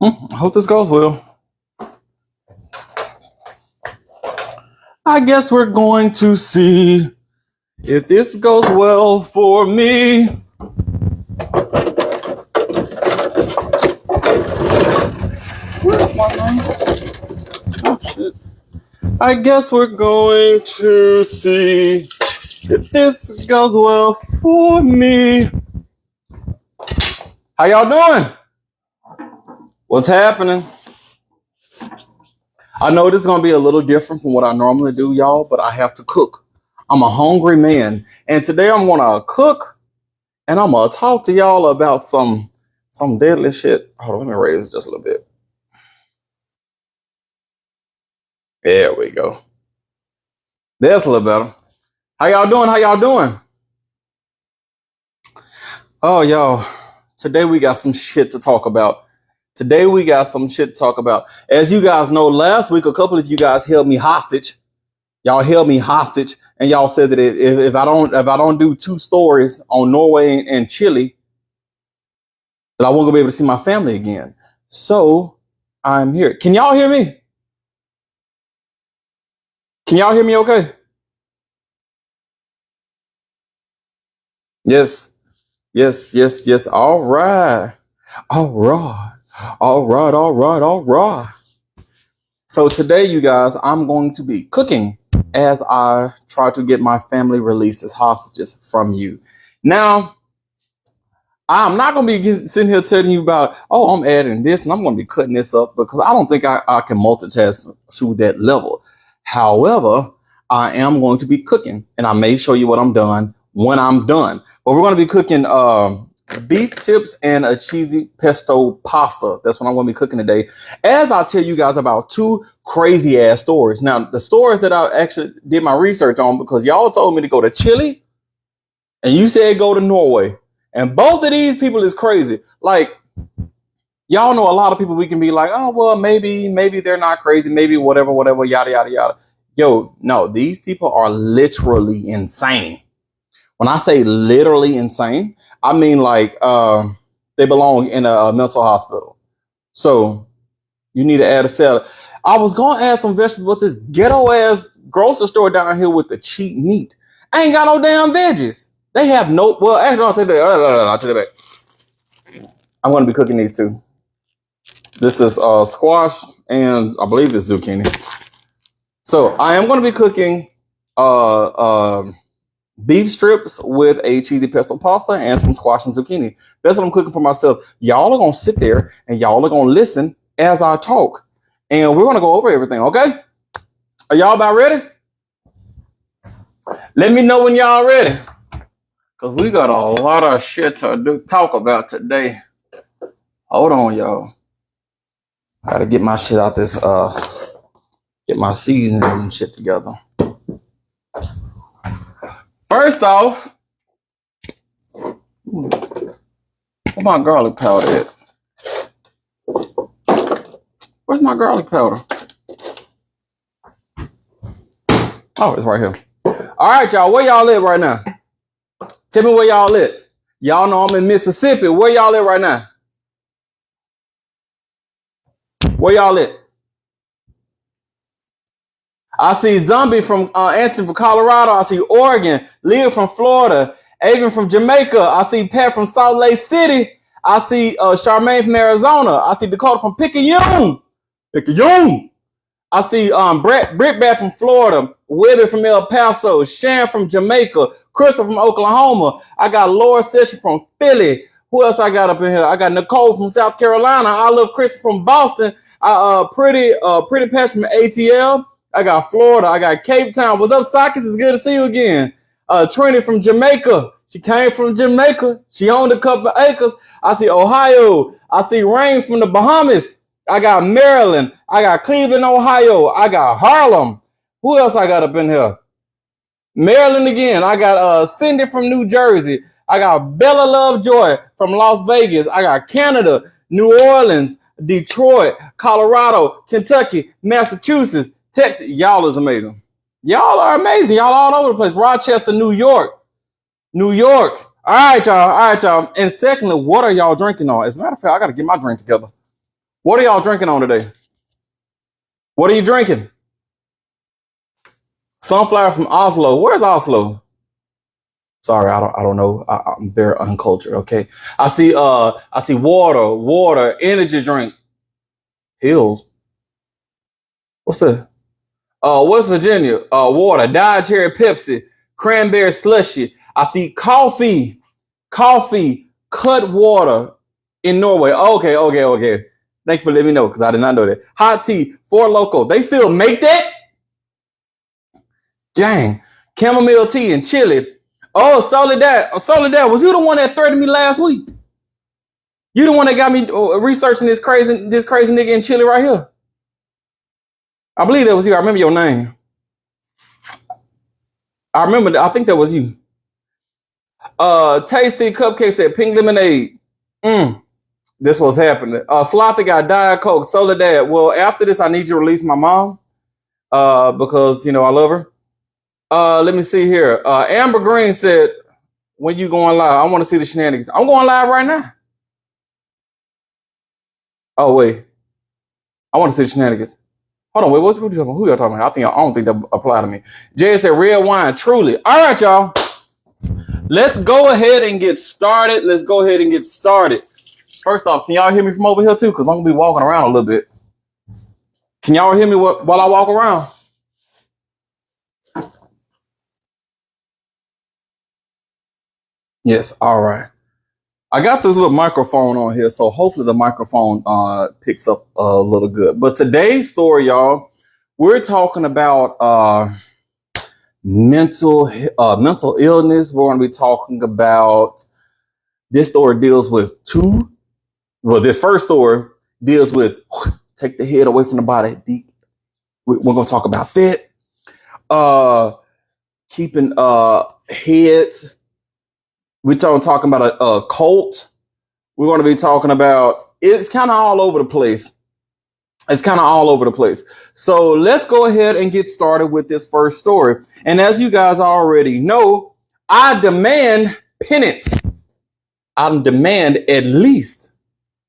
I hope this goes well. I guess we're going to see if this goes well for me. Where's my name? Oh shit. I guess we're going to see if this goes well for me. How y'all doing? What's happening? I know this is going to be a little different from what I normally do, y'all, but I have to cook. I'm a hungry man. And today I'm going to cook and I'm going to talk to y'all about some deadly shit. Hold on, let me raise it just a little bit. There we go. That's a little better. How y'all doing? How y'all doing? Oh, y'all, today we got some shit to talk about. As you guys know, last week, a couple of you guys held me hostage. Y'all held me hostage, and y'all said that if I don't do 2 stories on Norway and Chile, that I won't gonna be able to see my family again. So I'm here. Can y'all hear me? Can y'all hear me okay? Yes. All right. So today, you guys, I'm going to be cooking as I try to get my family released as hostages from you. Now, I'm not going to be sitting here telling you about, oh, I'm adding this and I'm going to be cutting this up, because I don't think I can multitask to that level. However, I am going to be cooking, and I may show you what I'm done when I'm done. But we're going to be cooking beef tips and a cheesy pesto pasta. That's what I'm going to be cooking today, as I tell you guys about 2 crazy ass stories. Now, the stories that I actually did my research on, because y'all told me to go to Chile and you said go to Norway, and both of these people is crazy. Like, y'all know a lot of people, we can be like, oh, well, maybe they're not crazy, maybe whatever, yada yada yada. Yo, no, these people are literally insane. When I say literally insane, I mean like they belong in a mental hospital. So you need to add a salad. I was gonna add some vegetables, but this ghetto ass grocery store down here with the cheap meat ain't got no damn veggies. They have no. Well, actually, I'll take that back. I'm gonna be cooking these 2. This is squash and I believe this zucchini. So I am gonna be cooking beef strips with a cheesy pesto pasta and some squash and zucchini. That's what I'm cooking for myself. Y'all are going to sit there and y'all are going to listen as I talk. And we're going to go over everything, okay? Are y'all about ready? Let me know when y'all ready, because we got a lot of shit to talk about today. Hold on, y'all. I got to get my shit out this, get my seasoning and shit together. First off, where's my garlic powder at? Where's my garlic powder? Oh, it's right here. All right, y'all. Where y'all at right now? Tell me where y'all at. Y'all know I'm in Mississippi. Where y'all at right now? Where y'all at? I see Zombie from Anson from Colorado. I see Oregon. Leah from Florida. Avon from Jamaica. I see Pat from Salt Lake City. I see Charmaine from Arizona. I see Dakota from Picayune. I see Britt back from Florida. Webby from El Paso. Shan from Jamaica. Crystal from Oklahoma. I got Laura Session from Philly. Who else I got up in here? I got Nicole from South Carolina. I love Chris from Boston. Pretty Patch from ATL. I got Florida. I got Cape Town. What's up, Sockets? It's good to see you again. Trini from Jamaica. She came from Jamaica. She owned a couple of acres. I see Ohio. I see Rain from the Bahamas. I got Maryland. I got Cleveland, Ohio. I got Harlem. Who else I got up in here? Maryland again. I got Cindy from New Jersey. I got Bella Lovejoy from Las Vegas. I got Canada, New Orleans, Detroit, Colorado, Kentucky, Massachusetts, Texas. Y'all is amazing. Y'all are amazing. Y'all all over the place. Rochester, New York. All right, y'all. And secondly, what are y'all drinking on? As a matter of fact, I got to get my drink together. What are y'all drinking on today? What are you drinking? Sunflower from Oslo. Where's Oslo? Sorry, I don't know. I'm very uncultured. Okay. I see water, energy drink, Hills. What's that? West Virginia, water, Diet Cherry Pepsi, cranberry slushy. I see coffee, cut water in Norway. Okay. Thank you for letting me know because I did not know that. Hot tea, Four Loko. They still make that? Dang. Chamomile tea and chili. Oh, Soledad. Was you the one that threatened me last week? You the one that got me researching this crazy nigga in Chile right here. I believe that was you. I remember your name. I think that was you. Tasty Cupcake said pink lemonade. This was happening. Slothy got Diet Coke. Soledad. Well, after this, I need you to release my mom. Because I love her. Let me see here. Amber Green said, when you going live? I want to see the shenanigans. I'm going live right now. Oh, wait. I want to see the shenanigans. Hold on, wait, who y'all talking about? I don't think that apply to me. Jay said red wine, truly. All right, y'all. Let's go ahead and get started. First off, can y'all hear me from over here too? Because I'm going to be walking around a little bit. Can y'all hear me while I walk around? Yes, all right. I got this little microphone on here, so hopefully the microphone picks up a little good. But today's story, y'all, we're talking about mental illness. We're going to be talking about, this story deals with this first story deals with take the head away from the body. We're going to talk about that. Keeping heads. We're talking about a cult. We're going to be talking about, it's kind of all over the place. So let's go ahead and get started with this first story. And as you guys already know, I demand penance. I demand at least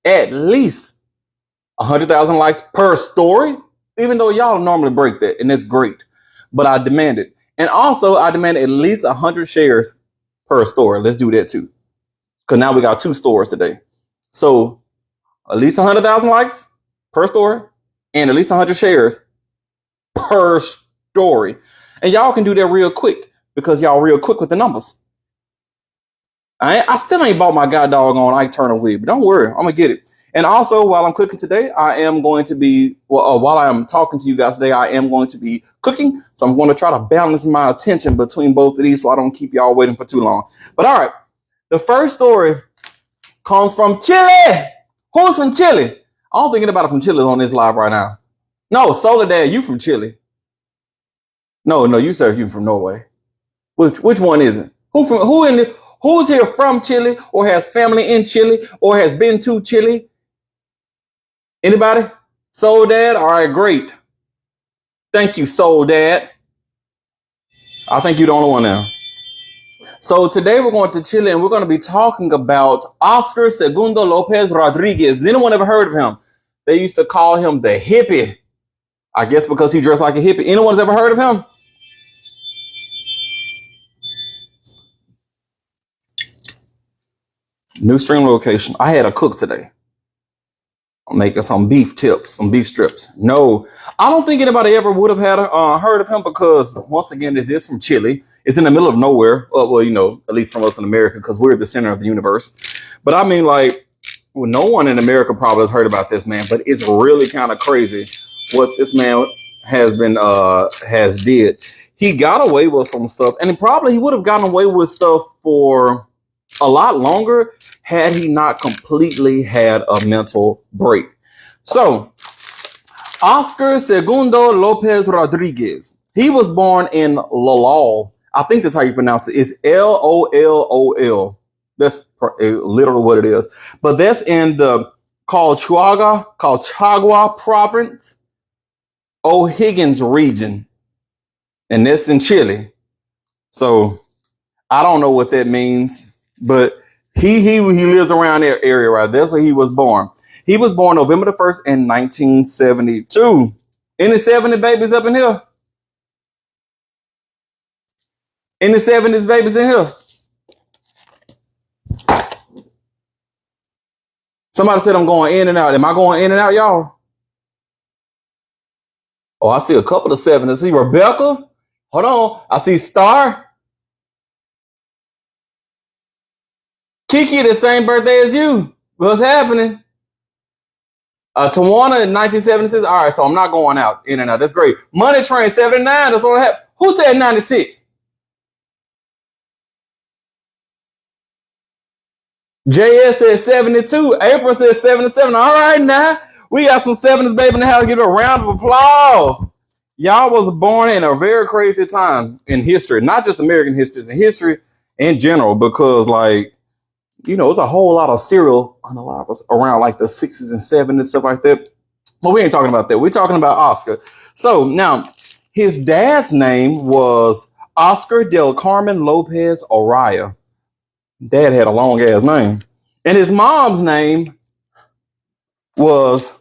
100,000 likes per story, even though y'all normally break that, and that's great. But I demand it. And also, I demand at least 100 shares per story. Let's do that too. Because now we got 2 stories today. So at least 100,000 likes per story and at least 100 shares per story. And y'all can do that real quick because y'all real quick with the numbers. I still ain't bought my god doggone Ike Turner wig, but don't worry, I'm going to get it. And also, while I'm cooking today, I am going to be, while I am talking to you guys today, I am going to be cooking. So I'm going to try to balance my attention between both of these so I don't keep y'all waiting for too long. But all right, the first story comes from Chile. Who's from Chile? I don't think anybody from Chile is on this live right now. No, Soledad, you from Chile. No, you sir, you from Norway. Which one is it? Who's here from Chile or has family in Chile or has been to Chile? Anybody? Soul Dad? All right, great. Thank you, Soul Dad. I think you're the only one now. So today we're going to Chile and we're going to be talking about Oscar Segundo Lopez Rodriguez. Has anyone ever heard of him? They used to call him the hippie. I guess because he dressed like a hippie. Anyone's ever heard of him? New stream location. I had a cook today. I'm making some beef tips, some beef strips. No, I don't think anybody ever would have had heard of him because, once again, this is from Chile. It's in the middle of nowhere. Well, at least from us in America because we're the center of the universe. But I mean, no one in America probably has heard about this man. But it's really kind of crazy what this man has did. He got away with some stuff, and he would have gotten away with stuff for a lot longer had he not completely had a mental break. So, Oscar Segundo Lopez Rodriguez. He was born in Lolol. I think that's how you pronounce it. It's Lool. That's literally what it is. But that's in the Colchagua province, O'Higgins region. And that's in Chile. So, I don't know what that means. But he lives around that area, right? That's where he was born. He was born November the 1st in 1972. Any 70 babies up in here? Any 70s babies in here? Somebody said I'm going in and out. Am I going in and out, y'all? Oh, I see a couple of 7s. I see Rebecca. Hold on. I see Star. Kiki, the same birthday as you. What's happening? Tawana in 1976. All right, so I'm not going out, in and out. That's great. Money Train 79. That's what I have. Who said 96? JS said 72. April said 77. All right, now we got some 70s baby in the house. Give it a round of applause. Y'all was born in a very crazy time in history, not just American history, in history in general, because like, you know, it's a whole lot of serial unalivers around like the 60s and 70s, stuff like that. But we ain't talking about that. We're talking about Oscar. So now his dad's name was Oscar del Carmen Lopez Araya. Dad had a long ass name. And his mom's name was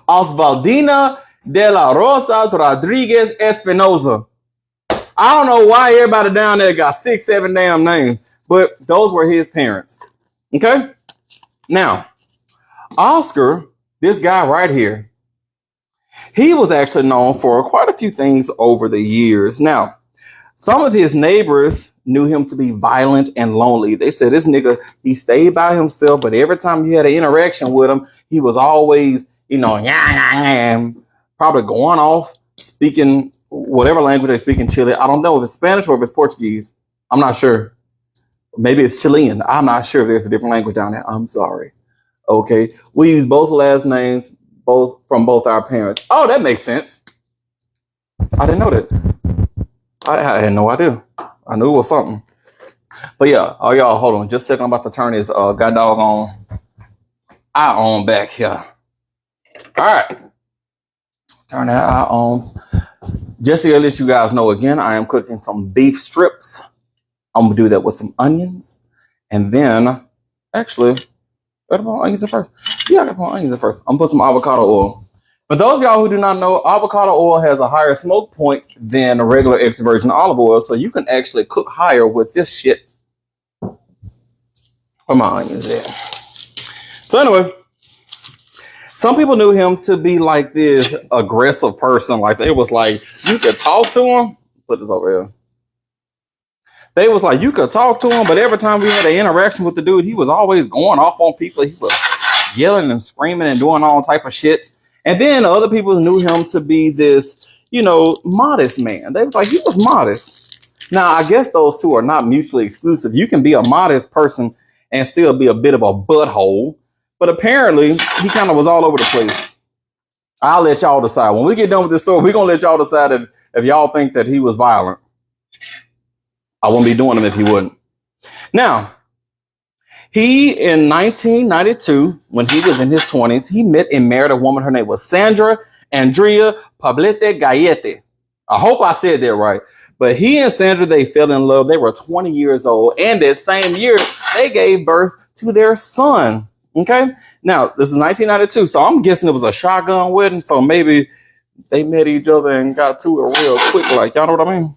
Osvaldina de la Rosas Rodriguez Espinosa. I don't know why everybody down there got 6, 7 damn names, but those were his parents. Okay? Now, Oscar, this guy right here, he was actually known for quite a few things over the years. Now, some of his neighbors knew him to be violent and lonely. They said this nigga, he stayed by himself, but every time you had an interaction with him, he was always, you know, probably going off, speaking whatever language they speak in Chile. I don't know if it's Spanish or if it's Portuguese. I'm not sure. Maybe it's Chilean. I'm not sure if there's a different language down there. I'm sorry. Okay. We use both last names, both from both our parents. Oh, that makes sense. I didn't know that. I had no idea. I knew it was something. But yeah, oh y'all, hold on. Just a second. I'm about to turn this god dog on. Eye on back here. All right. Turn that eye on. Just to let you guys know again, I am cooking some beef strips. I'm gonna do that with some onions. And then, actually, gotta put onions in first. Yeah, I gotta put onions in first. I'm gonna put some avocado oil. For those of y'all who do not know, avocado oil has a higher smoke point than a regular extra virgin olive oil, so you can actually cook higher with this shit. Where my onions at? So anyway, some people knew him to be like this aggressive person. Like they was like, you could talk to him. Put this over here. They was like, you could talk to him, but every time we had an interaction with the dude, he was always going off on people. He was yelling and screaming and doing all type of shit. And then other people knew him to be this, you know, modest man. They was like, he was modest. Now, I guess those two are not mutually exclusive. You can be a modest person and still be a bit of a butthole. But apparently, he kind of was all over the place. I'll let y'all decide. When we get done with this story, we're going to let y'all decide if y'all think that he was violent. I wouldn't be doing him if he wouldn't. Now, he, in 1992, when he was in his 20s, he met and married a woman. Her name was Sandra Andrea Poblete Gallete. I hope I said that right. But he and Sandra, they fell in love. They were 20 years old. And that same year, they gave birth to their son. Okay? Now, this is 1992, so I'm guessing it was a shotgun wedding. So maybe they met each other and got to it real quick. Like, y'all know what I mean?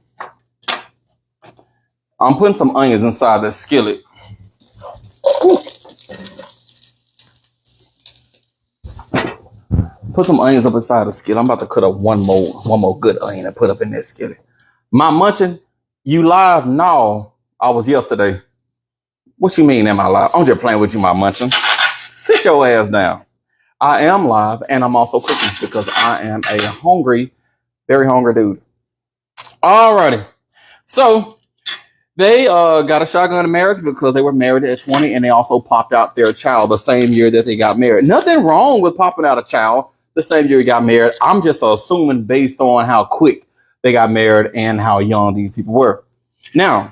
I'm putting some onions inside the skillet. Whew. Put some onions up inside the skillet. I'm about to cut up one more good onion and put up in that skillet. My munching, you live? No, I was yesterday. What you mean am I live? I'm just playing with you, my munching. Sit your ass down. I am live and I'm also cooking because I am a hungry, very hungry dude. Alrighty. So they got a shotgun marriage because they were married at 20 and they also popped out their child the same year that they got married. Nothing wrong with popping out a child the same year he got married. I'm just assuming based on how quick they got married and how young these people were. Now,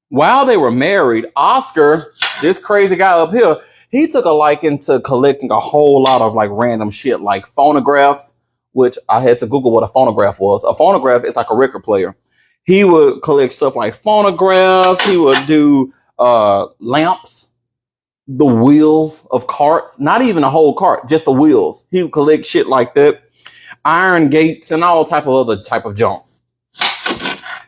while they were married, Oscar, this crazy guy up here, he took a liking to collecting a whole lot of like random shit like phonographs, which I had to Google what a phonograph was. A phonograph is like a record player. He would collect stuff like phonographs. He would do lamps. the wheels of carts, not even a whole cart, just the wheels. He would collect shit like that, iron gates, and all type of other type of junk.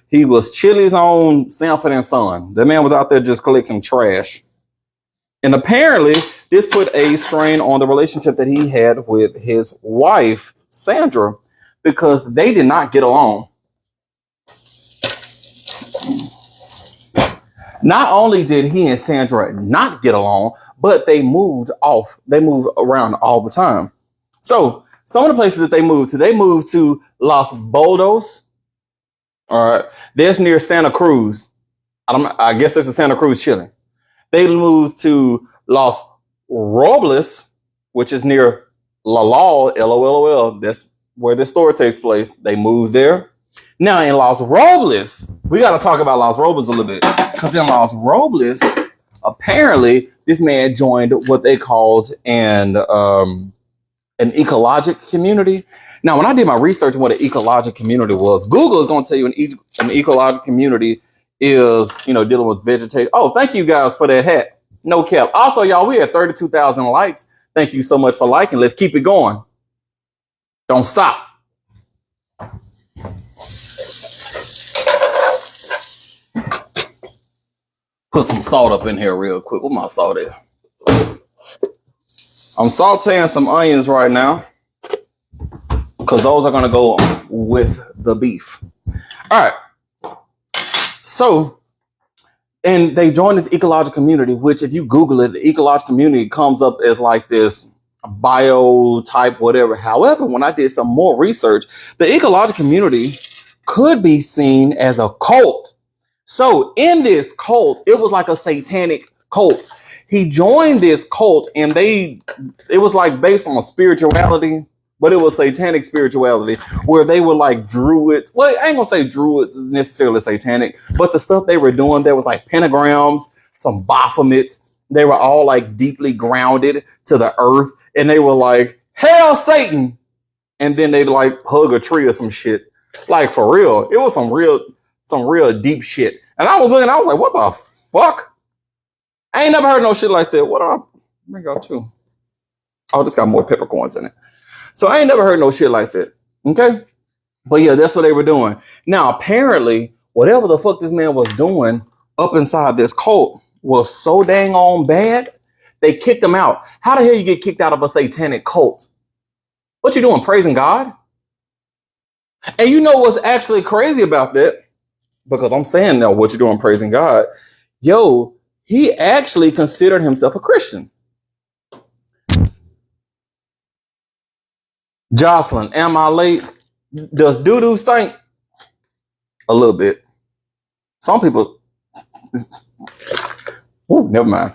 He was Chili's own Sanford and Son. The man was out there just collecting trash. And apparently, this put a strain on the relationship that he had with his wife, Sandra, because they did not get along. Not only did he and Sandra not get along, but they moved around all the time. So some of the places that they moved to Los Boldos. All right, that's near Santa Cruz. I guess it's a Santa Cruz, Chile. They moved to Los Robles, which is near LOL, LOLOL. That's where the store takes place. They moved there. Now in Los Robles, we got to talk about Los Robles a little bit, because in Los Robles, apparently this man joined what they called an ecologic community. Now, when I did my research on what an ecologic community was, Google is going to tell you an ecologic community is, dealing with vegetation. Oh, thank you guys for that hat. No cap. Also, y'all, we had 32,000 likes. Thank you so much for liking. Let's keep it going. Don't stop. Put some salt up in here real quick. Where my salt at? I'm sauteing some onions right now, because those are going to go with the beef. All right. So, and they joined this ecological community, which if you Google it, the ecological community comes up as like this bio type, whatever. However, when I did some more research, the ecological community could be seen as a cult. So in this cult, it was like a satanic cult. He joined this cult, and it was like based on spirituality, but it was satanic spirituality, where they were like druids. Well, I ain't gonna say druids is necessarily satanic, but the stuff they were doing, there was like pentagrams, some Baphomets. They were all like deeply grounded to the earth, and they were like, "Hail Satan!" And then they'd like hug a tree or some shit. Like for real, it was some real deep shit. And I was looking, I was like, "What the fuck?" I ain't never heard no shit like that. What do I bring out too? Oh, this got more peppercorns in it. So I ain't never heard no shit like that. Okay? But yeah, that's what they were doing. Now, apparently, whatever the fuck this man was doing up inside this cult was so dang on bad, they kicked him out. How the hell you get kicked out of a satanic cult? What you doing, praising God? And you know what's actually crazy about that? Because I'm saying now, what you doing, praising God? Yo, he actually considered himself a Christian. Jocelyn, am I late? Does doo-doo stink? A little bit. Some people... Ooh, never mind.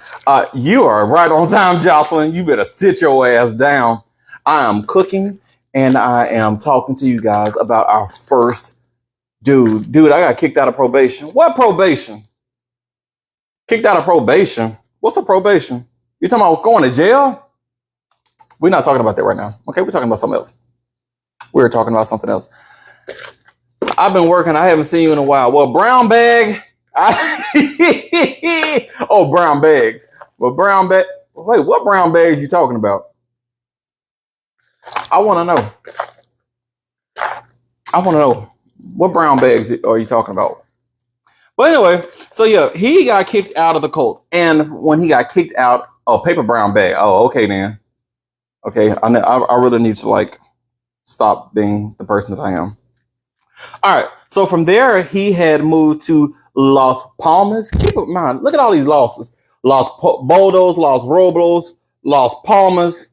You are right on time, Jocelyn. You better sit your ass down. I am cooking, and I am talking to you guys about our first dude. Dude, I got kicked out of probation. What probation? Kicked out of probation? What's a probation? You talking about going to jail? We're not talking about that right now. Okay, we're talking about something else. We're talking about something else. I've been working. I haven't seen you in a while. Well, brown bag. Oh, brown bags. Well, brown bag. Wait, what brown bags you talking about? I want to know. I want to know. What brown bags are you talking about? But anyway, so yeah, he got kicked out of the cult. And when he got kicked out, paper brown bag. Oh, okay, then. Okay, I really need to like stop being the person that I am. All right, so from there, he had moved to Las Palmas. Keep in mind, look at all these losses. Los Boldos, Los Robles, Las Palmas.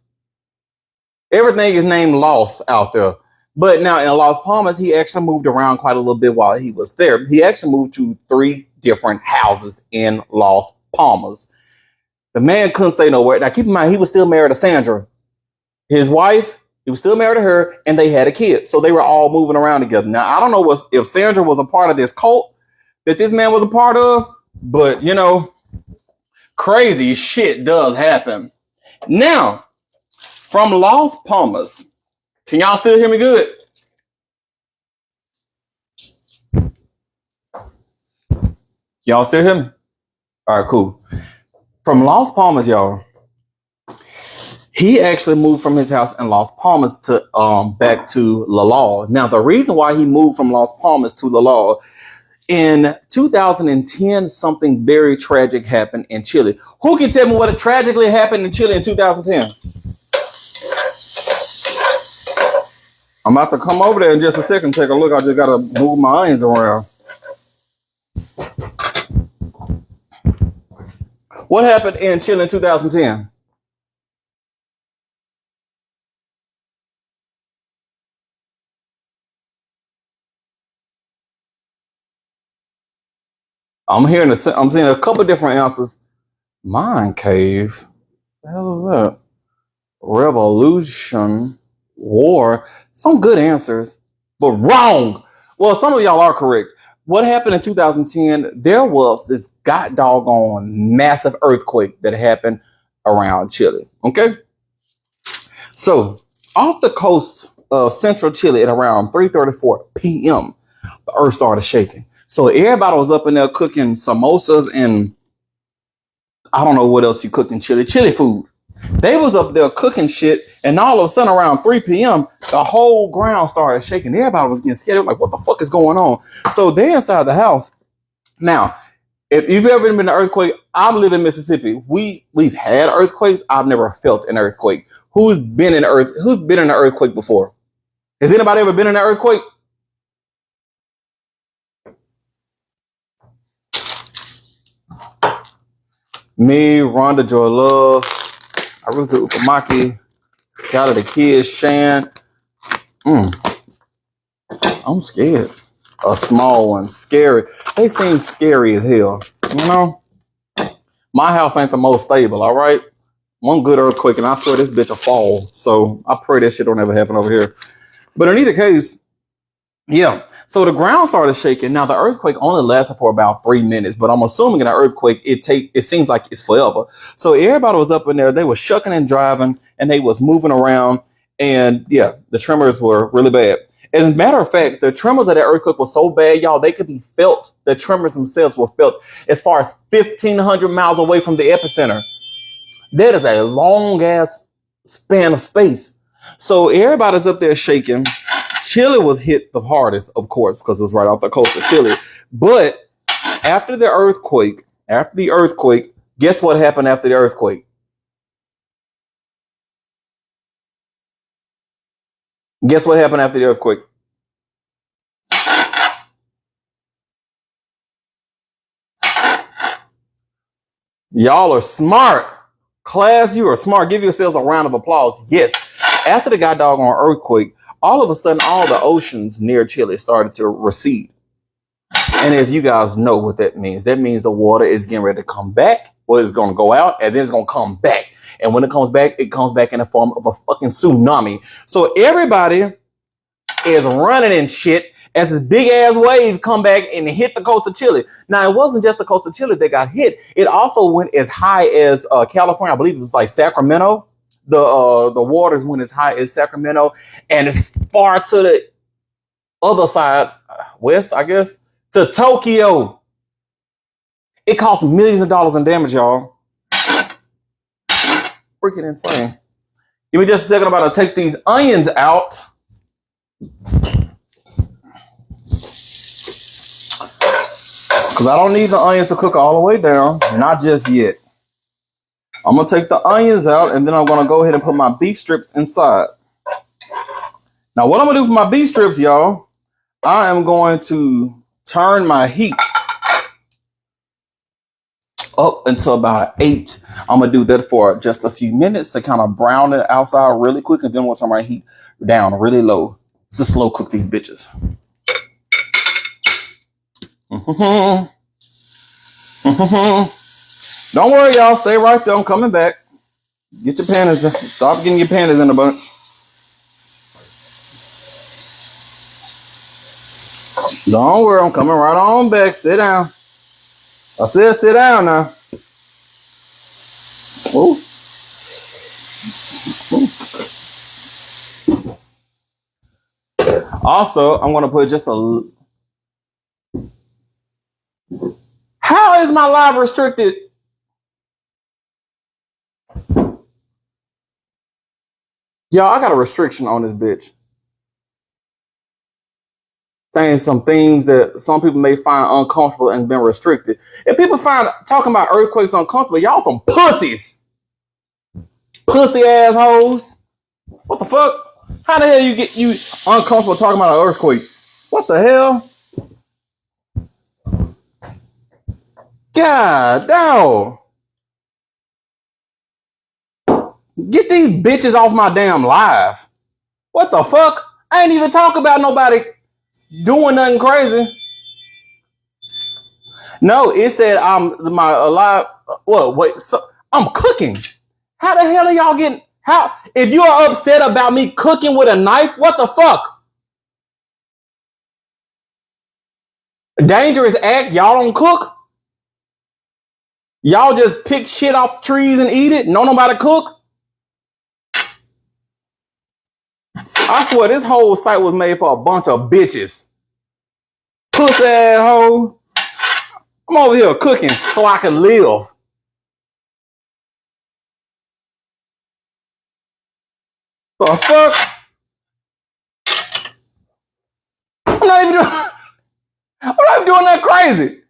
Everything is named Los out there. But now in Las Palmas, he actually moved around quite a little bit while he was there. He actually moved to 3 different houses in Las Palmas. The man couldn't stay nowhere. Now keep in mind, he was still married to Sandra. His wife, he was still married to her, and they had a kid. So they were all moving around together. Now, I don't know if Sandra was a part of this cult that this man was a part of, but, crazy shit does happen. Now, from Las Palmas, can y'all still hear me good? Y'all still hear me? All right, cool. from Las Palmas, y'all. He actually moved from his house in Las Palmas to back to La La. Now, the reason why he moved from Las Palmas to La La, in 2010, something very tragic happened in Chile. Who can tell me what tragically happened in Chile in 2010? I'm about to come over there in just a second. Take a look. I just gotta move my onions around. What happened in Chile in 2010? I'm seeing a couple different answers. Mind cave. What the hell is that? Revolution, war. Some good answers, but wrong. Well, some of y'all are correct. What happened in 2010? There was this god doggone massive earthquake that happened around Chile. Okay, so off the coast of central Chile at around 3:34 p.m., the earth started shaking. So everybody was up in there cooking samosas and I don't know what else you cooked in Chile. Chile food. They was up there cooking shit, and all of a sudden around 3 p.m., the whole ground started shaking. Everybody was getting scared. Like, what the fuck is going on? So they're inside the house. Now, if you've ever been in an earthquake, I live in Mississippi. We've had earthquakes. I've never felt an earthquake. Who's been in an earthquake before? Has anybody ever been in an earthquake? Me, Rhonda, Joy Love, Arusa Upamaki, got of the kids, Shan. I'm scared. A small one, scary. They seem scary as hell. You know, my house ain't the most stable. All right, one good earthquake, and I swear this bitch will fall. So I pray that shit don't ever happen over here. But in either case, yeah. So the ground started shaking. Now the earthquake only lasted for about 3 minutes, but I'm assuming in an earthquake it seems like it's forever. So everybody was up in there. They were shucking and driving, and they was moving around. And yeah, the tremors were really bad. As a matter of fact, the tremors of that earthquake were so bad, y'all, they could be felt. The tremors themselves were felt as far as 1,500 miles away from the epicenter. That is a long ass span of space. So everybody's up there shaking. Chile was hit the hardest, of course, because it was right off the coast of Chile. But after the earthquake, guess what happened after the earthquake? Guess what happened after the earthquake? Y'all are smart. Class, you are smart. Give yourselves a round of applause. Yes. After the god doggone earthquake, all of a sudden, all the oceans near Chile started to recede. And if you guys know what that means the water is getting ready to come back, or it's going to go out, and then it's going to come back. And when it comes back in the form of a fucking tsunami. So everybody is running and shit as this big ass waves come back and hit the coast of Chile. Now, it wasn't just the coast of Chile that got hit. It also went as high as California. I believe it was like Sacramento. The waters went as high as Sacramento and as far to the other side, west, I guess, to Tokyo. It cost millions of dollars in damage, y'all. Freaking insane. Give me just a second. I'm about to take these onions out. Because I don't need the onions to cook all the way down. Not just yet. I'm going to take the onions out, and then I'm going to go ahead and put my beef strips inside. Now, what I'm going to do for my beef strips, y'all, I am going to turn my heat up until about 8. I'm going to do that for just a few minutes to kind of brown it outside really quick, and then we'll turn my heat down really low to slow cook these bitches. Don't worry, y'all. Stay right there. I'm coming back. Get your panties. Stop getting your panties in a bunch. Don't worry. I'm coming right on back. Sit down. I said sit down now. Ooh. Also, I'm going to put just a... How is my live restricted? Y'all, I got a restriction on this bitch. Saying some things that some people may find uncomfortable and been restricted. If people find talking about earthquakes uncomfortable, y'all some pussies. Pussy assholes. What the fuck? How the hell you get you uncomfortable talking about an earthquake? What the hell? God damn. Get these bitches off my damn live. What the fuck? I ain't even talk about nobody doing nothing crazy. No, it said I'm my alive. What? Wait, so I'm cooking. How the hell are y'all getting? How? If you are upset about me cooking with a knife, what the fuck? Dangerous act. Y'all don't cook. Y'all just pick shit off trees and eat it. No nobody cook. I swear this whole site was made for a bunch of bitches. Pussy asshole. I'm over here cooking so I can live. The fuck? I'm not even doing. I'm not even doing that crazy.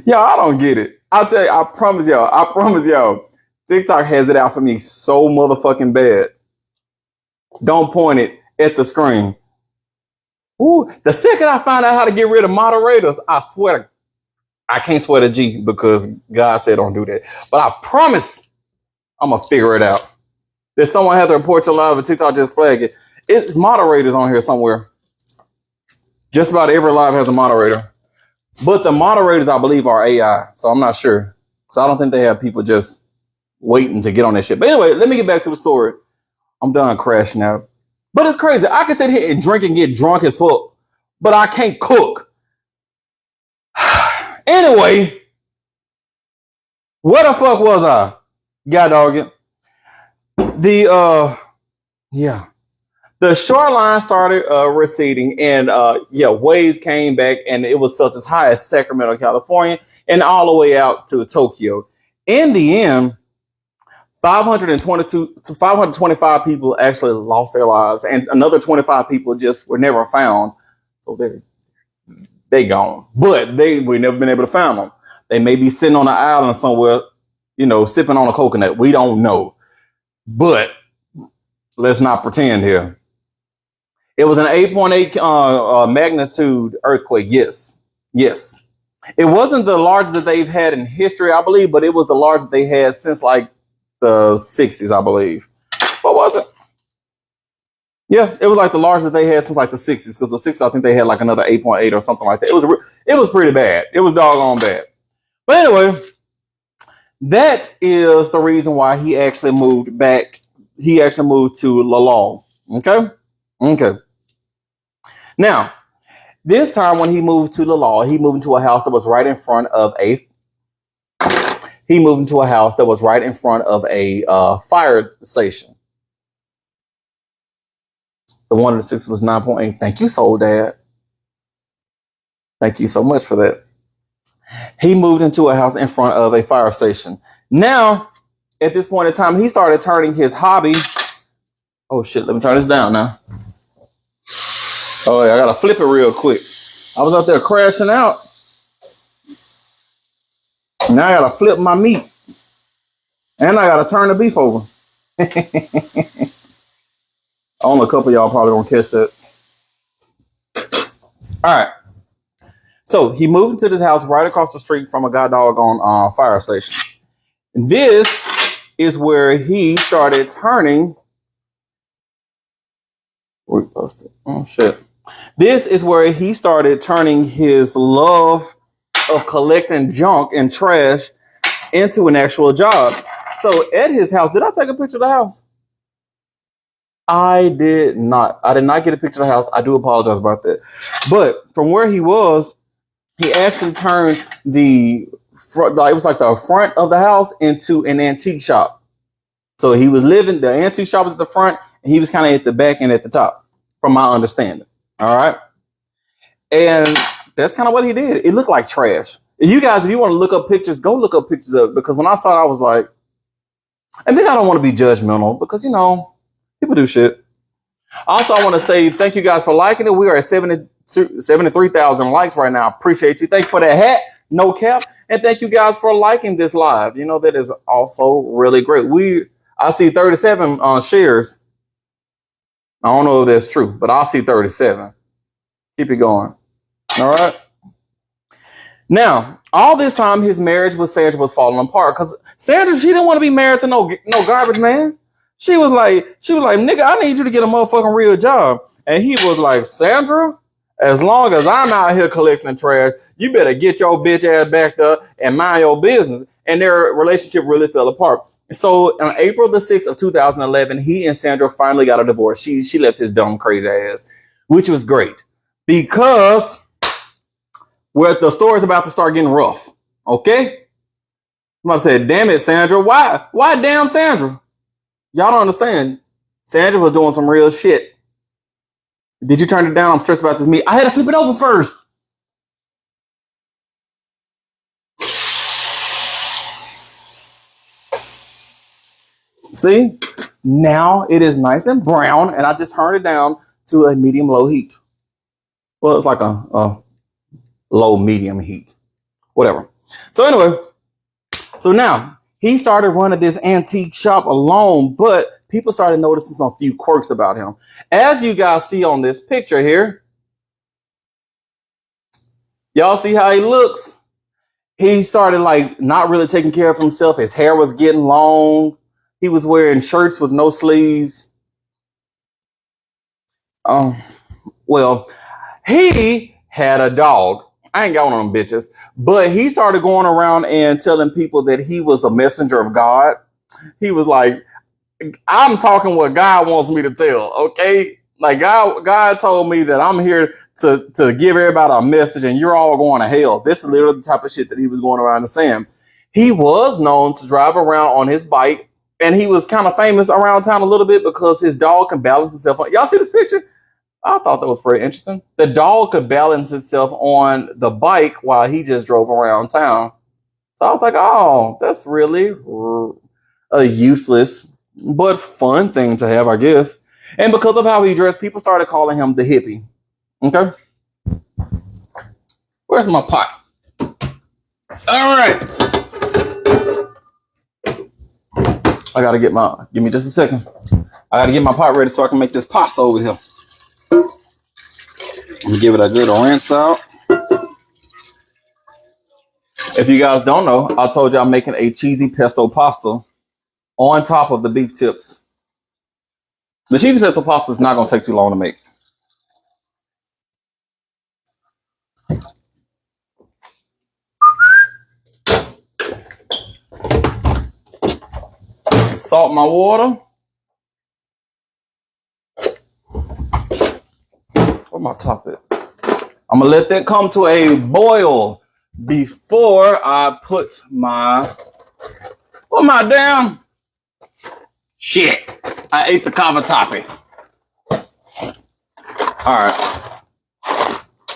Y'all, I don't get it. I'll tell you. I promise y'all. I promise y'all. TikTok has it out for me so motherfucking bad. Don't point it at the screen. Ooh, the second I find out how to get rid of moderators, I swear I can't swear to G because God said don't do that. But I promise I'm gonna figure it out. If someone has to report your live, but TikTok just flag it. It's moderators on here somewhere. Just about every live has a moderator. But the moderators, I believe, are AI. So I'm not sure. So I don't think they have people just waiting to get on that shit. But anyway, let me get back to the story. I'm done crashing out. But it's crazy. I can sit here and drink and get drunk as fuck, but I can't cook. Anyway, where the fuck was I? God dog it. The shoreline started receding, and waves came back, and it was felt as high as Sacramento, California, and all the way out to Tokyo. In the end, 522 to 525 people actually lost their lives, and another 25 people just were never found. So they gone, but we never been able to find them. They may be sitting on an island somewhere, sipping on a coconut. We don't know, but let's not pretend here. It was an 8.8 magnitude earthquake. Yes. It wasn't the largest that they've had in history, I believe, but it was the largest they had since like the 60s, I believe. What was it? Yeah, it was like the largest they had since like the 60s, because the 60s, I think they had like another 8.8 or something like that. It was pretty bad. It was doggone bad. But anyway, that is the reason why he actually moved back. He actually moved to Lalong. Okay. Now, this time when he moved to Lalong, he moved into a house that was right in front of a fire station. The one of the six was 9.8. Thank you, Soul Dad. Thank you so much for that. He moved into a house in front of a fire station. Now, at this point in time, he started turning his hobby. Oh shit, let me turn this down now. Oh yeah, I gotta flip it real quick. I was out there crashing out. Now I gotta flip my meat. And I gotta turn the beef over. Only a couple of y'all probably gonna catch that. Alright. So he moved into this house right across the street from a god doggone fire station. This is where he started turning. Oh shit. This is where he started turning his love of collecting junk and trash into an actual job. So at his house, did I take a picture of the house? I did not. I did not get a picture of the house. I do apologize about that. But from where he was, he actually turned the front, it was like the front of the house, into an antique shop. So he was the antique shop was at the front, and he was kind of at the back and at the top, from my understanding. All right. And that's kind of what he did. It looked like trash. And you guys, if you want to look up pictures, go look up pictures of it, because when I saw it, I was like, And then I don't want to be judgmental because, you know, people do shit. Also, I want to say thank you guys for liking it. We are at 73,000 likes right now. Appreciate you. Thank you for that hat. No cap. And thank you guys for liking this live. You know, that is also really great. I see 37 shares. I don't know if that's true, but I see 37. Keep it going. All right. Now, all this time, his marriage with Sandra was falling apart because Sandra, she didn't want to be married to no garbage man. She was like, nigga, I need you to get a motherfucking real job. And he was like, Sandra, as long as I'm out here collecting trash, you better get your bitch ass backed up and mind your business. And their relationship really fell apart. So on April the 6th of 2011, he and Sandra finally got a divorce. She left his dumb, crazy ass, which was great because where the story's about to start getting rough. Okay? Somebody said, damn it, Sandra. Why damn Sandra? Y'all don't understand. Sandra was doing some real shit. Did you turn it down? I'm stressed about this meat. I had to flip it over first. See? Now it is nice and brown, and I just turned it down to a medium-low heat. Well, it's like a low-medium heat. Whatever. So anyway, so now he started running this antique shop alone, but people started noticing some few quirks about him. As you guys see on this picture here, y'all see how he looks? He started like not really taking care of himself. His hair was getting long. He was wearing shirts with no sleeves. Well, he had a dog. I ain't got one of them bitches. But he started going around and telling people that he was a messenger of God. He was like, I'm talking what God wants me to tell, okay? Like God told me that I'm here to give everybody a message and you're all going to hell. This is literally the type of shit that he was going around and saying. He was known to drive around on his bike, and he was kind of famous around town a little bit because his dog can balance itself on. Y'all see this picture? I thought that was pretty interesting. The dog could balance itself on the bike while he just drove around town. So I was like, oh, that's really a useless but fun thing to have, I guess. And because of how he dressed, people started calling him the hippie. Okay? Where's my pot? All right. I gotta give me just a second. I gotta get my pot ready so I can make this pasta over here. I'm gonna give it a good rinse out. If you guys don't know, I told you I'm making a cheesy pesto pasta on top of the beef tips. The cheesy pesto pasta is not gonna take too long to make. Salt my water. Where my top at? I'm gonna let that come to a boil before I put my damn shit. I ate the cavatappi. Alright.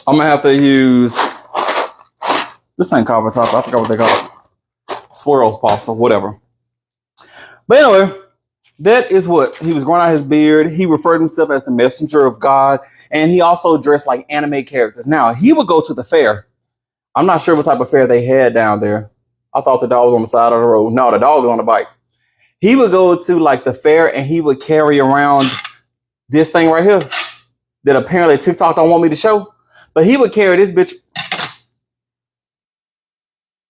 I'm gonna have to use this ain't cavatappi. I forgot what they call it. Swirl pasta, whatever. But anyway, that is what he was growing out his beard. He referred himself as the messenger of God, and he also dressed like anime characters. Now, he would go to the fair. I'm not sure what type of fair they had down there. I thought the dog was on the side of the road. No, the dog was on the bike. He would go to like the fair and he would carry around this thing right here that apparently TikTok don't want me to show. But he would carry this bitch.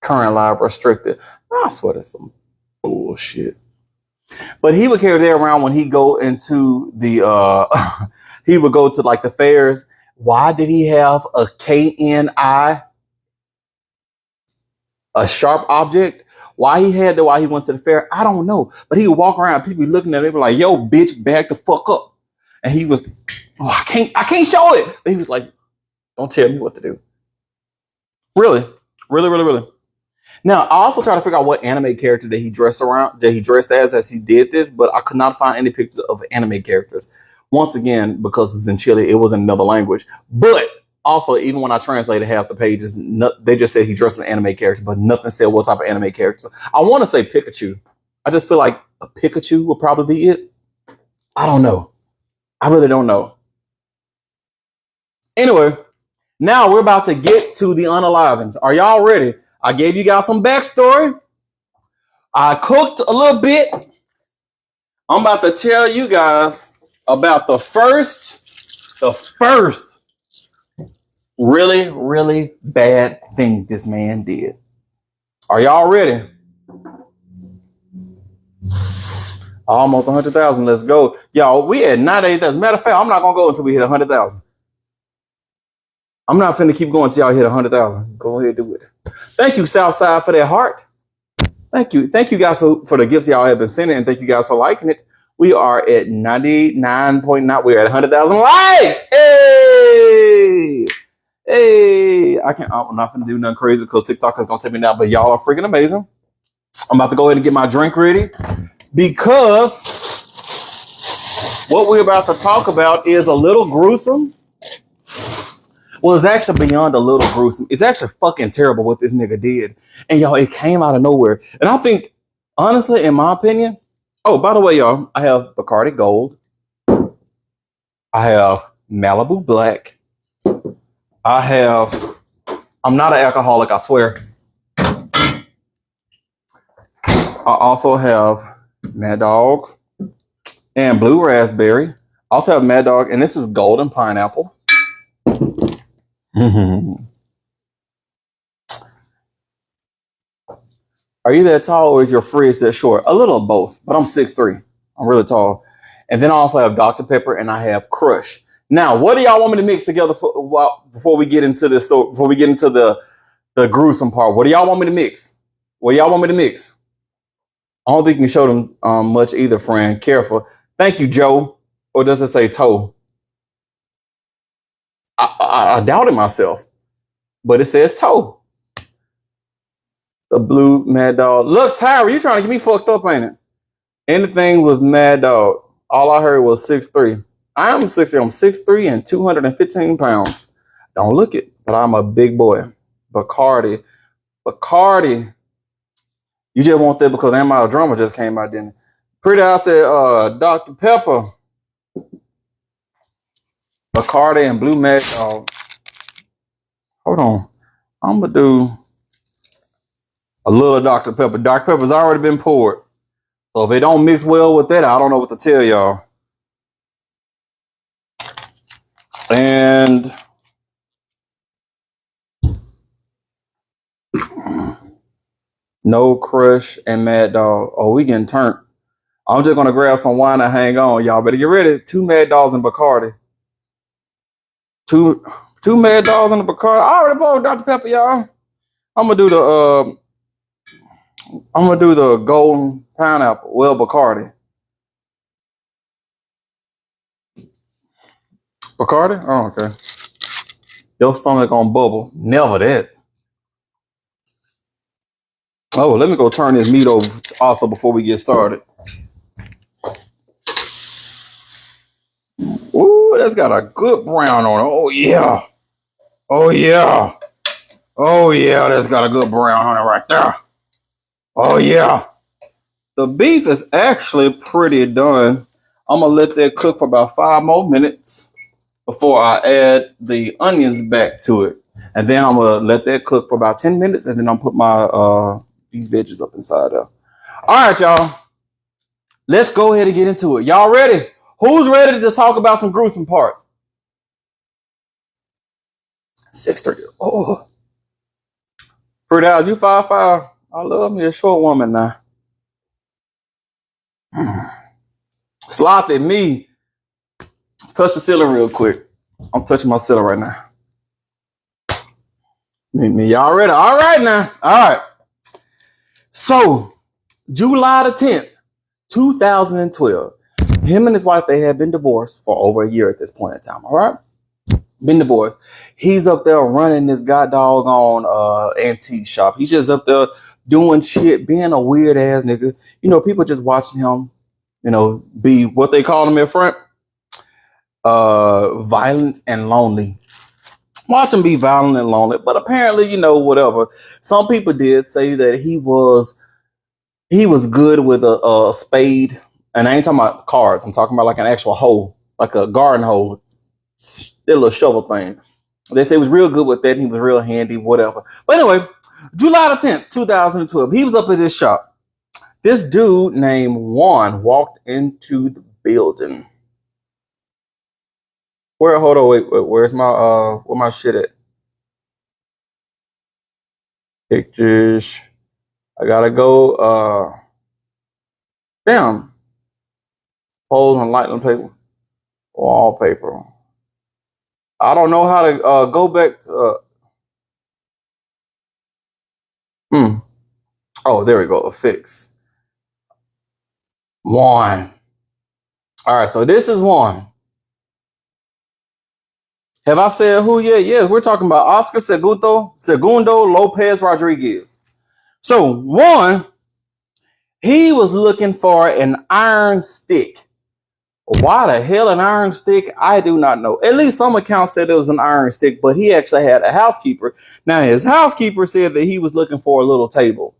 Current live restricted. I swear that's some bullshit. But he would carry that around when he go into the he would go to like the fairs. Why did he have a KNI? A sharp object? Why he had that while he went to the fair? I don't know. But he would walk around, people be looking at him like, yo, bitch, back the fuck up. And he was, I can't show it. But he was like, don't tell me what to do. Really? Really. Now, I also tried to figure out what anime character that he dressed as he did this, but I could not find any pictures of anime characters. Once again, because it's in Chile, it was in another language. But also, even when I translated half the pages, they just said he dressed as an anime character, but nothing said what type of anime character. I want to say Pikachu. I just feel like a Pikachu will probably be it. I don't know. I really don't know. Anyway, now we're about to get to the unalivings. Are y'all ready? I gave you guys some backstory. I cooked a little bit. I'm about to tell you guys about the first really, really bad thing this man did. Are y'all ready? Almost 100,000. Let's go. Y'all, we at 98,000. Matter of fact, I'm not going to go until we hit 100,000. I'm not finna keep going until y'all hit 100,000. Go ahead and do it. Thank you, Southside, for that heart. Thank you. Thank you guys for the gifts y'all have been sending, and thank you guys for liking it. We are at 99.9. We're at 100,000 likes. Hey! Hey! I'm not gonna do nothing crazy because TikTok is gonna take me down, but y'all are freaking amazing. I'm about to go ahead and get my drink ready because what we're about to talk about is a little gruesome. Well, it's actually beyond a little gruesome. It's actually fucking terrible what this nigga did. And y'all, it came out of nowhere. And I think, honestly, in my opinion, oh, by the way, y'all, I have Bacardi Gold. I have Malibu Black. I'm not an alcoholic, I swear. I also have Mad Dog and Blue Raspberry. I also have Mad Dog, and this is Golden Pineapple. Are you that tall or is your fridge that short? A little of both, but I'm 6'3". I'm really tall. And then I also have Dr. Pepper and I have Crush. Now, what do y'all want me to mix together before we get into this story, before we get into the gruesome part? What do y'all want me to mix? What do y'all want me to mix? I don't think you can show them much either, friend. Careful. Thank you, Joe. Or does it say toe? I doubted myself, but it says toe. The blue Mad Dog. Looks Tyra, you trying to get me fucked up, ain't it? Anything with Mad Dog. All I heard was 6'3". I am 6'3". I'm 6'3" and 215 pounds. Don't look it, but I'm a big boy. Bacardi. You just want that because Am I a Drummer just came out, didn't it? Pretty, I said Dr. Pepper. Bacardi and Blue Mad Dog. Hold on. I'm going to do a little Dr. Pepper. Dr. Pepper's already been poured. So if it don't mix well with that, I don't know what to tell y'all. And no Crush and Mad Dog. Oh, we getting turned. I'm just going to grab some wine and hang on. Y'all better get ready. 2 Mad Dogs and Bacardi. Two Mad Dogs and the Bacardi. I already bought Dr. Pepper, y'all. I'm gonna do the Golden Pineapple. Well, Bacardi. Bacardi? Oh, okay. Your stomach on bubble. Never that. Oh, let me go turn this meat over also before we get started. Ooh, that's got a good brown on it. Oh, yeah. Oh, yeah. Oh, yeah, that's got a good brown on it right there. Oh, yeah. The beef is actually pretty done. I'm going to let that cook for about 5 more minutes before I add the onions back to it. And then I'm going to let that cook for about 10 minutes. And then I'll put my these veggies up inside there. All right, y'all. Let's go ahead and get into it. Y'all ready? Who's ready to talk about some gruesome parts? 6'3". Oh. Pretty eyes, you 5'5". I love me a short woman now. Sloth at me. Touch the ceiling real quick. I'm touching my ceiling right now. Y'all ready? All right now. All right. So, July the 10th, 2012. Him and his wife, they had been divorced for over a year at this point in time. All right? Been divorced. He's up there running this doggone antique shop. He's just up there doing shit, being a weird ass nigga. You know, people just watching him, you know, be what they call him in front. Violent and lonely. Watch him be violent and lonely. But apparently, you know, whatever. Some people did say that he was He was good with a spade, and I ain't talking about cards. I'm talking about like an actual hoe, like a garden hoe, still a shovel thing. They say he was real good with that. And he was real handy, whatever. But anyway, July the 10th, 2012, he was up at his shop. This dude named Juan walked into the building. Hold on, wait, where's where my shit at? Pictures. I gotta go, damn. Holes and lighting paper. Wallpaper. I don't know how to go back to, oh, there we go, a fix. Juan. All right, so this is Juan. Have I said who yet? Yes, we're talking about Oscar Segundo Lopez Rodriguez. So Juan, he was looking for an iron stick. Why the hell an iron stick? I do not know. At least some accounts said it was an iron stick, but he actually had a housekeeper. Now his housekeeper said that he was looking for a little table.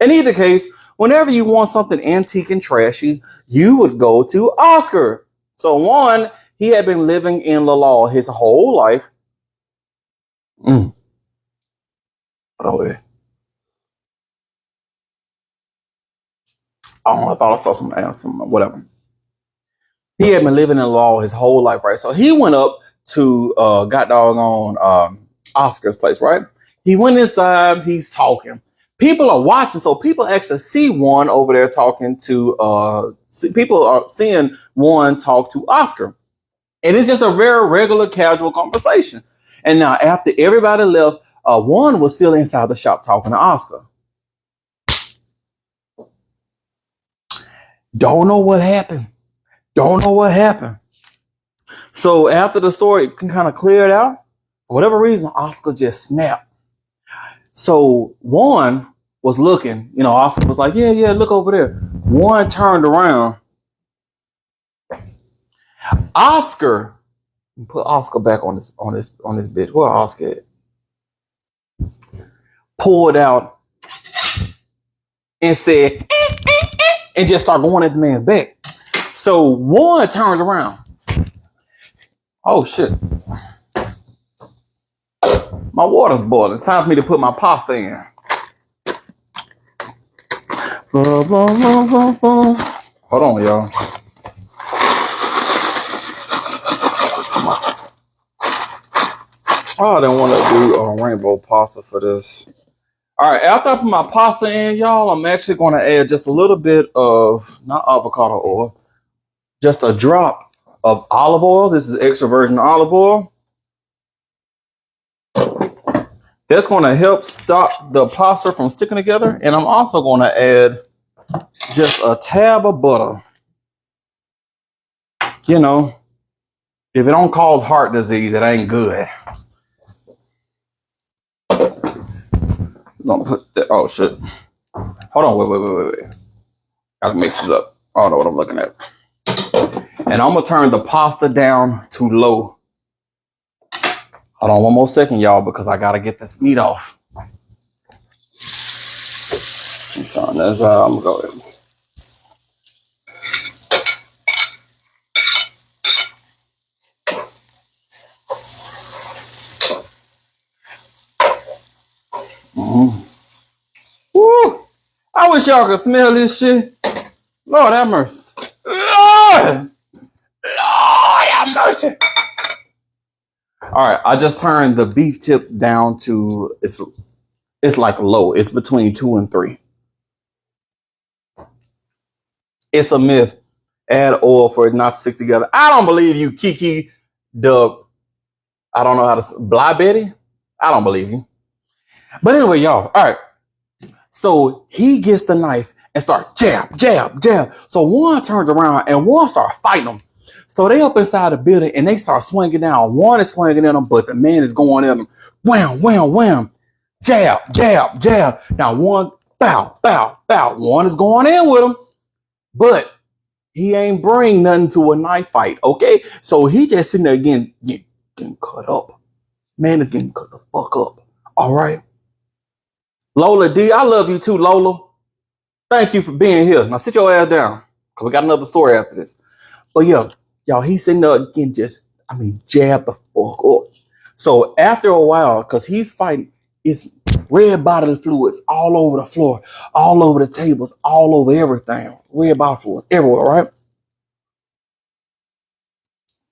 In either case, whenever you want something antique and trashy, you would go to Oscar. So Juan, he had been living in La La his whole life. Oh, yeah. I don't know, I thought I saw some whatever. He had been living in law his whole life, right? So he went up to got doggone Oscar's place, right? He went inside, he's talking. People are watching, so people actually see Juan over there talking to people are seeing Juan talk to Oscar. And it's just a very regular, casual conversation. And now after everybody left, Juan was still inside the shop talking to Oscar. Don't know what happened. So after the story kind of cleared out, for whatever reason, Oscar just snapped. So Juan was looking, Oscar was like, yeah, look over there. Juan turned around. Oscar, put Oscar back on this bitch. Where Oscar at? Pulled out and said, and just started going at the man's back. So Juan turns around. Oh shit. My water's boiling. It's time for me to put my pasta in. Hold on, y'all. Oh, I didn't want to do a rainbow pasta for this. All right, after I put my pasta in, y'all, I'm actually going to add just a little bit of, not avocado oil, just a drop of olive oil. This is extra virgin olive oil. That's going to help stop the pasta from sticking together. And I'm also going to add just a tab of butter. If it don't cause heart disease, it ain't good. Don't put that. Oh shit. Hold on. Wait. Gotta mix this up. I don't know what I'm looking at. And I'm gonna turn the pasta down to low. Hold on one more second, y'all, because I gotta get this meat off. Turn this. I'm gonna go ahead. Woo! I wish y'all could smell this shit. Lord have mercy. Lord have mercy. All right, I just turned the beef tips down to it's like low. It's between 2 and 3. It's a myth. Add oil for it not to stick together. I don't believe you, Kiki. I don't know how to Bly Betty. I don't believe you. But anyway, y'all. All right. So he gets the knife and start jab. So Juan turns around and Juan starts fighting him. So they up inside the building and they start swinging down. Juan is swinging at him, but the man is going at him. Wham. Jab. Now Juan, bow. Juan is going in with him, but he ain't bring nothing to a knife fight, okay? So he just sitting there getting cut up. Man is getting cut the fuck up, all right? Lola D, I love you too, Lola. Thank you for being here. Now sit your ass down, because we got another story after this. But yeah, y'all, he's sitting there again, jabbed the fuck up. So after a while, because he's fighting, it's red bodily fluids all over the floor, all over the tables, all over everything. Red bodily fluids everywhere, right?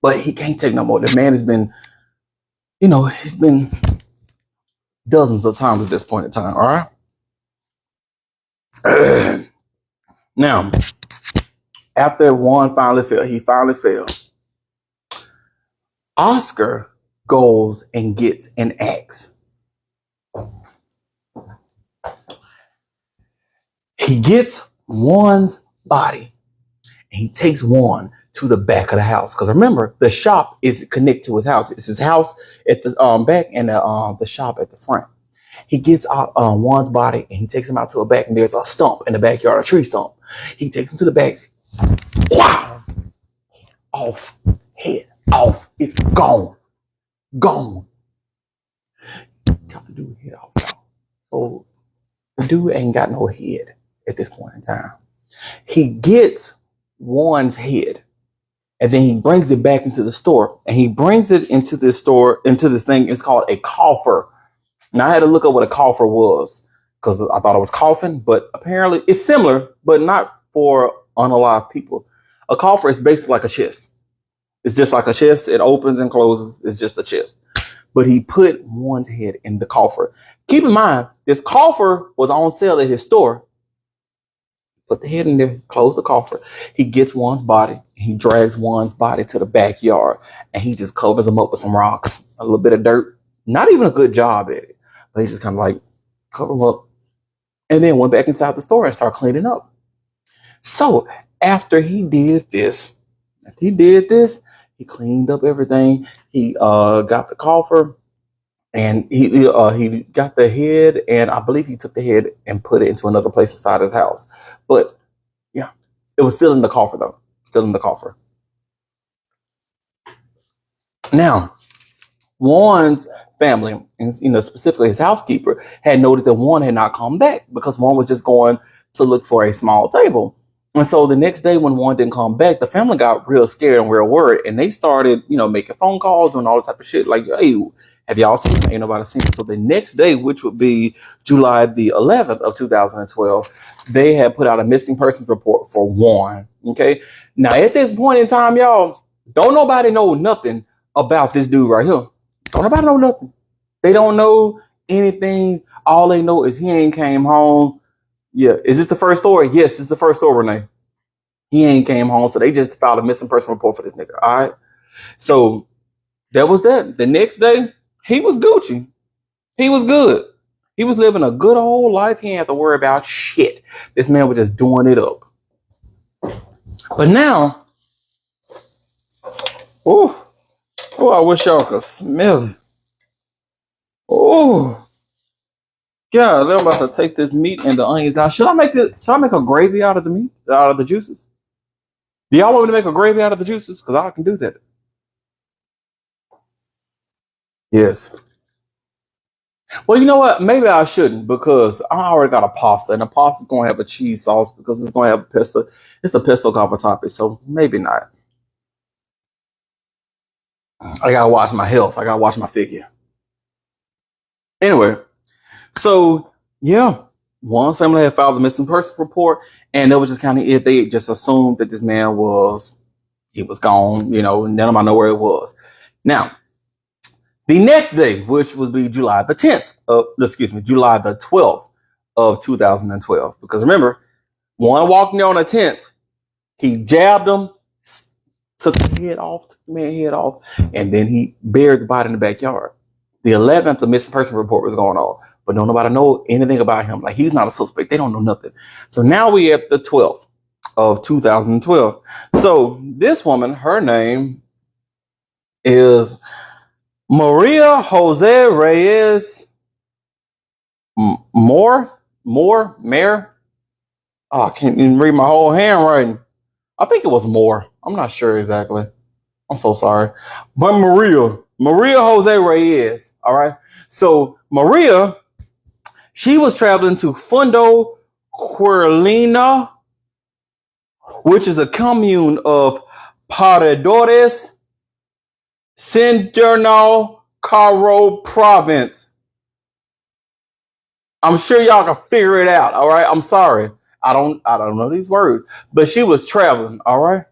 But he can't take no more. The man has been, he's been dozens of times at this point in time, all right? Now, after Juan he finally fell. Oscar goes and gets an axe. He gets Juan's body and he takes Juan to the back of the house. Because remember, the shop is connected to his house. It's his house at the back and the shop at the front. He gets Juan's body and he takes him out to a back, and there's a stump in the backyard, a tree stump. He takes him to the back. Wow! Off. Head off. It's gone. Gone. Got the dude head off, y'all. So the dude ain't got no head at this point in time. He gets Juan's head, and then he brings it back into the store, and he brings it into this store, into this thing. It's called a coffer. Now I had to look up what a coffer was, because I thought it was coffin, but apparently it's similar, but not for unalive people. A coffer is basically like a chest. It's just like a chest. It opens and closes. It's just a chest. But he put Juan's head in the coffer. Keep in mind, this coffer was on sale at his store. Put the head in there, close the coffer. He gets Juan's body. He drags Juan's body to the backyard, and he just covers him up with some rocks, a little bit of dirt. Not even a good job at it, but he just kind of like covered him up, and then went back inside the store and started cleaning up. So after he did this, he cleaned up everything. He got the coffer, and he got the head, and I believe he took the head and put it into another place inside his house. But yeah, it was still in the coffer though. Still in the coffer. Now, Juan's family, and specifically his housekeeper, had noticed that Juan had not come back, because Juan was just going to look for a small table. And so the next day when Juan didn't come back, the family got real scared and real worried, and they started, making phone calls, doing all the type of shit. Like, hey, have y'all seen him? Ain't nobody seen him. So the next day, which would be July the 11th of 2012, they had put out a missing persons report for Juan. Okay. Now at this point in time, y'all, don't nobody know nothing about this dude right here. Don't nobody know nothing. They don't know anything. All they know is he ain't came home. Yeah. Is this the first story? Yes, it's the first story, Renee. He ain't came home. So they just filed a missing person report for this nigga. All right. So that was that. The next day, he was Gucci. He was good. He was living a good old life. He didn't have to worry about shit. This man was just doing it up. But now, I wish y'all could smell it. Oh, God, I'm about to take this meat and the onions out. Should I make a gravy out of the meat, out of the juices? Do y'all want me to make a gravy out of the juices? Because I can do that. Yes. Well, you know what? Maybe I shouldn't, because I already got a pasta, and the pasta's going to have a cheese sauce, because it's going to have a pesto. It's a pesto cavatappi, so maybe not. I got to watch my health. I got to watch my figure. Anyway, so yeah, Juan's family had filed a missing person report, and it was just kind of if they just assumed that this man was gone, and none of them know where it was. Now, the next day, which would be July the 12th of 2012, because remember, Juan walked in on the 10th, he jabbed him, took the man's head off, and then he buried the body in the backyard. The 11th, the missing person report was going on, but don't nobody know anything about him. Like, he's not a suspect. They don't know nothing. So now we at the 12th of 2012. So this woman, her name is Maria Jose Reyes Mayer. Oh, I can't even read my whole handwriting. I think it was Moore. I'm not sure exactly. I'm so sorry. But Maria Jose Reyes. All right. So Maria, she was traveling to Fundo Quirlina, which is a commune of Paredores, Cinderno Caro province. I'm sure y'all can figure it out, all right? I'm sorry. I don't know these words, but she was traveling, all right?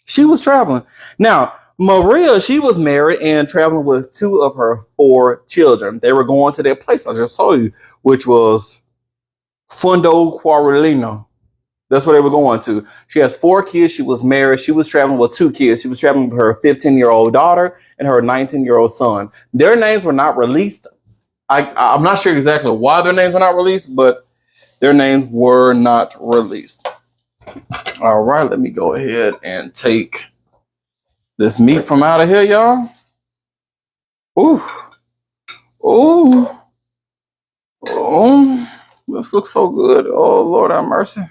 She was traveling. Now, Maria, she was married and traveling with 2 of her 4 children. They were going to that place I just saw you, which was Fundo Quarelino. That's where they were going to. She has 4 kids. She was married. She was traveling with 2 kids. She was traveling with her 15-year-old daughter and her 19-year-old son. Their names were not released. I'm not sure exactly why their names were not released, but their names were not released. All right, let me go ahead and take this meat from out of here, y'all. Ooh. Ooh. Oh. This looks so good. Oh, Lord have mercy.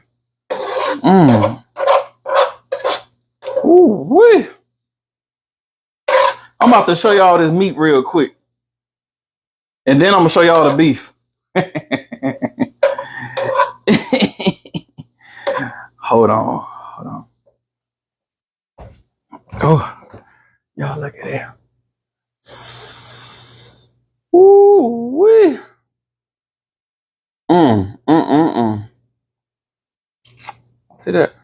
Ooh, wee. I'm about to show y'all this meat real quick. And then I'm going to show y'all the beef. Hold on. Oh, y'all look at that. Ooh, wee. See that?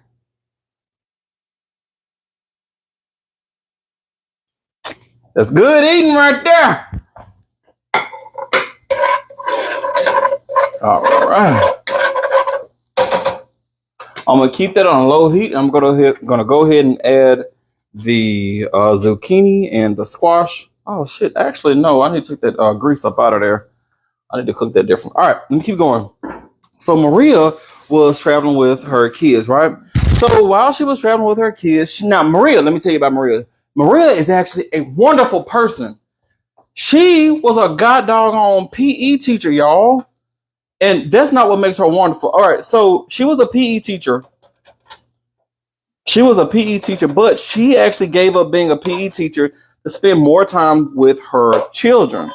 That's good eating right there. All right. I'm gonna keep that on low heat. I'm gonna go ahead and add the zucchini and the squash. Oh shit! Actually, no. I need to take that grease up out of there. I need to cook that different. All right, let me keep going. So Maria was traveling with her kids, right? So while she was traveling with her kids, now Maria, let me tell you about Maria. Maria is actually a wonderful person. She was a god doggone PE teacher, y'all. And that's not what makes her wonderful. All right, so she was a PE teacher. But she actually gave up being a PE teacher to spend more time with her children.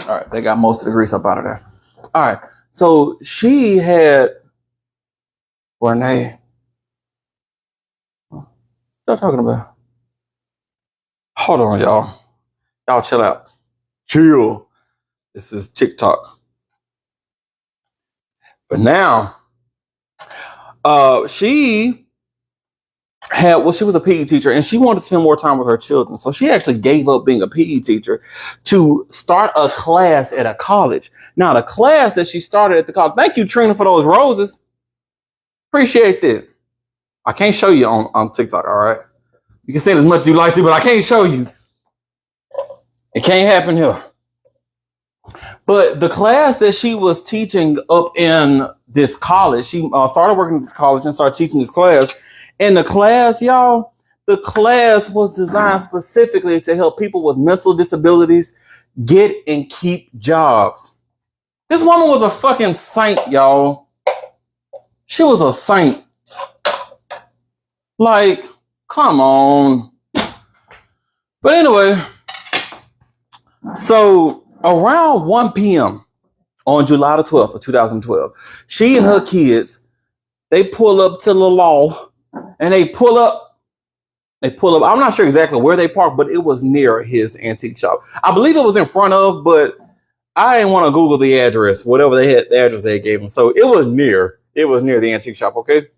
All right, they got most of the grease up out of there. All right, so she had Renee. What y'all talking about? Hold on, y'all. Y'all chill out. Chill. This is TikTok. But now, she was a PE teacher and she wanted to spend more time with her children. So she actually gave up being a PE teacher to start a class at a college. Now, the class that she started at the college, thank you, Trina, for those roses. Appreciate that. I can't show you on TikTok, all right? You can say it as much as you like to, but I can't show you. It can't happen here. But the class that she was teaching up in this college, she started working at this college and started teaching this class. And the class, y'all, the class was designed specifically to help people with mental disabilities get and keep jobs. This woman was a fucking saint, y'all. She was a saint. Like, come on. But anyway, so around 1 p.m. on July the 12th of 2012, she and her kids, they pull up to the law and they pull up. I'm not sure exactly where they parked, but it was near his antique shop. I believe it was in front of, but I didn't want to Google the address, whatever they had, the address they gave him. So it was near the antique shop, okay?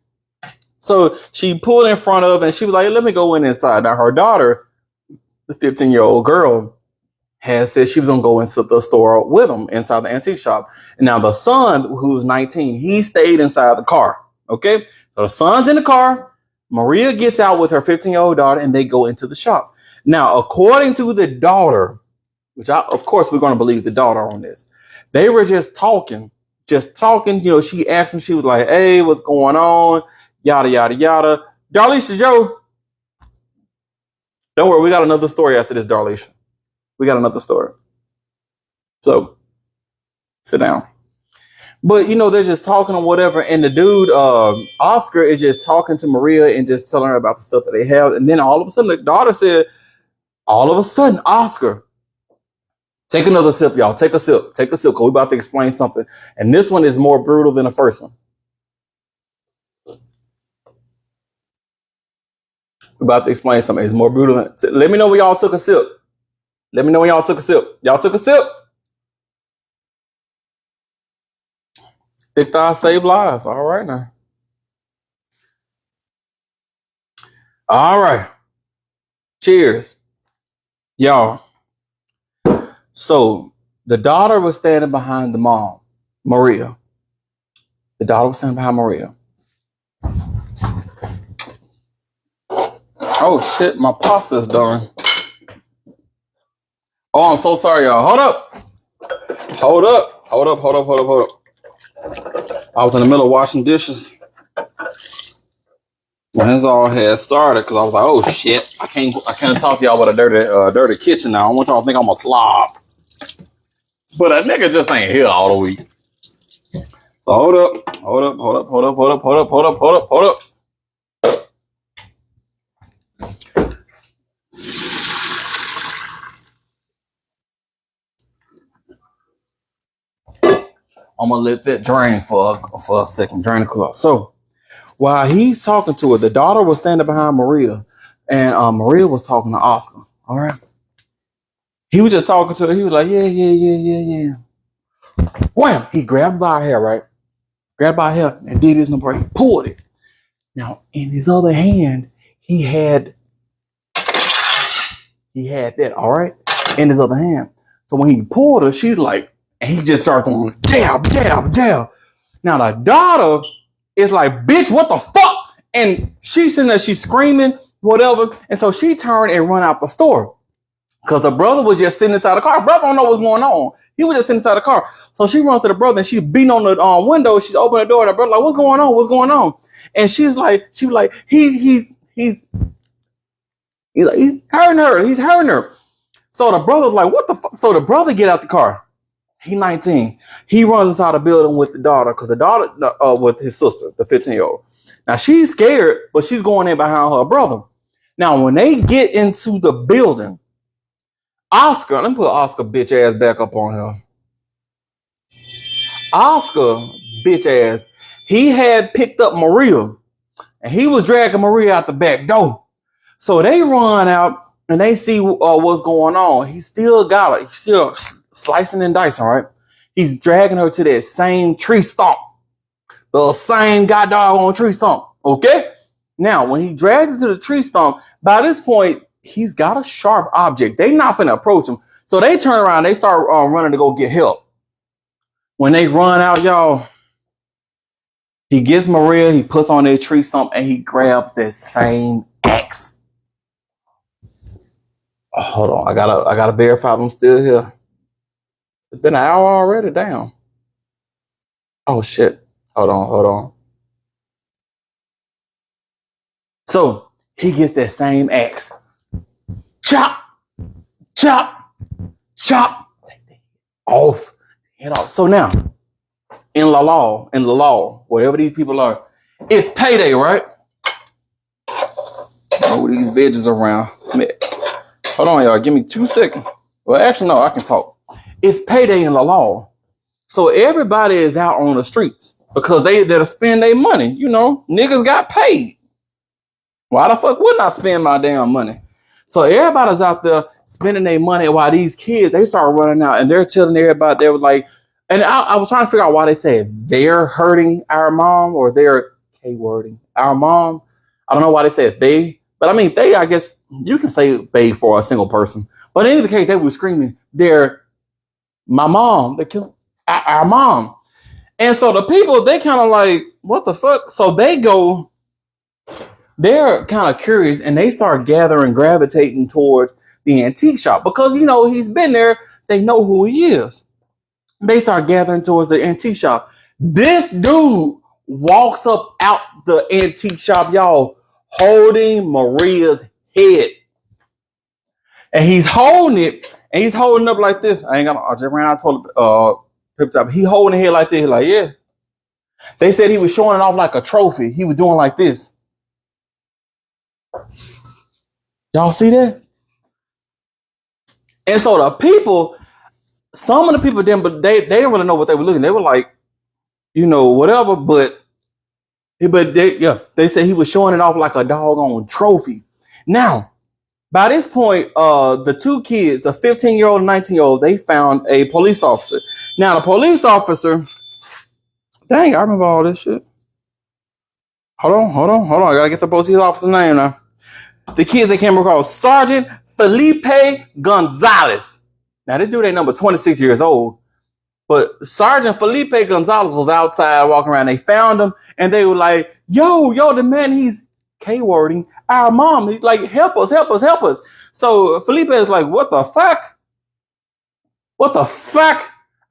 So she pulled in front of and she was like, let me go inside. Now her daughter, the 15-year-old girl, has said she was going to go into the store with him inside the antique shop. And now the son, who's 19, he stayed inside the car, okay? So the son's in the car. Maria gets out with her 15-year-old daughter and they go into the shop. Now, according to the daughter, of course, we're going to believe the daughter on this. They were just talking. You know, she asked him, she was like, hey, what's going on? Yada, yada, yada. Darlisha Joe. Don't worry, we got another story after this, Darlisha. We got another story. So, sit down. But, you know, they're just talking or whatever. And the dude, Oscar, is just talking to Maria and just telling her about the stuff that they have. And then all of a sudden, the daughter said, all of a sudden, Oscar Take another sip, y'all. Take a sip. Take a sip, because we're about to explain something. And this one is more brutal than the first one. We're about to explain something. It's more brutal than... Let me know when y'all took a sip. Let me know when y'all took a sip. Y'all took a sip? Thick thighs save lives. All right now. All right. Cheers. Y'all. So the daughter was standing behind the mom, Maria. The daughter was standing behind Maria. Oh shit, my pasta's done. Oh, I'm so sorry, y'all. Hold up. Hold up. Hold up. Hold up. Hold up. Hold up. I was in the middle of washing dishes when this all had started, because I was like, oh shit, I can't talk to y'all about a dirty kitchen now. I want y'all to think I'm a slob. But a nigga just ain't here all the week. So hold up. Hold up. Hold up. Hold up. Hold up. Hold up. Hold up. Hold up. Hold up. I'm gonna let that drain for a second. Drain the cloth. So while he's talking to her, the daughter was standing behind Maria, and Maria was talking to Oscar. All right. He was just talking to her. He was like, yeah. Wham! He grabbed by her hair, right? Grabbed by her hair and did his number. He pulled it. Now, in his other hand, he had that, all right, in his other hand. So when he pulled her, she's like, and he just started going, jab, jab, jab. Now the daughter is like, bitch, what the fuck? And she's sitting there, she's screaming, whatever. And so she turned and run out the store, because the brother was just sitting inside the car. Brother don't know what's going on. He was just sitting inside the car. So she runs to the brother and she's beating on the window. She's opening the door, and the brother like, what's going on? What's going on? And she was like, he's hurting her. He's hurting her. So the brother's like, what the fuck? So the brother get out the car. He 19. He runs inside the building with the daughter, because the daughter with his sister, the 15-year-old. Now she's scared, but she's going in behind her brother. Now when they get into the building, Oscar, let me put Oscar bitch ass back up on him. Oscar bitch ass, he had picked up Maria, and he was dragging Maria out the back door. So they run out and they see what's going on. He still got her. He's still slicing and dicing, right? He's dragging her to that same tree stump. The same goddamn tree stump. Okay? Now, when he drags her to the tree stump, by this point, he's got a sharp object. They not finna approach him. So they turn around. They start running to go get help. When they run out, y'all, he gets Maria. He puts on that tree stump and he grabs that same axe. Oh, hold on. I gotta verify I'm still here. It's been an hour already. Damn. Oh shit. Hold on. So he gets that same axe. Chop. Chop. Chop. Take the head off. So now, in the law, wherever these people are, it's payday, right? Oh, these veggies around. Hold on, y'all. Give me 2 seconds. Well, actually, no, I can talk. It's payday in the law. So everybody is out on the streets because they there to spend their money. You know, niggas got paid. Why the fuck wouldn't I spend my damn money? So everybody's out there spending their money while these kids, they start running out and they're telling everybody, they were like, and I was trying to figure out why they said they're hurting our mom or they're K-wording our mom. I don't know why they said they, but I mean, they, I guess you can say they for a single person. But in either case, they were screaming, they're my mom, they killed our mom. And so the people, they kind of like, what the fuck? So they go, they're kind of curious and they start gravitating towards the antique shop because, you know, he's been there. They know who he is. They start gathering towards the antique shop. This dude walks up out the antique shop, y'all, holding Maria's head. And he's holding it and he's holding up like this. I just ran out, told Pip Top, he holding the head like this. He's like, yeah. They said he was showing it off like a trophy. He was doing like this. Y'all see that? And so the people, some of the people didn't, but they didn't really know what they were looking. They were like, whatever. But they said he was showing it off like a doggone trophy. Now, by this point, the two kids, the 15-year-old and 19-year-old, they found a police officer. Now, the police officer, dang, I remember all this shit. Hold on. I gotta get the police officer's name now. The kids they came across, Sergeant Felipe Gonzalez. Now, this dude ain't number 26 years old, but Sergeant Felipe Gonzalez was outside walking around. They found him, and they were like, yo, the man, he's K-wording our mom. He's like, help us. So Felipe is like, what the fuck?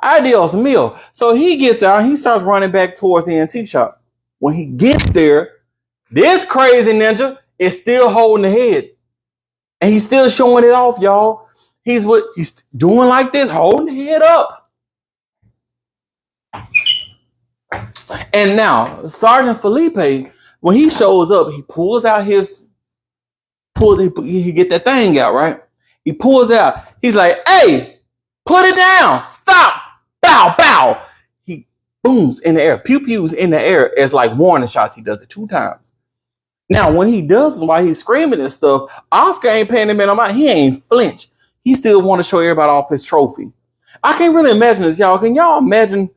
Ay, Dios mío. So he gets out, he starts running back towards the antique shop. When he gets there, this crazy ninja is still holding the head. And he's still showing it off, y'all. He's doing like this, holding the head up. And now, Sergeant Felipe, when he shows up, he pulls out he get that thing out, right? He pulls it out. He's like, hey, put it down. Stop. Bow, bow. He booms in the air. Pew pews in the air as like warning shots. He does it 2 times. Now, when he does this, while he's screaming and stuff, Oscar ain't paying him no mind. He ain't flinch. He still want to show everybody off his trophy. I can't really imagine this, y'all. Can y'all imagine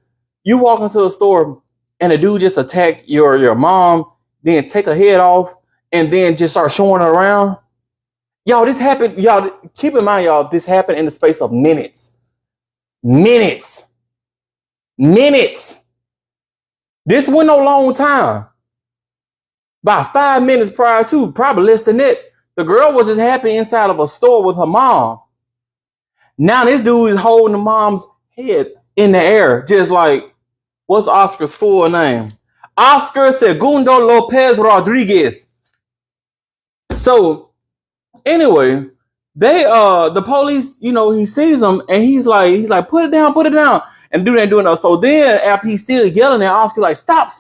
you walk into a store and a dude just attack your mom, then take her head off, and then just start showing her around? Y'all, this happened. Y'all, keep in mind, y'all, this happened in the space of minutes. Minutes. This went no long time. About 5 minutes prior to, probably less than that, the girl was just happy inside of a store with her mom. Now this dude is holding the mom's head in the air, just like, what's Oscar's full name? Oscar Segundo Lopez Rodriguez. So, anyway, the police, he sees him and he's like, put it down. And the dude ain't doing nothing. So then, after he's still yelling at Oscar, like, stop.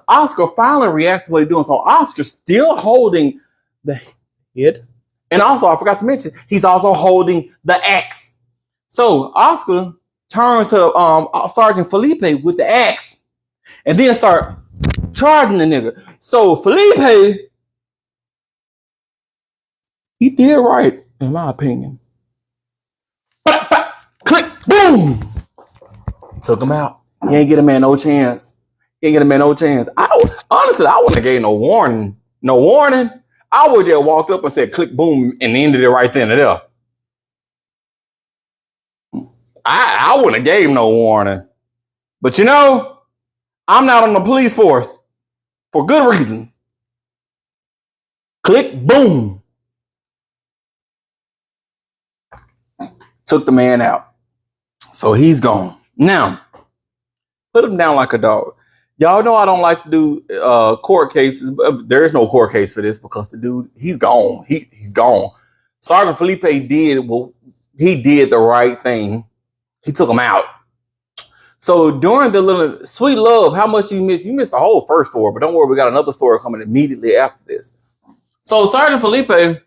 Oscar finally reacts to what he's doing. So Oscar's still holding the head. And also, I forgot to mention, he's also holding the axe. So Oscar turns to Sergeant Felipe with the axe and then start charging the nigga. So Felipe, he did right, in my opinion. Click, boom. Took him out. He ain't get a man no chance. Honestly, I wouldn't have gave no warning. I would just walked up and said click, boom, and ended it right then and there. I wouldn't have gave no warning. But I'm not on the police force for good reason. Click, boom. Took the man out. So he's gone. Now, put him down like a dog. Y'all know I don't like to do court cases. There is no court case for this because the dude, he's gone. He's gone. Sergeant Felipe did the right thing. He took him out. So during the little sweet love, how much you missed? You missed the whole first story, but don't worry, we got another story coming immediately after this. So Sergeant Felipe,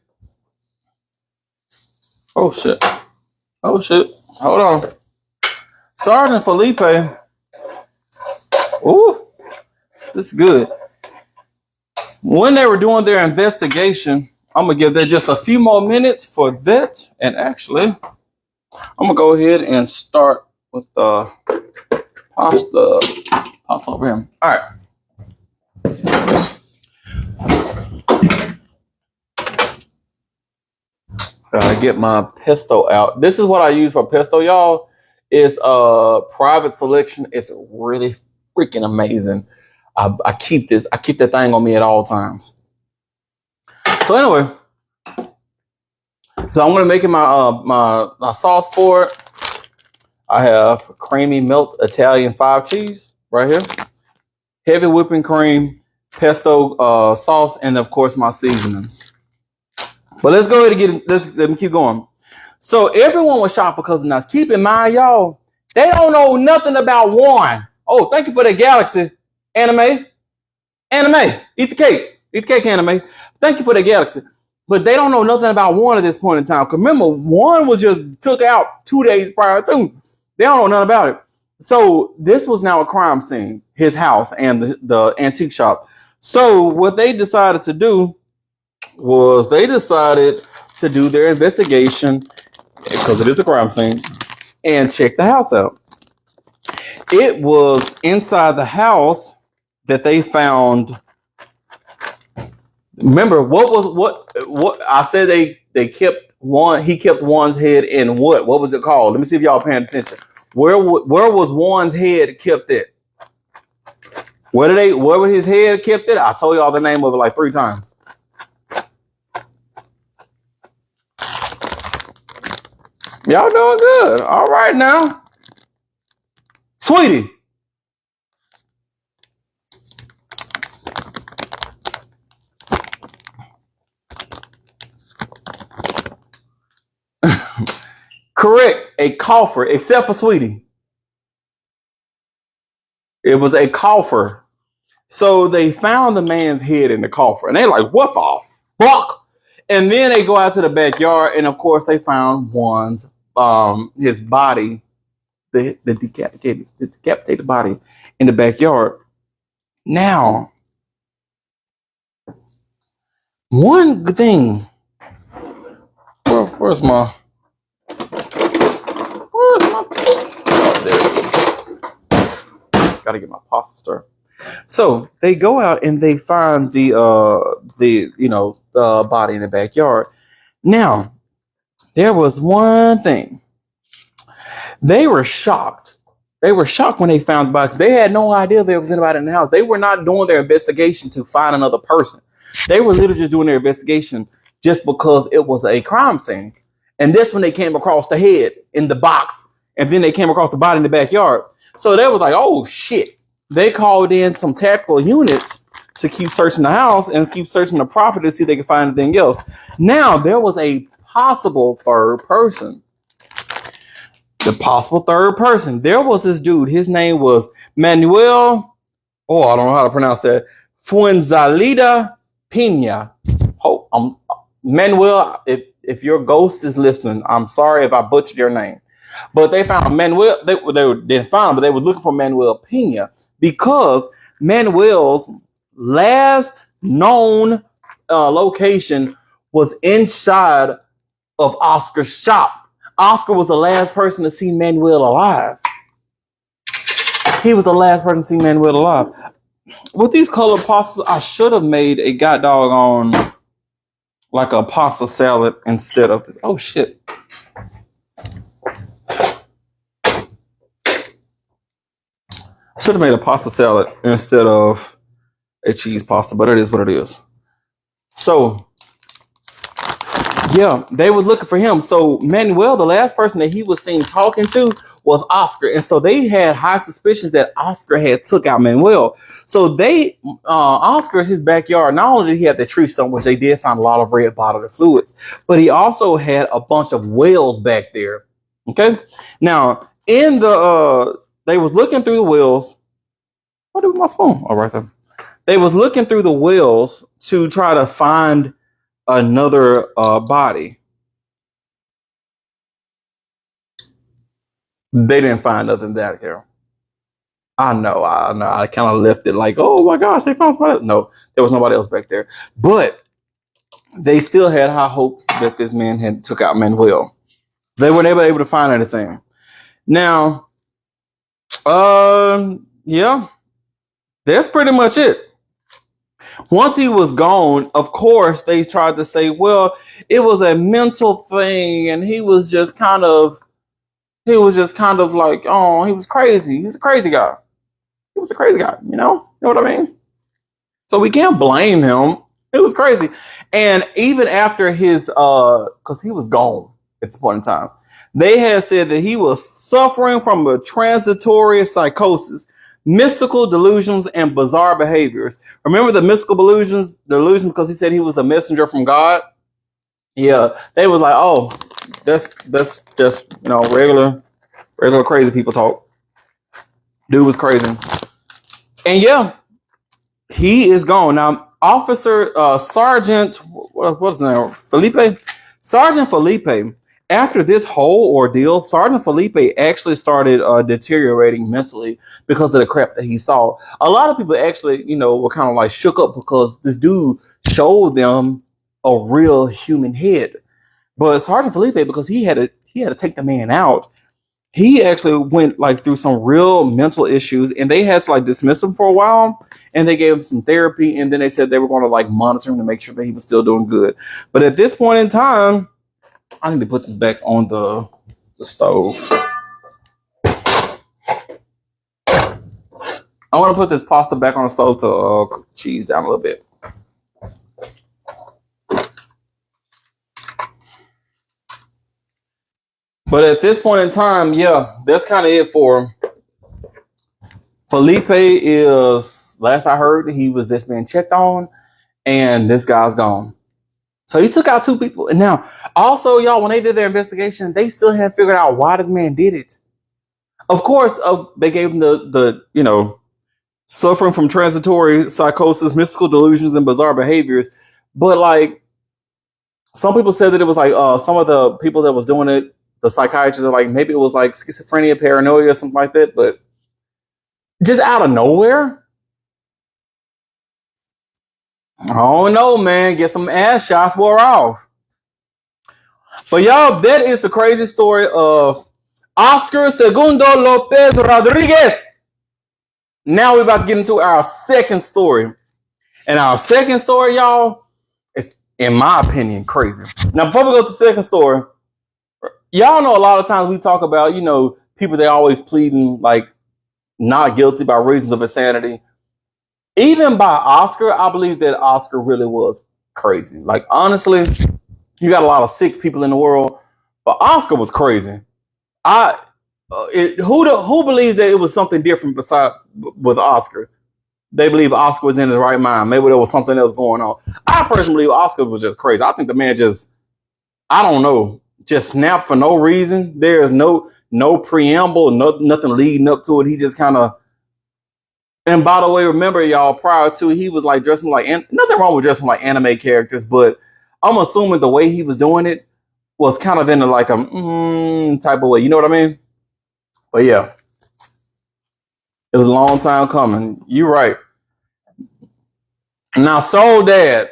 oh shit, hold on. Sergeant Felipe, ooh, this is good. When they were doing their investigation, I'm going to give them just a few more minutes for that. And actually, I'm going to go ahead and start with the pasta over here. All right. Gotta get my pesto out. This is what I use for pesto, y'all. It's a private selection. It's really freaking amazing. I keep that thing on me at all times. So anyway, so I'm gonna make it my sauce for it. I have creamy melt Italian 5 cheese right here, heavy whipping cream, pesto sauce, and of course my seasonings. But let's go ahead and let me keep going. So everyone was shocked because of this. Keep in mind, y'all, they don't know nothing about Warren. Oh, thank you for the Galaxy. Anime. Eat the cake, anime. Thank you for the Galaxy. But they don't know nothing about one at this point in time. Because remember, one was just took out 2 days prior to. They don't know nothing about it. So this was now a crime scene, his house and the antique shop. So what they decided to do was they decided to do their investigation, because it is a crime scene, and check the house out. It was inside the house that they found. Remember what I said, they kept one, he kept one's head in what was it called? Let me see if y'all paying attention. Where was one's head kept at? Where was his head kept at? I told y'all the name of it like 3 times. Y'all doing good. All right now. Sweetie. Correct. A coffer, except for Sweetie. It was a coffer. So they found the man's head in the coffer. And they're like, what the fuck? And then they go out to the backyard. And of course, they found one's his body, the decapitated body in the backyard. Now, one thing. Where's my? Oh, there it is. Gotta get my pasta stir. So they go out and they find the body in the backyard. Now, there was one thing. They were shocked. They were shocked when they found the body. They had no idea there was anybody in the house. They were not doing their investigation to find another person. They were literally just doing their investigation just because it was a crime scene. And this when they came across the head in the box, and then they came across the body in the backyard. So they was like, oh shit. They called in some tactical units to keep searching the house and keep searching the property to see if they could find anything else. Now, there was a possible third person. The possible third person. There was this dude. His name was Manuel. Oh, I don't know how to pronounce that. Fuenzalida Pena. Oh, Manuel, if your ghost is listening, I'm sorry if I butchered your name. But they found Manuel. They didn't find him, but they were looking for Manuel Pena because Manuel's last known location was inside of Oscar's shop. Oscar was the last person to see Manuel alive. He was the last person to see Manuel alive. With these colored pastas, I should have made a god doggone like a pasta salad instead of this. Oh shit. Should have made a pasta salad instead of a cheese pasta, but it is what it is. So, yeah, they were looking for him. So Manuel, the last person that he was seen talking to was Oscar. And so they had high suspicions that Oscar had took out Manuel. So Oscar, his backyard, not only did he have the tree stump, which they did find a lot of red bodily fluids, but he also had a bunch of wells back there. Okay. Now, they was looking through the wells. What did my spoon? Oh, right there. They was looking through the wells to try to find another body. They didn't find nothing that here. I know. I kind of left it like, oh my gosh, they found somebody else. No, there was nobody else back there. But they still had high hopes that this man had took out Manuel. They were never able to find anything. Now, yeah, that's pretty much it. Once he was gone, of course, they tried to say, well, it was a mental thing, and he was just kind of like, oh, he was crazy. He's a crazy guy. He was a crazy guy, you know what I mean? So we can't blame him. It was crazy. And even after his, because he was gone at the point in time, they had said that he was suffering from a transitory psychosis, mystical delusions, and bizarre behaviors. Remember the mystical delusions because he said he was a messenger from God? Yeah, they was like, oh, that's just, regular crazy people talk. Dude was crazy. And yeah, he is gone. Now, Officer Sergeant, what's his name? Felipe? Sergeant Felipe. After this whole ordeal, Sergeant Felipe actually started deteriorating mentally because of the crap that he saw. A lot of people actually, were kind of like shook up because this dude showed them a real human head. But Sergeant Felipe, because he had to take the man out, he actually went like through some real mental issues, and they had to like dismiss him for a while, and they gave him some therapy, and then they said they were going to like monitor him to make sure that he was still doing good. But at this point in time, I need to put this back on the stove. I want to put this pasta back on the stove to cook the cheese down a little bit. But at this point in time, yeah, that's kind of it for him. Felipe is, last I heard, he was just being checked on, and this guy's gone. So he took out 2 people. And now, also, y'all, when they did their investigation, they still hadn't figured out why this man did it. Of course, they gave him the suffering from transitory psychosis, mystical delusions, and bizarre behaviors. But like, some people said that it was like some of the people that was doing it, the psychiatrists are like, maybe it was like schizophrenia, paranoia, or something like that. But just out of nowhere, I don't know, man. Get some ass shots wore off. But y'all, that is the crazy story of Oscar Segundo Lopez Rodriguez. Now we're about to get into our second story. And our second story, y'all, is, in my opinion, crazy. Now, before we go to the second story, y'all know a lot of times we talk about, people they always pleading like not guilty by reasons of insanity. Even by Oscar, I believe that Oscar really was crazy. Like, honestly, you got a lot of sick people in the world, but Oscar was crazy. Who believes that it was something different beside with Oscar? They believe Oscar was in his right mind. Maybe there was something else going on. I personally believe Oscar was just crazy. I think the man I don't know, just snapped for no reason. There's no preamble, nothing leading up to it. He just kind of. And by the way, remember, y'all, prior to, he was like dressing like, nothing wrong with dressing like anime characters, but I'm assuming the way he was doing it was kind of in a like a type of way. You know what I mean? But yeah, it was a long time coming. You're right. Now, Soul Dad,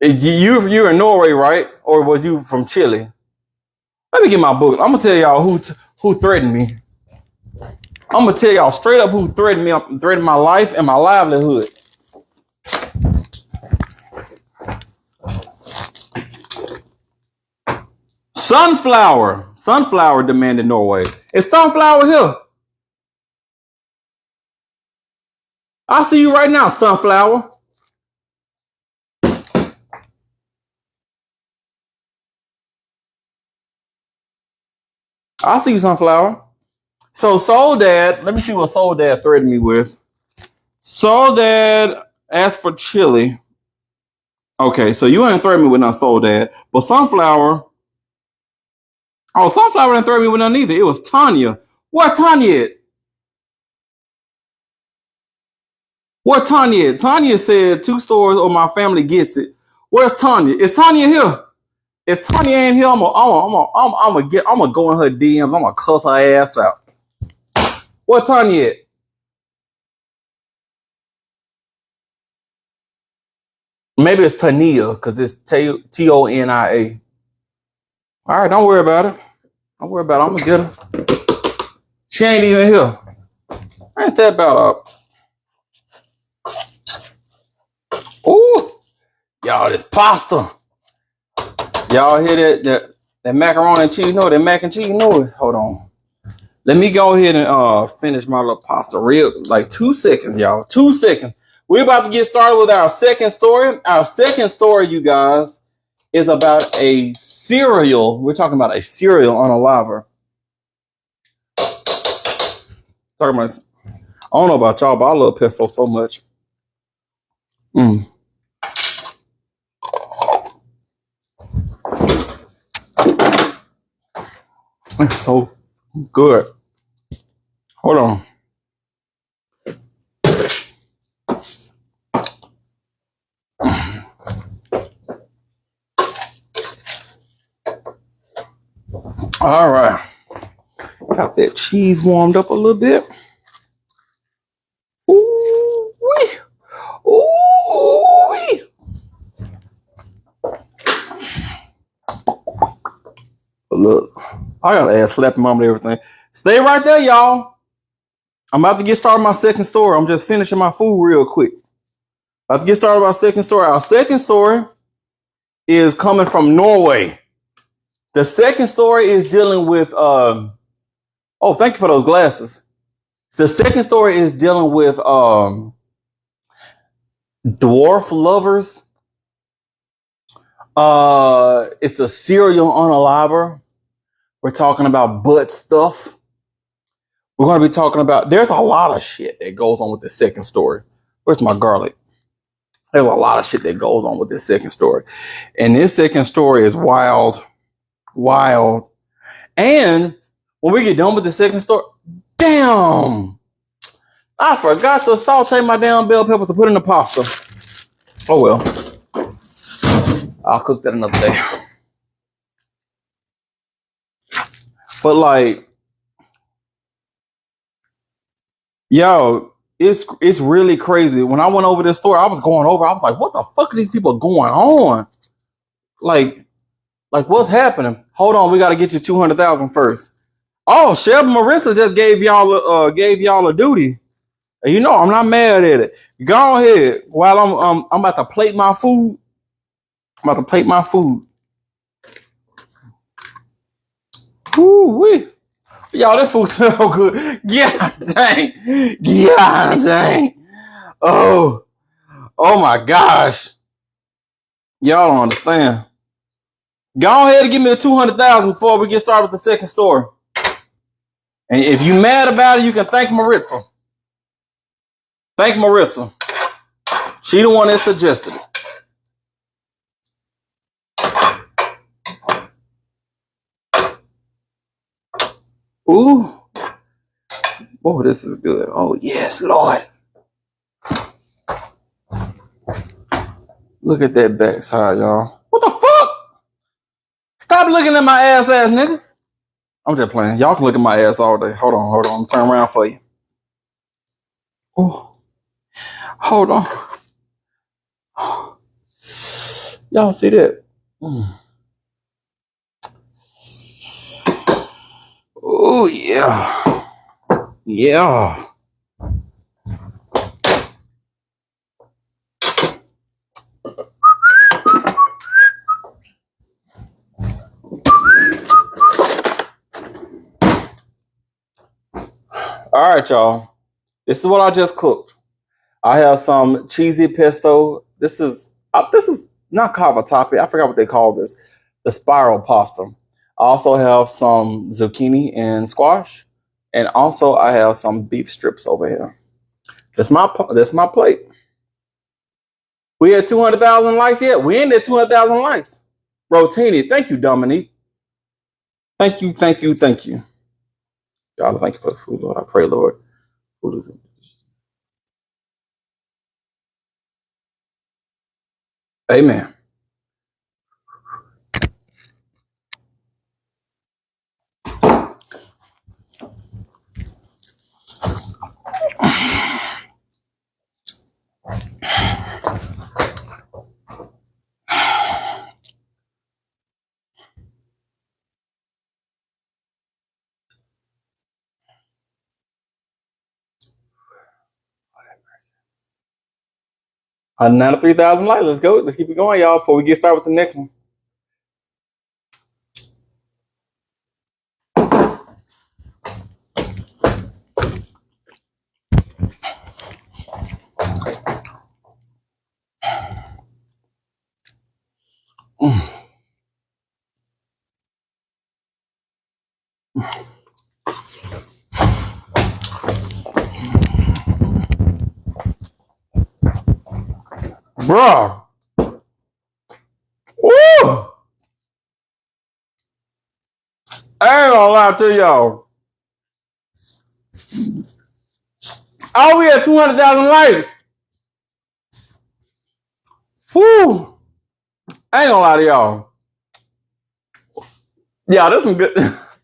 you're in Norway, right? Or was you from Chile? Let me get my book. I'm gonna tell y'all who threatened me. I'm gonna tell y'all straight up who threatened me, threatened my life and my livelihood. Sunflower demanded Norway. Is Sunflower here? I see you right now, Sunflower. I see you, Sunflower. So Soul Dad, let me see what Soul Dad threatened me with. Soul Dad asked for chili. Okay, so you ain't threatened me with no Soul Dad. But Sunflower didn't threaten me with none either. It was Tanya. Where Tanya at? Where Tanya at? Tanya said 2 stores or my family gets it. Where's Tanya? Is Tanya here? If Tanya ain't here, I'm gonna go in her DMs. I'm gonna cuss her ass out. Where Tanya at? Maybe it's Tania because it's Tonia. All right, don't worry about it. Don't worry about it. I'm gonna get her. She ain't even here. Ain't that bad? Ooh, y'all, this pasta. Y'all hear that macaroni and cheese? No, that mac and cheese noise. Hold on. Let me go ahead and finish my little pasta real, like 2 seconds, y'all. 2 seconds. We're about to get started with our second story. Our second story, you guys, is about a cereal. We're talking about a cereal unaliver. Talking about, I don't know about y'all, but I love pesto so much. It's so good. Hold on. All right. Got that cheese warmed up a little bit. Ooh-wee. Ooh-wee. Look, I gotta add slapping mom and everything. Stay right there, y'all. I'm about to get started my second story. I'm just finishing my food real quick. About to get started with our second story. Our second story is coming from Norway. The second story is dealing with oh, thank you for those glasses. So the second story is dealing with dwarf lovers. It's a serial unaliver. We're talking about butt stuff. We're going to be talking about, there's a lot of shit that goes on with the second story. Where's my garlic? There's a lot of shit that goes on with this second story. And this second story is wild. Wild. And when we get done with the second story, damn, I forgot to saute my damn bell peppers to put in the pasta. Oh well. I'll cook that another day. But like, yo, it's really crazy. When I went over this store, I was like, what the fuck are these people going on? Like what's happening? Hold on, we gotta get you 200,000 first. Oh, Shelby Marissa just gave y'all a duty. You know, I'm not mad at it. Go ahead. While I'm about to plate my food. I'm about to plate my food. Woo-wee. Y'all, that food smells so good. Yeah, dang. Yeah, dang. Oh my gosh. Y'all don't understand. Go ahead and give me the 200,000 before we get started with the second story. And if you mad about it, you can thank Maritza. Thank Maritza. She the one that suggested it. Ooh. Oh, this is good. Oh, yes, Lord. Look at that backside, y'all. What the fuck? Stop looking at my ass, nigga. I'm just playing. Y'all can look at my ass all day. Hold on. I'm turn around for you. Oh, hold on. Y'all see that? Oh, yeah. Yeah. All right, y'all. This is what I just cooked. I have some cheesy pesto. This is not cavatappi. I forgot what they call this. The spiral pasta. I also have some zucchini and squash, and also I have some beef strips over here. That's my plate. We had 200,000 likes yet? We ain't at 200,000 likes. Rotini, thank you, Dominique. Thank you. God, thank you for the food, Lord. I pray, Lord. Food is Amen. Another 3,000 likes. Let's go. Let's keep it going, y'all, before we get started with the next one. Bruh. Woo! I ain't gonna lie to y'all. Oh, we had 200,000 likes. Woo! I ain't gonna lie to y'all. Yeah, this some good.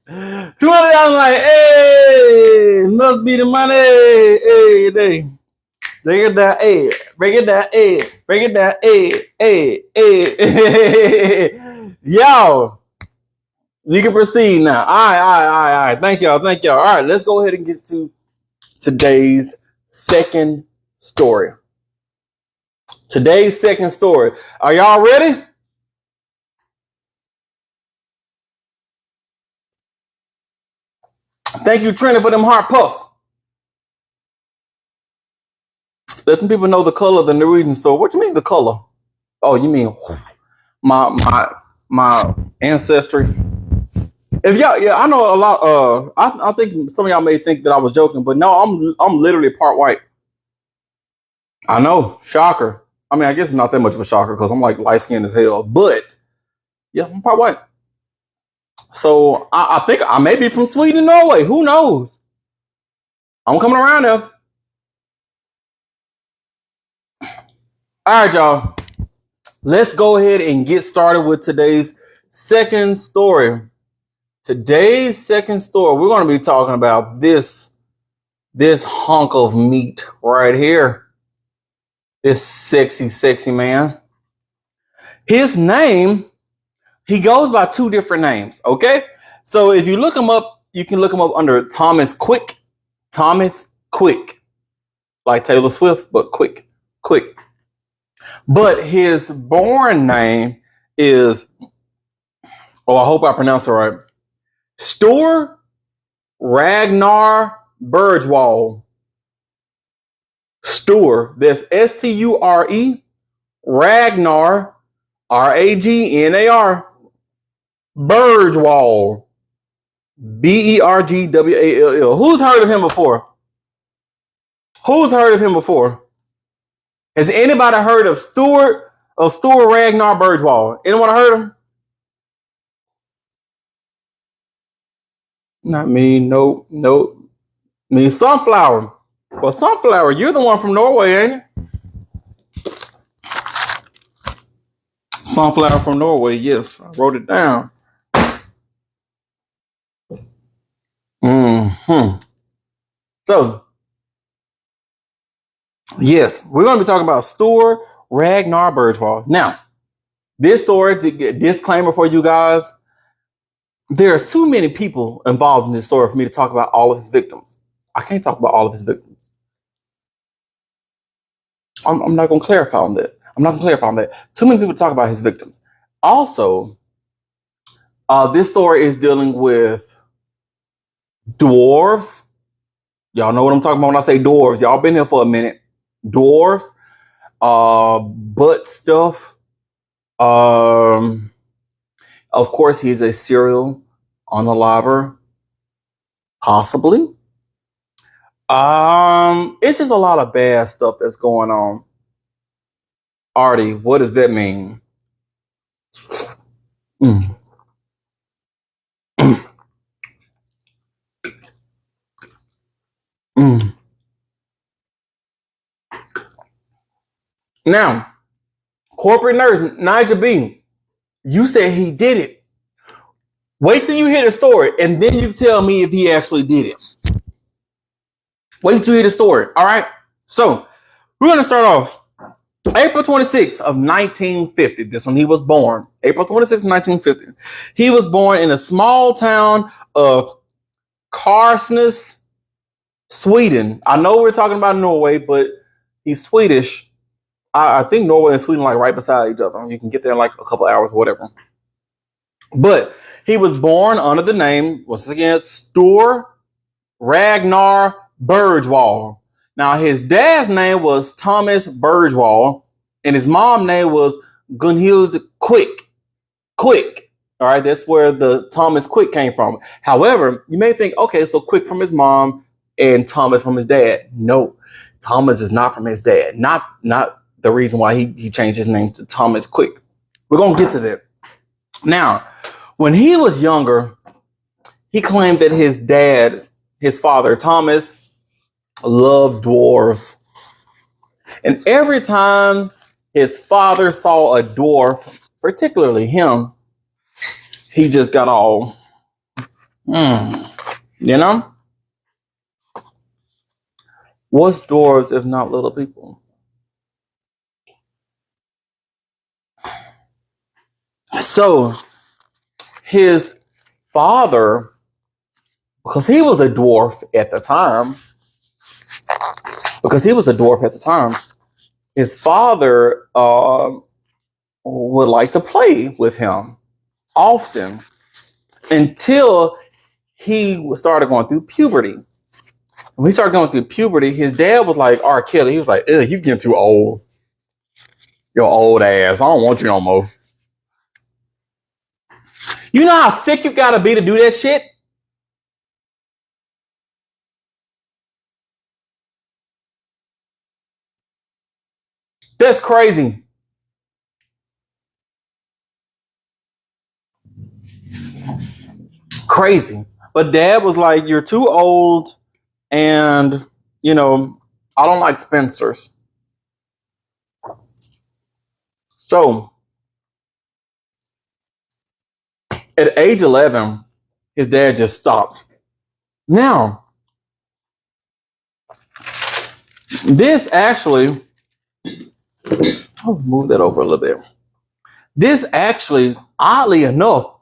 $200 like, hey, must be the money. Hey, they break it down, hey, break it down, hey, break it down, hey. Yo, you can proceed now. All right. Thank y'all. All right, let's go ahead and get to today's second story. Today's second story. Are y'all ready? Thank you, Trina, for them heart puffs. Let them people know the color of the Norwegian store. What you mean the color? Oh, you mean my ancestry? If y'all, yeah, I know a lot. I think some of y'all may think that I was joking, but no, I'm literally part white. I know, shocker. I mean, I guess it's not that much of a shocker because I'm like light skinned as hell. But yeah, I'm part white. So I think I may be from Sweden, Norway. Who knows? I'm coming around there. All right, y'all. Let's go ahead and get started with today's second story. Today's second story, we're going to be talking about this hunk of meat right here. This sexy man. His name, he goes by two different names, okay? So if you look him up, you can look him up under Thomas Quick. Thomas Quick. Like Taylor Swift, but quick. But his born name is, oh, I hope I pronounced it right, Sture Ragnar Bergwall. Sture, that's Sture, Ragnar, Ragnar, Bergwall, Bergwall. Who's heard of him before? Has anybody heard of Sture Ragnar Bergwall? Anyone heard of him? Not me. Nope. Me, Sunflower. Well, Sunflower, you're the one from Norway, ain't you? Sunflower from Norway, yes. I wrote it down. So, yes, we're going to be talking about Sture Ragnar Bergwall. Now, this story, to get disclaimer for you guys, there's too many people involved in this story for me to talk about all of his victims. I can't talk about all of his victims. I'm not going to clarify on that. Too many people talk about his victims. Also, this story is dealing with dwarves. Y'all know what I'm talking about when I say dwarves. Y'all been here for a minute. Dwarves, butt stuff. Of course, he's a serial unaliver, possibly. It's just a lot of bad stuff that's going on. Artie, what does that mean? Now, corporate nurse Nigel B, you said he did it. Wait till you hear the story, and then you tell me if he actually did it. Wait till you hear the story, all right? So, we're going to start off April 26th of 1950. That's when he was born. April 26th, 1950. He was born in a small town of Karsnäs, Sweden. I know we're talking about Norway, but he's Swedish. I think Norway and Sweden like right beside each other. You can get there in like a couple hours or whatever. But he was born under the name, once again, Sture Ragnar Bergwall. Now, his dad's name was Thomas Bergwall, and his mom's name was Gunhild Quick. All right, that's where the Thomas Quick came from. However, you may think, okay, so Quick from his mom and Thomas from his dad. No, Thomas is not from his dad. Not the reason why he changed his name to Thomas Quick. We're going to get to that. Now, when he was younger, he claimed that his father, Thomas, loved dwarves. And every time his father saw a dwarf, particularly him, he just got all You know? What's dwarves if not little people? So his father, because he was a dwarf at the time, his father would like to play with him often until he started going through puberty. When he started going through puberty, his dad was like R. Kelly. He was like, "Ugh, you getting too old. Your old ass. I don't want you no more." You know how sick you gotta be to do that shit? That's crazy. Crazy. But dad was like, "You're too old, and you know, I don't like Spencers." So at age 11, his dad just stopped. Now, this actually, I'll move that over a little bit. This actually, oddly enough,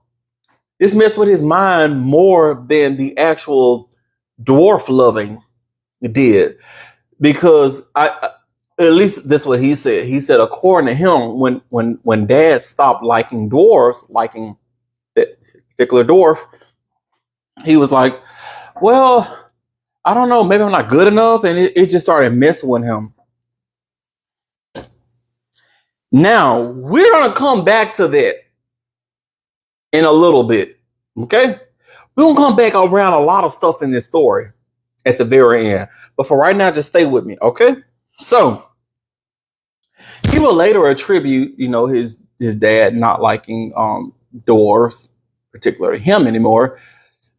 this messed with his mind more than the actual dwarf loving did. Because at least that's what he said. He said, according to him, when dad stopped liking dwarfs, liking that particular dwarf, he was like, well, I don't know, maybe I'm not good enough. And it just started messing with him. Now, we're going to come back to that in a little bit. Okay? We're going to come back around a lot of stuff in this story at the very end. But for right now, just stay with me. Okay? So, he will later attribute, his dad not liking dwarves, particularly him anymore,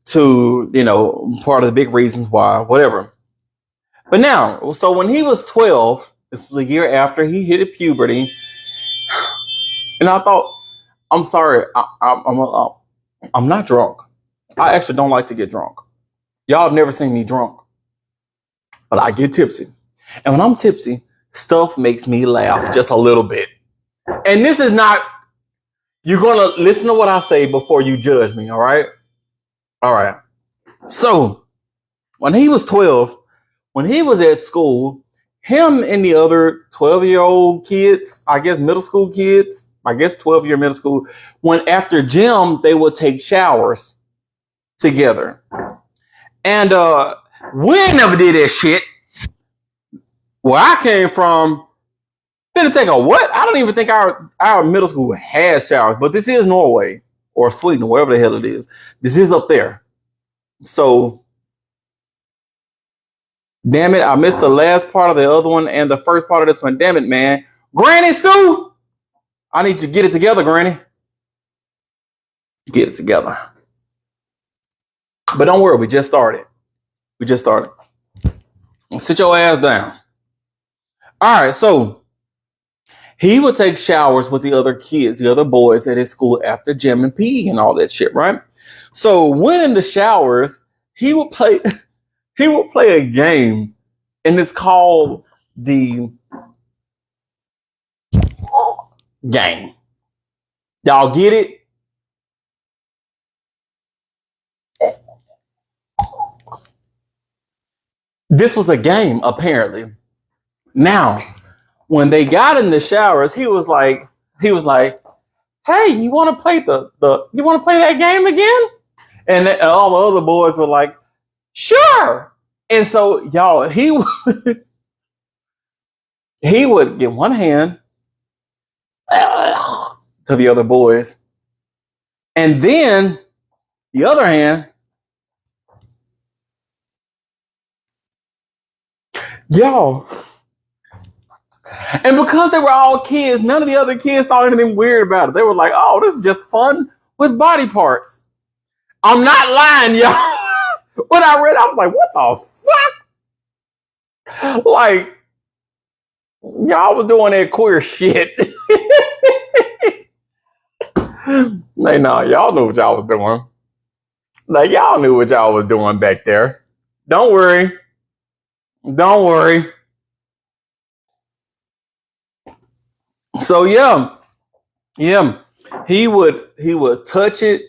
to, part of the big reasons why, whatever. But now, so when he was 12, this was a year after he hit puberty, and I thought, I'm sorry, I'm not drunk. I actually don't like to get drunk. Y'all have never seen me drunk, but I get tipsy. And when I'm tipsy, stuff makes me laugh just a little bit. And this is not, you're going to listen to what I say before you judge me, all right? All right. So, when he was 12, when he was at school, him and the other 12-year-old kids, I guess middle school kids, 12-year middle school, when after gym, they would take showers together. And we ain't never did that shit. Where I came from, didn't take a what? I don't even think our middle school had showers, but this is Norway or Sweden, wherever the hell it is. This is up there. So, damn it, I missed the last part of the other one and the first part of this one. Damn it, man. Granny Sue! I need you to get it together, Granny. Get it together. But don't worry, we just started. Sit your ass down. All right, so he would take showers with the other kids, the other boys at his school after gym and PE and all that shit, right? So when in the showers, he would play a game, and it's called the game. Y'all get it? This was a game, apparently. Now, when they got in the showers, he was like, "Hey, you want to play you want to play that game again?" And all the other boys were like, "Sure." And so, y'all, he would get one hand to the other boys, and then the other hand, y'all. And because they were all kids, none of the other kids thought anything weird about it. They were like, "Oh, this is just fun with body parts." I'm not lying, y'all. When I read, I was like, "What the fuck?" Like, y'all was doing that queer shit. Hey, no, y'all knew what y'all was doing. Like, y'all knew what y'all was doing back there. Don't worry. Don't worry. So yeah. He would touch it,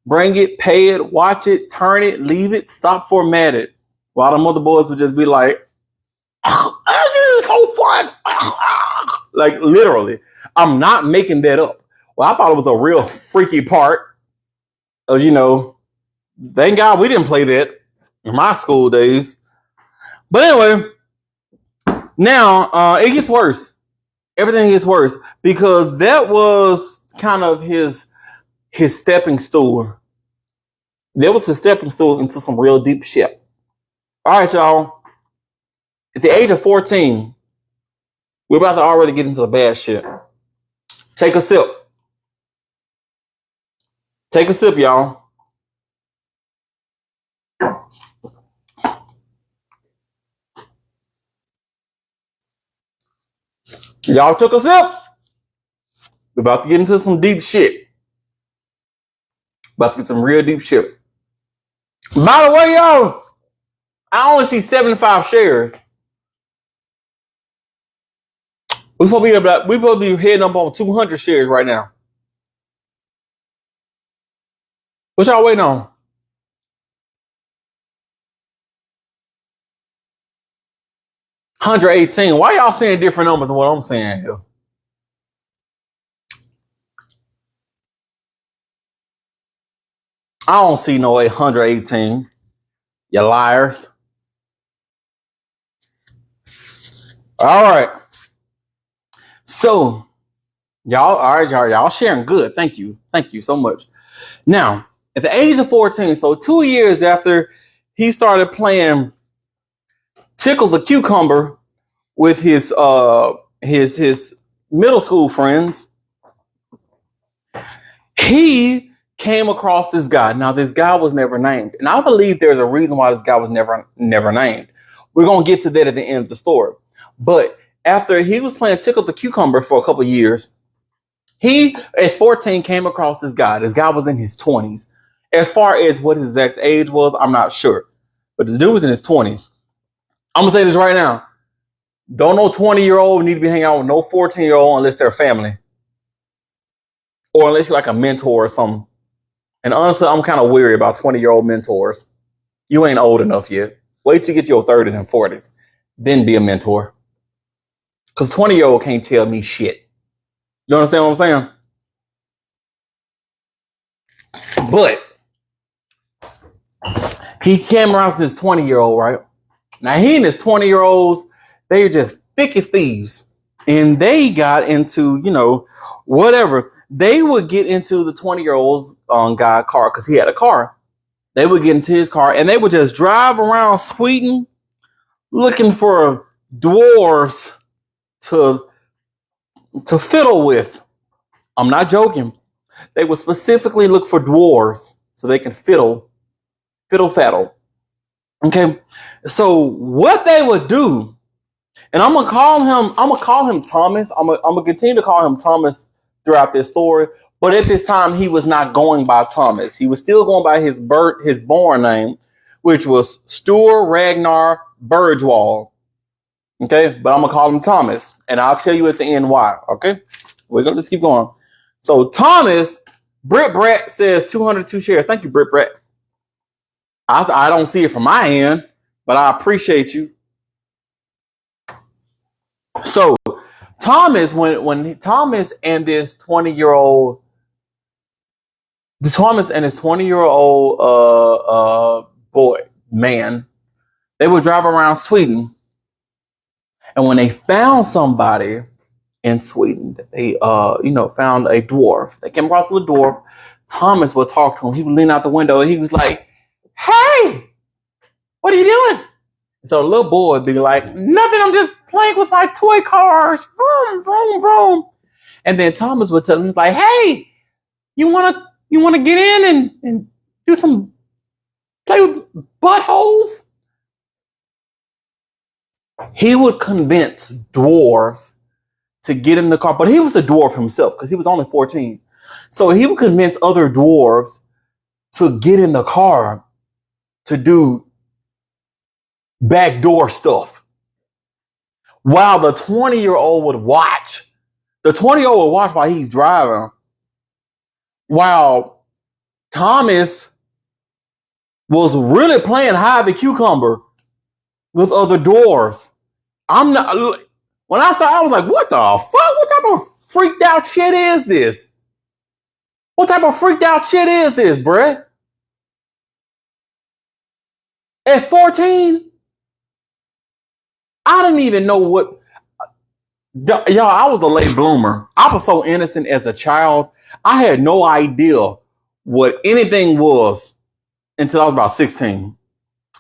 bring it, pay it, watch it, turn it, leave it, stop format it. While the other boys would just be like, this is so fun. Like literally. I'm not making that up. Well, I thought it was a real freaky part of, thank God we didn't play that in my school days. But anyway, now it gets worse. Everything gets worse because that was kind of his stepping stool. That was his stepping stool into some real deep shit. All right, y'all. At the age of 14, we're about to already get into the bad shit. Take a sip. Take a sip, y'all. Y'all took a sip. We're about to get into some deep shit. About to get some real deep shit. By the way, y'all, I only see 75 shares. We're supposed to be heading up on 200 shares right now. What y'all waiting on? 118. Why y'all saying different numbers than what I'm saying here? I don't see no 118. You liars. All right. So, y'all sharing good. Thank you. Thank you so much. Now, at the age of 14, so 2 years after he started playing Tickle the Cucumber with his middle school friends, he came across this guy. Now, this guy was never named, and I believe there's a reason why this guy was never named. We're gonna get to that at the end of the story. But after he was playing Tickle the Cucumber for a couple of years, he at 14 came across this guy. This guy was in his 20s. As far as what his exact age was, I'm not sure, but this dude was in his 20s. I'm gonna say this right now. Don't no 20-year-old need to be hanging out with no 14-year-old unless they're family. Or unless you're like a mentor or something. And honestly, I'm kind of weary about 20-year-old mentors. You ain't old enough yet. Wait till you get your 30s and 40s. Then be a mentor. Because 20-year-old can't tell me shit. You understand what I'm saying? But he came around to his 20-year-old, right? Now, he and his 20-year-olds, they were just thick as thieves. And they got into, whatever. They would get into the 20-year-old's guy car because he had a car. They would get into his car and they would just drive around Sweden looking for dwarves to fiddle with. I'm not joking. They would specifically look for dwarves so they can fiddle faddle. Okay, so what they would do, and I'm gonna call him Thomas. I'm gonna continue to call him Thomas throughout this story. But at this time, he was not going by Thomas. He was still going by his born name, which was Sture Ragnar Bergwall. Okay, but I'm gonna call him Thomas, and I'll tell you at the end why. Okay, we're gonna just keep going. So Thomas, Britt Brett says 202 shares. Thank you, Britt Brett. I don't see it from my end, but I appreciate you. So Thomas, when Thomas and this 20-year-old, man, they would drive around Sweden, and when they found somebody in Sweden, they found a dwarf. They came across with a dwarf. Thomas would talk to him. He would lean out the window and he was like, "Hey, what are you doing?" So the little boy would be like, "Nothing, I'm just playing with my toy cars. Vroom, vroom, vroom." And then Thomas would tell him, like, "Hey, you wanna get in and do some play with buttholes?" He would convince dwarves to get in the car, but he was a dwarf himself because he was only 14. So he would convince other dwarves to get in the car to do backdoor stuff while the 20-year-old would watch. The 20-year-old would watch while he's driving, while Thomas was really playing hide the cucumber with other dwarves. I'm not. When I saw, I was like, "What the fuck? What type of freaked out shit is this? What type of freaked out shit is this, bruh?" At 14, I didn't even know what. Y'all, I was a late bloomer. I was so innocent as a child. I had no idea what anything was until I was about 16.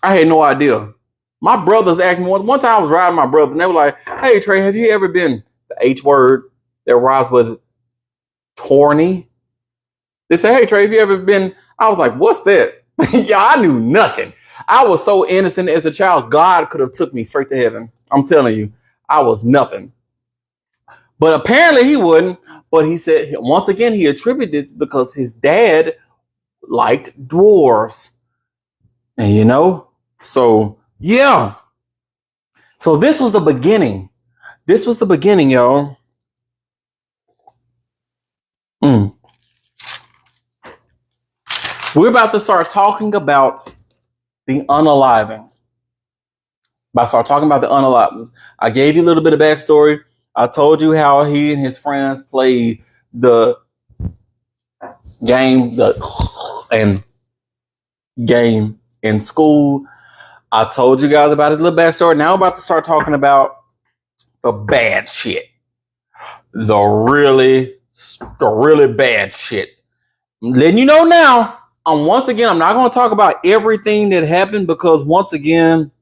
I had no idea. My brothers asked me one time I was riding my brother and they were like, "Hey Trey, have you ever been the H word that rhymes with Torny?" They said, "Hey Trey, have you ever been?" I was like, "What's that?" Yeah, I knew nothing. I was so innocent as a child. God could have took me straight to heaven. I'm telling you, I was nothing. But apparently he wouldn't. But he said, once again, he attributed it because his dad liked dwarves. And you know, so yeah. So this was the beginning. This was the beginning, y'all. We're about to start talking about the unalivings. About to start talking about the unalivings. I gave you a little bit of backstory. I told you how he and his friends played the game, game in school. I told you guys about his little backstory. Now I'm about to start talking about the bad shit. The really bad shit. I'm letting you know now. Once again, I'm not going to talk about everything that happened because once again,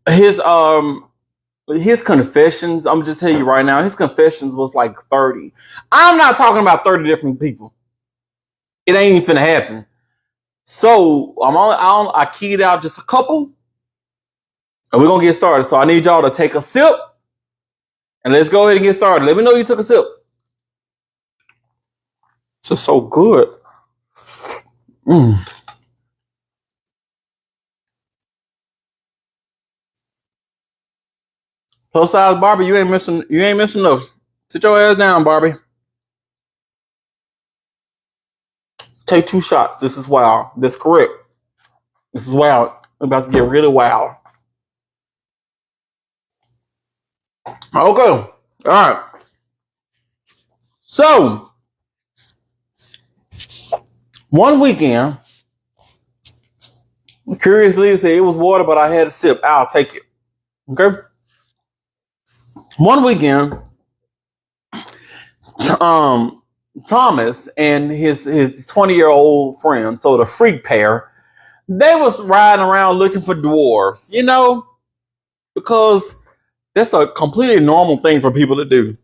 his confessions, I'm just telling you right now, his confessions was like 30. I'm not talking about 30 different people. It ain't even finna happen. So I keyed out just a couple, and we're gonna get started. So I need y'all to take a sip, and let's go ahead and get started. Let me know you took a sip. It's just so good. Plus size Barbie, you ain't missing enough. Sit your ass down, Barbie. Take 2 shots. This is wild. That's correct. This is wild. I'm about to get really wild. Okay. All right. So, one weekend, curiously, said it was water, but I had a sip. I'll take it. Okay. One weekend, Thomas and his 20-year-old friend, so the freak pair, they was riding around looking for dwarves, you know, because that's a completely normal thing for people to do.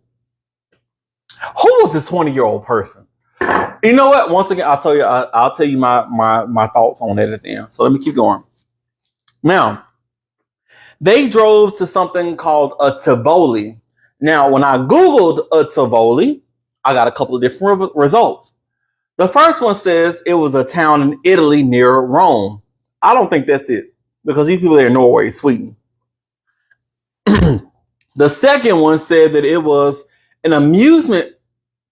Who was this 20-year-old person? You know what? Once again, I'll tell you my thoughts on it at the end. So let me keep going. Now, they drove to something called a Tivoli. Now, when I Googled a Tivoli, I got a couple of different results. The first one says it was a town in Italy near Rome. I don't think that's it because these people are in Norway, Sweden. The second one said that it was an amusement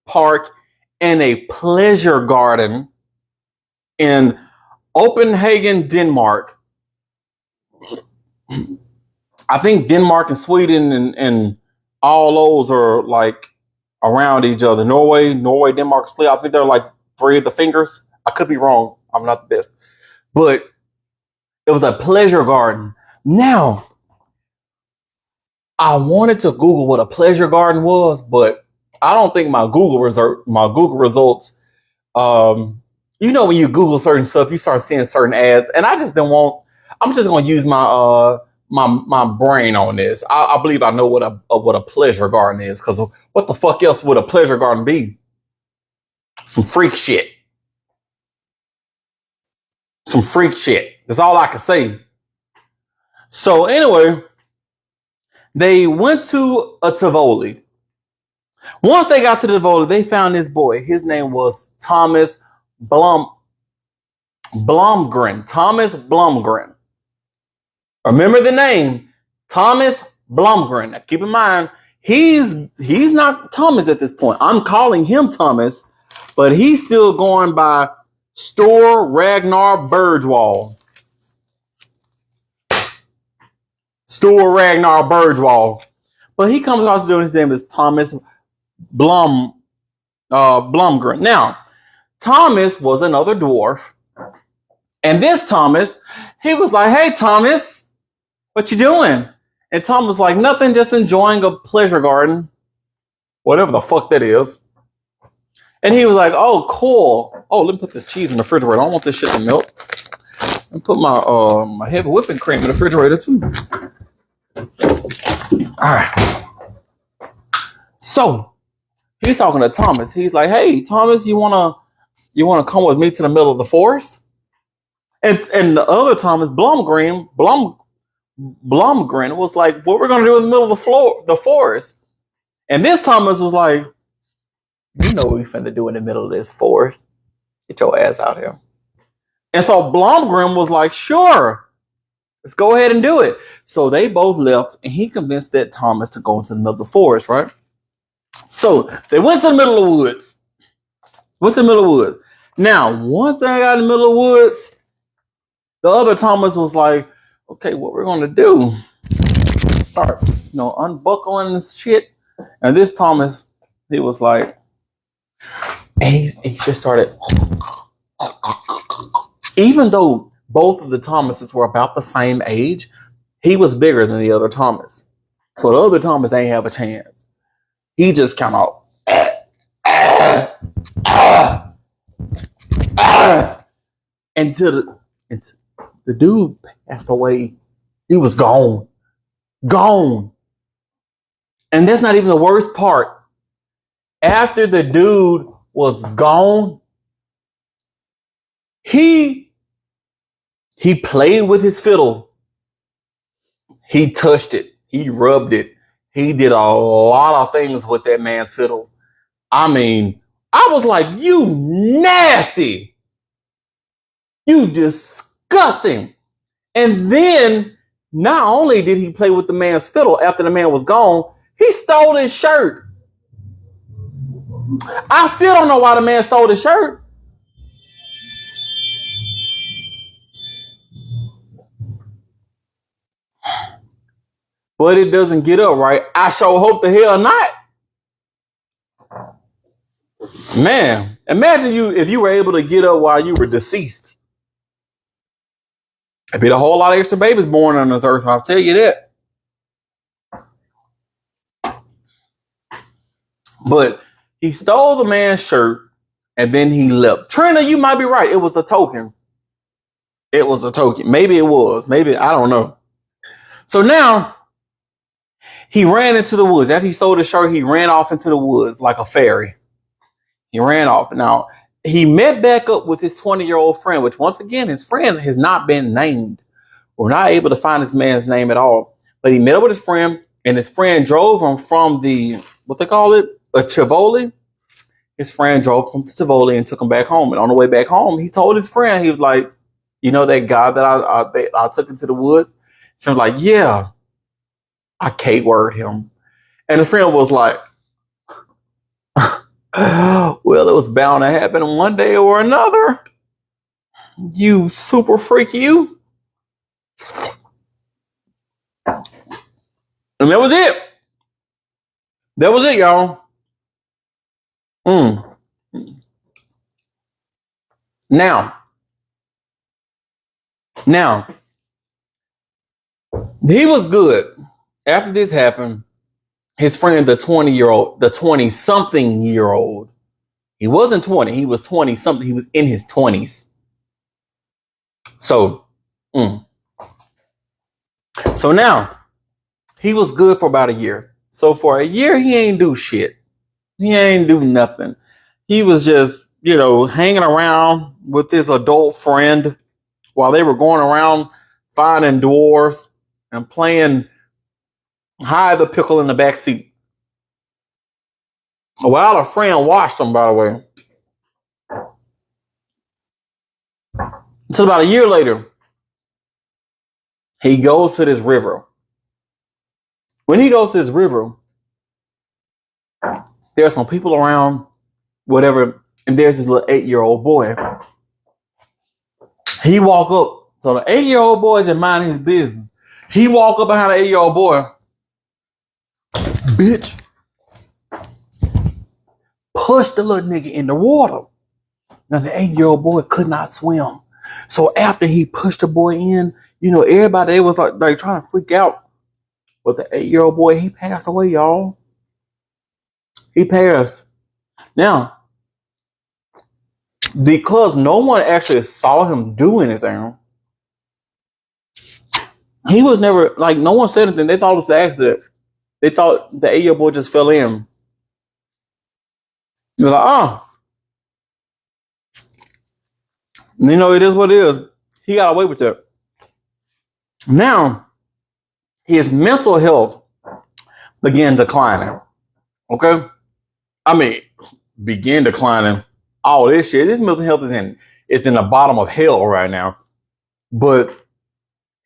park and a pleasure garden in Copenhagen, Denmark. I think Denmark and Sweden and all those are like around each other. Norway, Denmark, Sweden. I think they're like 3 of the fingers. I could be wrong. I'm not the best. But it was a pleasure garden. Now, I wanted to Google what a pleasure garden was, but I don't think my Google results, you know, when you Google certain stuff, you start seeing certain ads, and I just didn't want. I'm just going to use my brain on this. I believe I know what a pleasure garden is, because what the fuck else would a pleasure garden be? Some freak shit. Some freak shit. That's all I can say. So anyway, they went to a Tivoli. Once they got to the Tivoli, they found this boy. His name was Thomas Blomgren. Thomas Blomgren. Remember the name, Thomas Blomgren. Now keep in mind, he's not Thomas at this point. I'm calling him Thomas, but he's still going by Stor Ragnar Bergwall. Stor Ragnar Bergwall. But he comes across doing his name is Thomas Blomgren. Now, Thomas was another dwarf. And this Thomas, he was like, hey, Thomas, what you doing? And Thomas was like, nothing, just enjoying a pleasure garden. Whatever the fuck that is. And he was like, oh, cool. Oh, let me put this cheese in the refrigerator. I don't want this shit to melt. And put my heavy whipping cream in the refrigerator too. All right. So he's talking to Thomas. He's like, hey, Thomas, you wanna come with me to the middle of the forest? And the other Thomas, Blomgren was like, what we're gonna do in the middle of the forest? And this Thomas was like, you know what we finna do in the middle of this forest. Get your ass out here. And so Blomgren was like, sure, let's go ahead and do it. So they both left, and he convinced that Thomas to go into the middle of the forest, right? So they went to the middle of the woods. Now, once they got in the middle of the woods, the other Thomas was like, okay, what we're going to do, start, unbuckling this shit. And this Thomas, he was like, he just started, even though both of the Thomases were about the same age, he was bigger than the other Thomas. So the other Thomas ain't have a chance. He just kind of, until the dude passed away. He was gone. And that's not even the worst part. After the dude was gone, he played with his fiddle. He touched it. He rubbed it. He did a lot of things with that man's fiddle. I mean, I was like, you nasty. You disgusting. And then, not only did he play with the man's fiddle after the man was gone, he stole his shirt. I still don't know why the man stole his shirt. But it doesn't get up right. I sure hope the hell not. Man, imagine if you were able to get up while you were deceased. There'd be a whole lot of extra babies born on this earth, I'll tell you that. But he stole the man's shirt and then he left. Trina, you might be right. It was a token. Maybe it was. Maybe, I don't know. So now, he ran into the woods. After he stole the shirt, he ran off into the woods like a fairy. He ran off. Now, he met back up with his 20-year-old friend, which once again, his friend has not been named. We're not able to find this man's name at all. But he met up with his friend, and his friend drove him from the, what they call it, a Tivoli. His friend drove him to Tivoli and took him back home. And on the way back home, he told his friend, he was like, you know that guy that I took into the woods? She was like, yeah. I K-word him. And the friend was like, well, it was bound to happen one day or another. You super freak, you. And that was it. That was it, y'all. Now, he was good. After this happened, his friend, the 20-something-year-old, he wasn't 20, he was 20-something, he was in his 20s. So now, he was good for about a year. So for a year, he ain't do shit. He ain't do nothing. He was just, hanging around with his adult friend while they were going around finding dwarves and playing hide the pickle in the back seat. While a friend watched them, by the way. So about a year later, he goes to this river. When he goes to this river, there are some people around, whatever, and there's this little 8-year-old boy. He walk up. So the 8-year-old boy is just minding his business. He walk up behind the 8-year-old boy. Bitch. Push the little nigga in the water. Now the 8-year-old boy could not swim. So after he pushed the boy in, everybody was like trying to freak out. But the 8-year-old boy, he passed away, y'all. He passed. Now, because no one actually saw him do anything, he was never, no one said anything. They thought it was an accident. They thought the 8-year-old boy just fell in. They're like, it is what it is. He got away with it. Now, his mental health began declining. Okay? Began declining. All this shit. His mental health is in the bottom of hell right now. But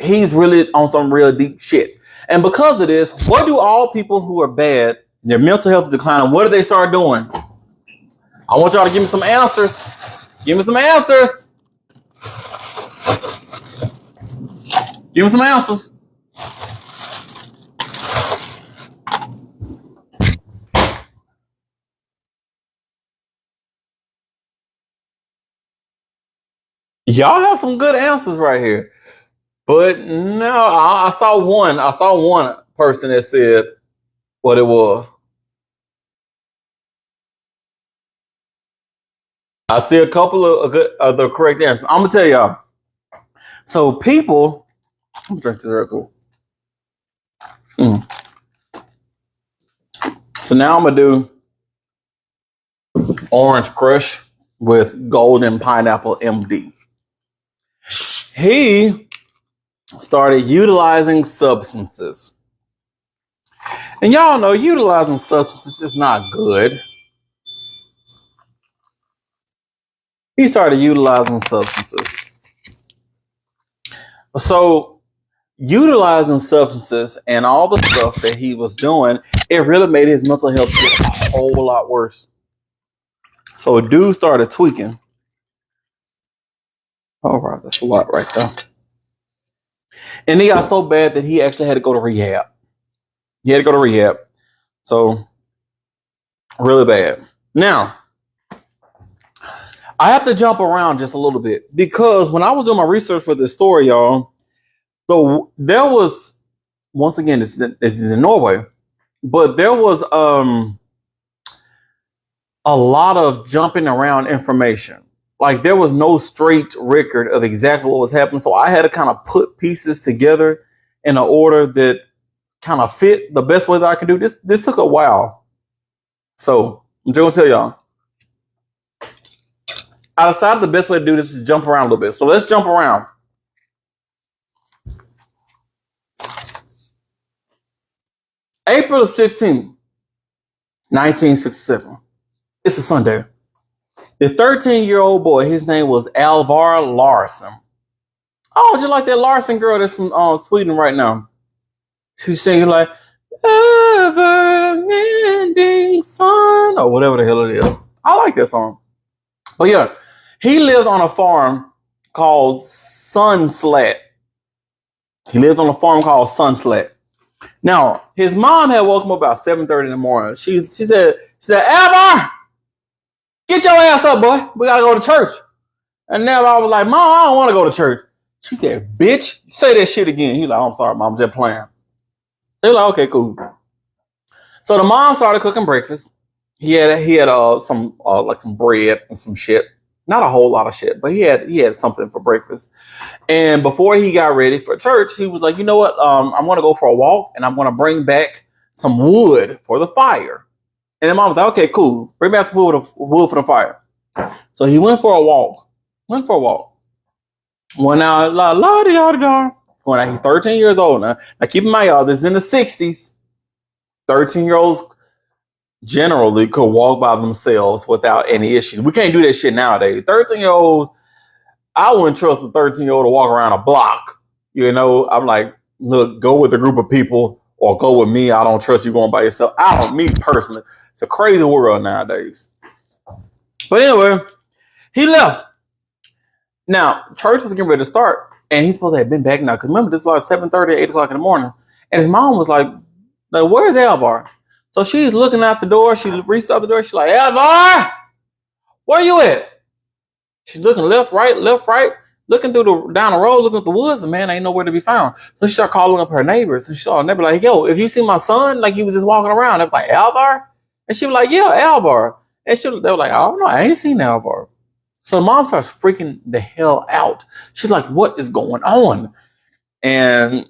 he's really on some real deep shit. And because of this, what do all people who are bad, their mental health is declining, what do they start doing? I want y'all to give me some answers. Give me some answers. Give me some answers. Y'all have some good answers right here. But no, I saw one person that said what it was. I see a couple of the correct answers. I'm gonna tell y'all. So people, I'm gonna drink this real cool. So now I'm gonna do Orange Crush with Golden Pineapple MD. He started utilizing substances. And y'all know utilizing substances is not good. He started utilizing substances. So utilizing substances and all the stuff that he was doing, it really made his mental health get a whole lot worse. So dude started tweaking. All right, that's a lot right there. And he got so bad that he actually had to go to rehab. He had to go to rehab. So really bad. Now, I have to jump around just a little bit because when I was doing my research for this story, y'all, so there was, once again, this is in Norway, but there was a lot of jumping around information. Like there was no straight record of exactly what was happening. So I had to kind of put pieces together in an order that kind of fit the best way that I can do. This took a while. So I'm just gonna tell y'all. I decided the best way to do this is jump around a little bit. So let's jump around. April 16th, 1967. It's a Sunday. The 13-year-old boy, his name was Alvar Larsson. Oh, just like that Larsson girl that's from Sweden right now. She's singing like Ever-ending Sun or whatever the hell it is. I like that song. But yeah, he lived on a farm called Sunslet. He lived on a farm called Sunslet. Now, his mom had woke him up about 7:30 in the morning. She said, Alvar, get your ass up, boy. We gotta go to church. And now I was like, Mom, I don't want to go to church. She said, bitch, say that shit again. He's like, oh, I'm sorry, Mom, I'm just playing. They were like, okay, cool. So the mom started cooking breakfast. He had some bread and some shit. Not a whole lot of shit, but he had something for breakfast. And before he got ready for church, he was like, you know what? I'm gonna go for a walk and I'm gonna bring back some wood for the fire. And the mom was like, okay, cool. Bring back some wood for the fire. So he went for a walk. Went out, la-di-da-di-da. When he's 13 years old now. Now keep in mind, y'all, this is in the 60s. 13-year-olds generally could walk by themselves without any issues. We can't do that shit nowadays. 13-year-olds, I wouldn't trust a 13-year-old to walk around a block. You know, I'm like, look, go with a group of people or go with me. I don't trust you going by yourself. Me personally. It's a crazy world nowadays. But anyway, he left. Now, church was getting ready to start, and he's supposed to have been back now. Because remember, this was like 7:30, 8 o'clock in the morning. And his mom was like, where's Alvar? So she's looking out the door. She reached out the door. She's like, Alvar, where you at? She's looking left, right, looking down the road, looking at the woods, and man ain't nowhere to be found. So she started calling up her neighbors, and she saw, and they were like, yo, if you see my son, like he was just walking around, they was like, Alvar? And she was like, yeah, Alvar. And they were like, I don't know, I ain't seen Alvar. So the mom starts freaking the hell out. She's like, what is going on? And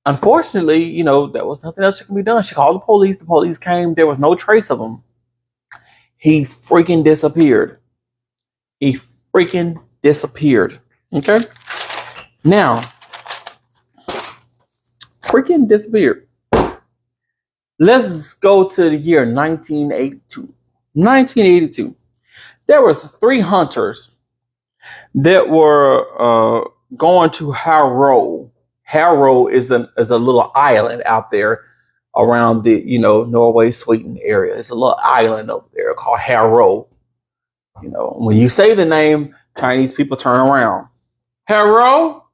unfortunately, you know, there was nothing else that can be done. She called the police. The police came. There was no trace of him. He freaking disappeared. He freaking disappeared. Okay? Now, freaking disappeared. Let's go to the year 1982. 1982. There was 3 hunters that were going to Harrow. Harrow is a little island out there around the, you know, Norway, Sweden area. It's a little island over there called Harrow. You know, when you say the name, Chinese people turn around. Harrow?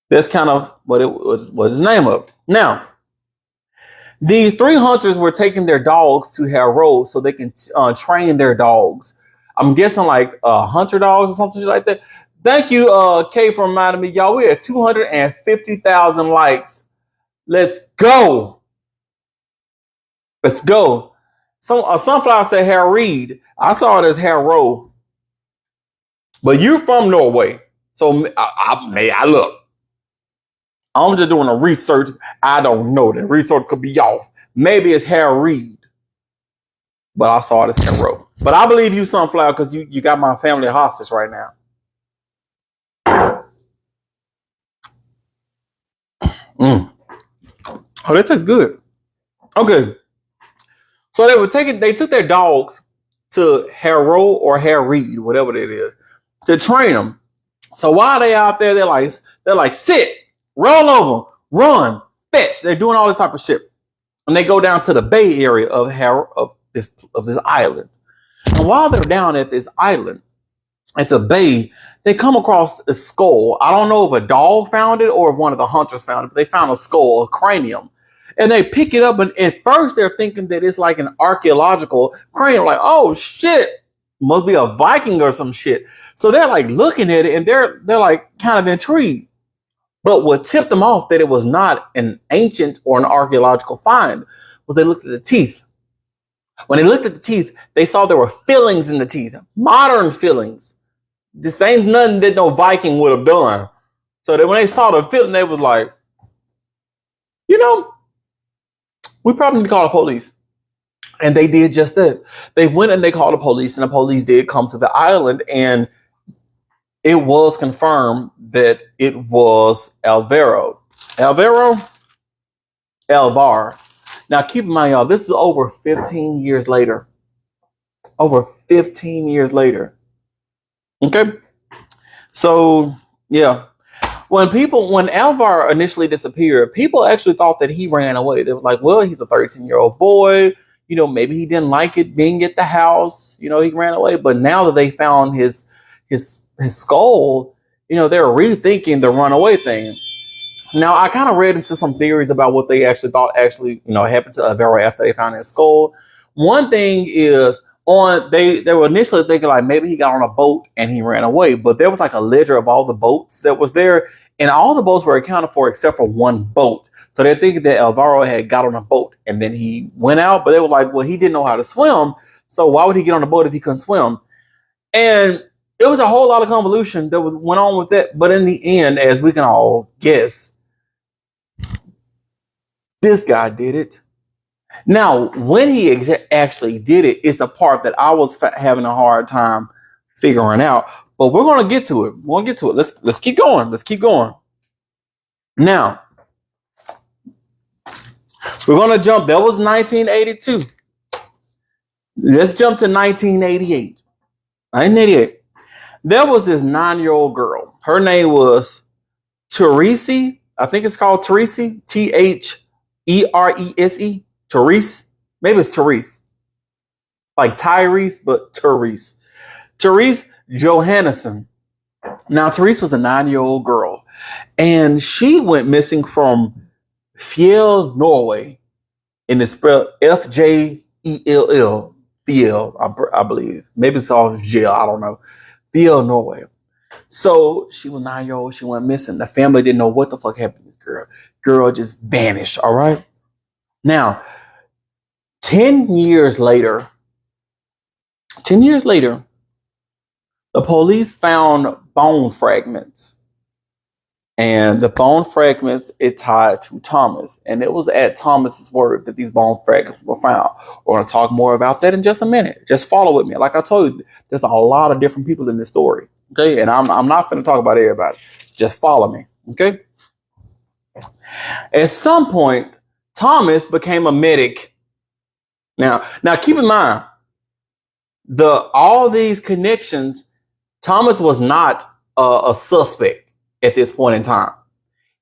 That's kind of what it was his name of. Now, these 3 hunters were taking their dogs to Harrow so they can train their dogs. I'm guessing like hunter dogs or something like that. Thank you, Kay, for reminding me. Y'all, we're at 250,000 likes. Let's go. Let's go. Sunflower said Harried. I saw it as Harrow. But you're from Norway. So I look. I'm just doing a research. I don't know. The research could be off. Maybe it's Harried. But I saw it as Harrow. But I believe you, Sunflower, because you got my family hostage right now. Oh, that tastes good. Okay. So they took their dogs to Harrow or Harried, whatever it is, to train them. So while they out there, they're like, sit, roll over, run, fetch. They're doing all this type of shit. And they go down to the bay area of this island. And while they're down at this island, at the bay, they come across a skull. I don't know if a dog found it or if one of the hunters found it, but they found a skull, a cranium. And they pick it up, and at first they're thinking that it's like an archaeological cranium. Like, oh shit, must be a Viking or some shit. So they're like looking at it, and they're like kind of intrigued. But what tipped them off that it was not an ancient or an archaeological find was they looked at the teeth. When they looked at the teeth, they saw there were fillings in the teeth, modern fillings. This ain't nothing that no Viking would have done. So that when they saw the filling, they was like, you know, we probably need to call the police. And they did just that. They went and they called the police, and the police did come to the island, and it was confirmed that it was Alvar. Now, keep in mind, y'all, this is over 15 years later. Over 15 years later. Okay? So, yeah. When Alvar initially disappeared, people actually thought that he ran away. They were like, well, he's a 13-year-old boy. You know, maybe he didn't like it being at the house. You know, he ran away. But now that they found his skull, you know, they're rethinking the runaway thing. Now, I kind of read into some theories about what they actually thought you know, happened to Alvar after they found his skull. One thing is, they were initially thinking like maybe he got on a boat and he ran away, but there was like a ledger of all the boats that was there, and all the boats were accounted for except for one boat. So they're thinking that Alvaro had got on a boat and then he went out, but they were like, well, he didn't know how to swim, so why would he get on a boat if he couldn't swim? And it was a whole lot of convolution that went on with that, but in the end, as we can all guess, this guy did it. Now, when he actually did it, is the part that I was having a hard time figuring out. But we're going to get to it. We're going to get to it. Let's keep going. Let's keep going. Now, we're going to jump. That was 1982. Let's jump to 1988. 1988. There was this 9-year-old girl. Her name was Terese. I think it's called Terese. Therese. Therese. Maybe it's Therese. Like Tyrese, but Therese. Therese Johannesson. Now, Therese was a 9-year-old girl, and she went missing from Fjell, Norway, and it's spelled Fjell, Fjell, I believe. Maybe it's all jail, I don't know. Fjell, Norway. So she was 9 years old. She went missing. The family didn't know what the fuck happened to this girl. Girl just vanished. All right. Now, 10 years later, the police found bone fragments. And the bone fragments, it tied to Thomas. And it was at Thomas's word that these bone fragments were found. We're going to talk more about that in just a minute. Just follow with me. Like I told you, there's a lot of different people in this story. Okay. And I'm not going to talk about everybody. Just follow me. Okay. At some point, Thomas became a medic. Now keep in mind, all these connections, Thomas was not a suspect. At this point in time,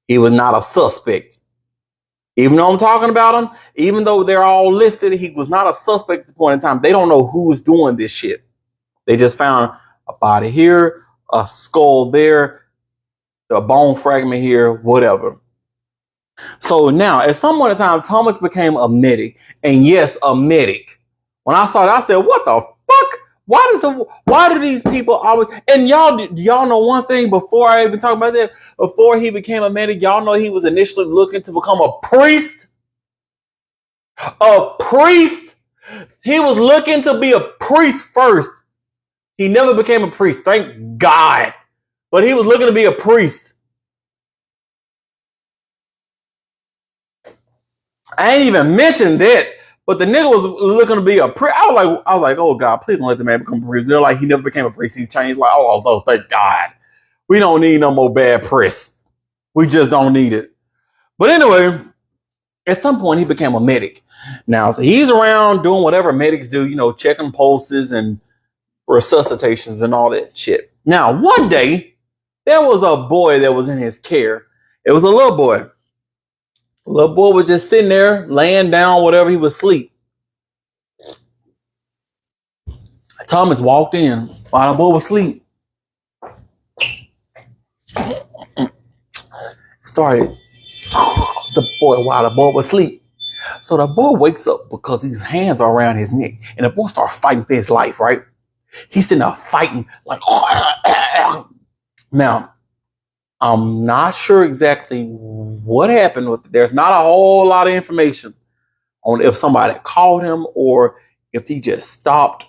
he was not a suspect. Even though I'm talking about him, even though they're all listed, he was not a suspect at this point in time. They don't know who's doing this shit. They just found a body here, a skull there, a bone fragment here, whatever. So now, at some point in time, Thomas became a medic. And yes, a medic. When I saw that, I said, what the fuck? Why do these people always, and y'all know one thing before I even talk about that, before he became a medic, y'all know he was initially looking to become a priest. A priest. He was looking to be a priest first. He never became a priest, thank God. But he was looking to be a priest. I ain't even mentioned that. But the nigga was looking to be a priest. I was like, oh God, please don't let the man become a priest. They're like, he never became a priest. He changed. Like, oh, thank God. We don't need no more bad press. We just don't need it. But anyway, at some point he became a medic. Now, so he's around doing whatever medics do, checking pulses and resuscitations and all that shit. Now, one day there was a boy that was in his care. It was a little boy. The little boy was just sitting there, laying down, whatever, he was asleep. Thomas walked in while the boy was asleep. Started the boy while the boy was asleep. So the boy wakes up because his hands are around his neck. And the boy starts fighting for his life, right? He's sitting there fighting like, now, I'm not sure exactly what happened with it. There's not a whole lot of information on if somebody called him or if he just stopped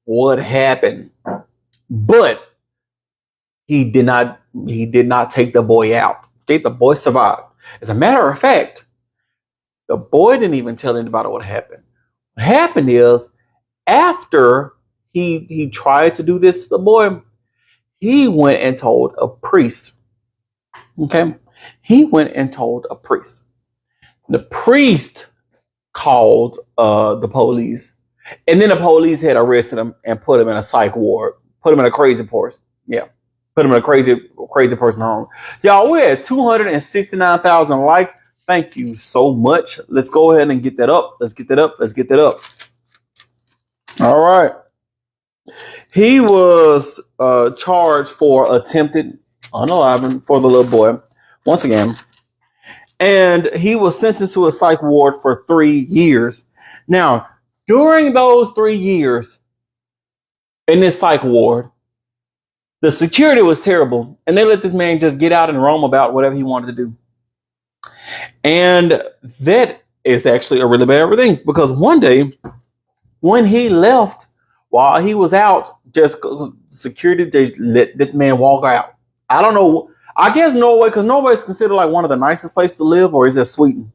what happened. But he did not take the boy out. The boy survived. As a matter of fact, the boy didn't even tell anybody what happened. What happened is after he tried to do this to the boy, he went and told a priest. Okay, he went and told a priest. The priest called the police, and then the police had arrested him and put him in a psych ward, put him in a crazy person. Yeah, put him in a crazy person home. Y'all, we're at 269,000 likes. Thank you so much. Let's go ahead and get that up. Let's get that up. All right. He was charged for attempted unaliving for the little boy, once again. And he was sentenced to a psych ward for 3 years. Now, during those 3 years in this psych ward, the security was terrible. And they let this man just get out and roam about whatever he wanted to do. And that is actually a really bad thing. Because one day, when he left, while he was out, just security, they let this man walk out. I don't know. I guess Norway, because Norway is considered like one of the nicest places to live, or is it Sweden?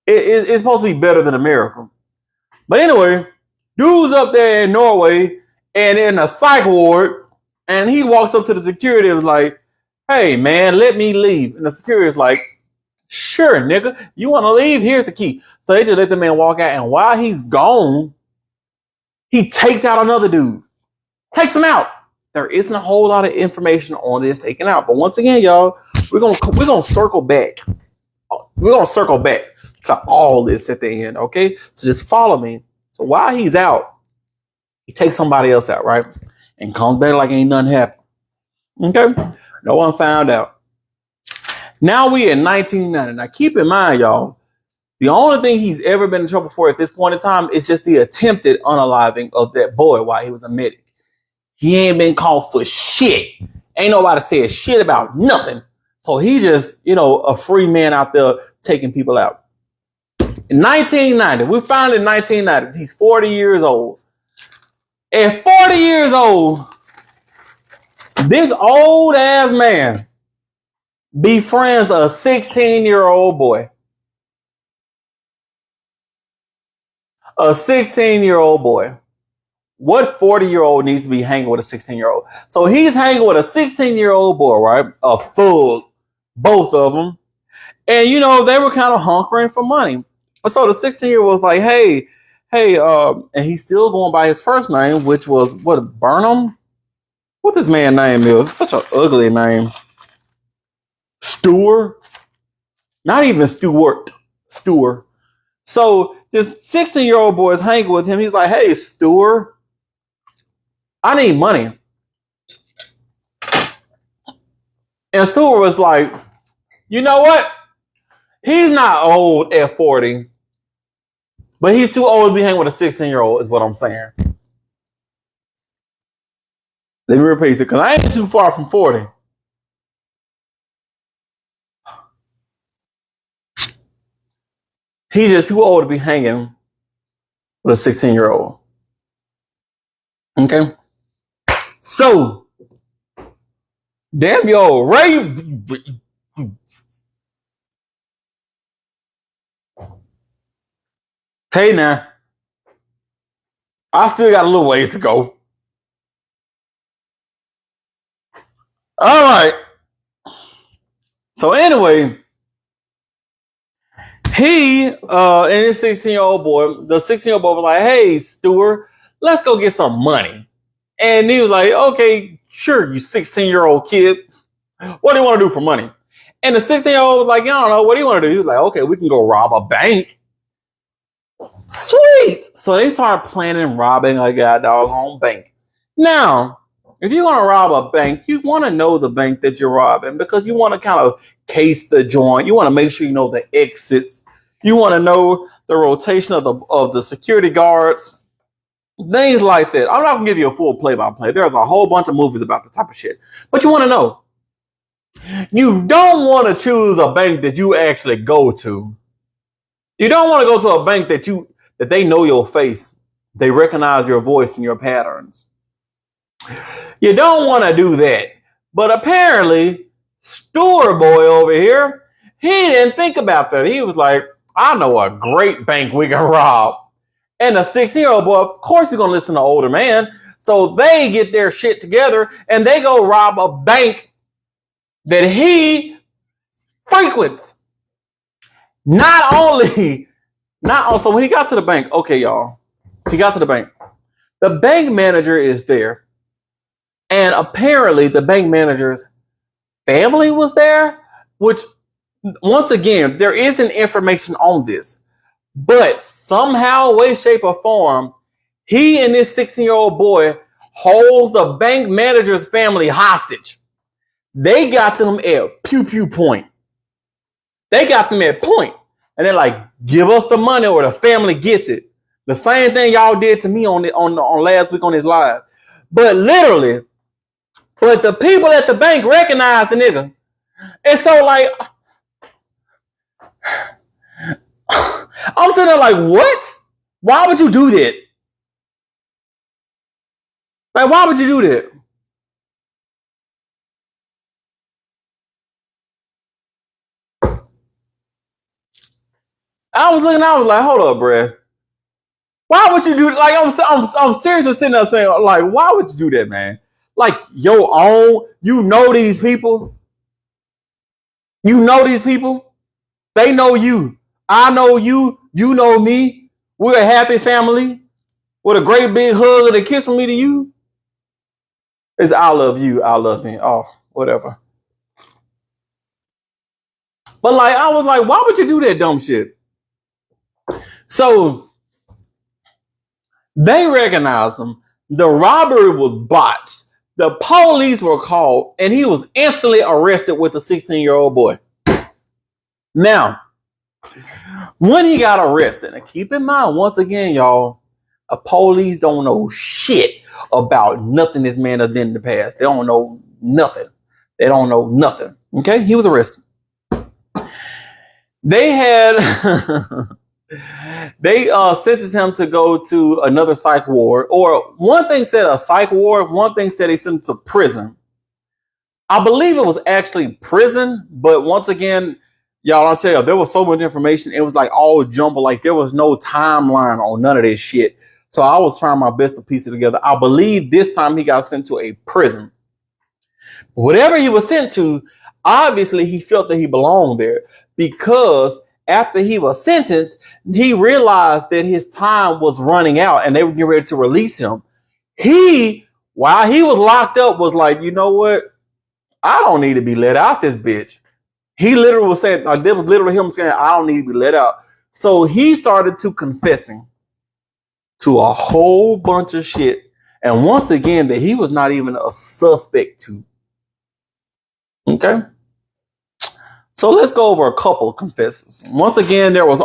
It's supposed to be better than America. But anyway, dude's up there in Norway and in a psych ward, and he walks up to the security and was like, hey, man, let me leave. And the security is like, sure, nigga, you want to leave? Here's the key. So they just let the man walk out, and while he's gone, he takes out another dude. Takes him out. there isn't a whole lot of information on this taken out. But once again, y'all, we're gonna circle back. We're gonna circle back to all this at the end, okay? So just follow me. So while he's out, he takes somebody else out, right? And comes back like ain't nothing happened. Okay? No one found out. Now we in 1990. Now keep in mind, y'all, the only thing he's ever been in trouble for at this point in time is just the attempted unaliving of that boy while he was a medic. He ain't been caught for shit. Ain't nobody said shit about nothing. So he just, a free man out there taking people out. In 1990, we found in 1990, he's 40 years old. At 40 years old, this old ass man befriends a 16-year-old boy. A 16-year-old boy. What 40-year-old needs to be hanging with a 16-year-old? So he's hanging with a 16-year-old boy, right? A thug, both of them. And, they were kind of hunkering for money. So the 16-year-old was like, hey, and he's still going by his first name, which was, Burnham? What this man's name is? It's such an ugly name. Stewart? Not even Stewart. Stewart. So this 16-year-old boy is hanging with him. He's like, hey, Stewart, I need money. And Stewart was like, you know what? He's not old at 40, but he's too old to be hanging with a 16-year-old is what I'm saying. Let me repeat it, because I ain't too far from 40. He's just too old to be hanging with a 16-year-old. Okay? So, damn yo, Ray. Hey now. I still got a little ways to go. All right. So anyway, he and his 16-year-old boy, the 16-year-old boy was like, hey, Stewart, let's go get some money. And he was like, okay, sure, you 16-year-old kid. What do you want to do for money? And the 16-year-old was like, I don't know, what do you want to do? He was like, okay, we can go rob a bank. Sweet. So they started planning robbing a goddamn bank. Now, if you're going to rob a bank, you want to know the bank that you're robbing because you want to kind of case the joint. You want to make sure you know the exits. You want to know the rotation of the security guards. Things like that. I'm not going to give you a full play-by-play. There's a whole bunch of movies about this type of shit. But you want to know. You don't want to choose a bank that you actually go to. You don't want to go to a bank that they know your face. They recognize your voice and your patterns. You don't want to do that. But apparently, Stewart boy over here, he didn't think about that. He was like, I know a great bank we can rob. And the 16-year-old boy, of course, he's going to listen to older man. So they get their shit together and they go rob a bank that he frequents. So when he got to the bank, okay, y'all, he got to the bank. The bank manager is there. And apparently the bank manager's family was there, which, once again, there isn't information on this. But somehow, way, shape, or form, he and this 16-year-old boy holds the bank manager's family hostage. They got them at pew point. They got them at point. And they're like, give us the money or the family gets it. The same thing y'all did to me on last week on this live. But literally, the people at the bank recognize the nigga. And so like, I'm sitting there like, what? Why would you do that? Like, why would you do that? I was like, hold up, bruh. Why would you do like I'm seriously sitting there saying, like, why would you do that, man? Like your own, you know these people. You know these people. They know you. I know you. You know me. We're a happy family with a great big hug and a kiss from me to you. It's I love you, I love me. Oh, whatever. But like, I was like, why would you do that dumb shit? So they recognized him. The robbery was botched. The police were called, and he was instantly arrested with a 16-year-old boy. Now, when he got arrested, and keep in mind, once again, y'all, police don't know shit about nothing this man has done in the past. They don't know nothing. They don't know nothing. Okay, he was arrested. They had they sentenced him to go to another psych ward, or one thing said a psych ward, one thing said they sent him to prison. I believe it was actually prison, but once again, y'all, I'll tell you, there was so much information. It was like all jumbled, like there was no timeline on none of this shit. So I was trying my best to piece it together. I believe this time he got sent to a prison. Whatever he was sent to, obviously he felt that he belonged there, because after he was sentenced, he realized that his time was running out and they were getting ready to release him. He, while he was locked up, was like, you know what? I don't need to be let out this bitch. He literally was saying, like, that was literally him saying, I don't need to be let out. So he started to confessing to a whole bunch of shit. And once again, that he was not even a suspect to. Okay. So let's go over a couple of confessions. Once again, there was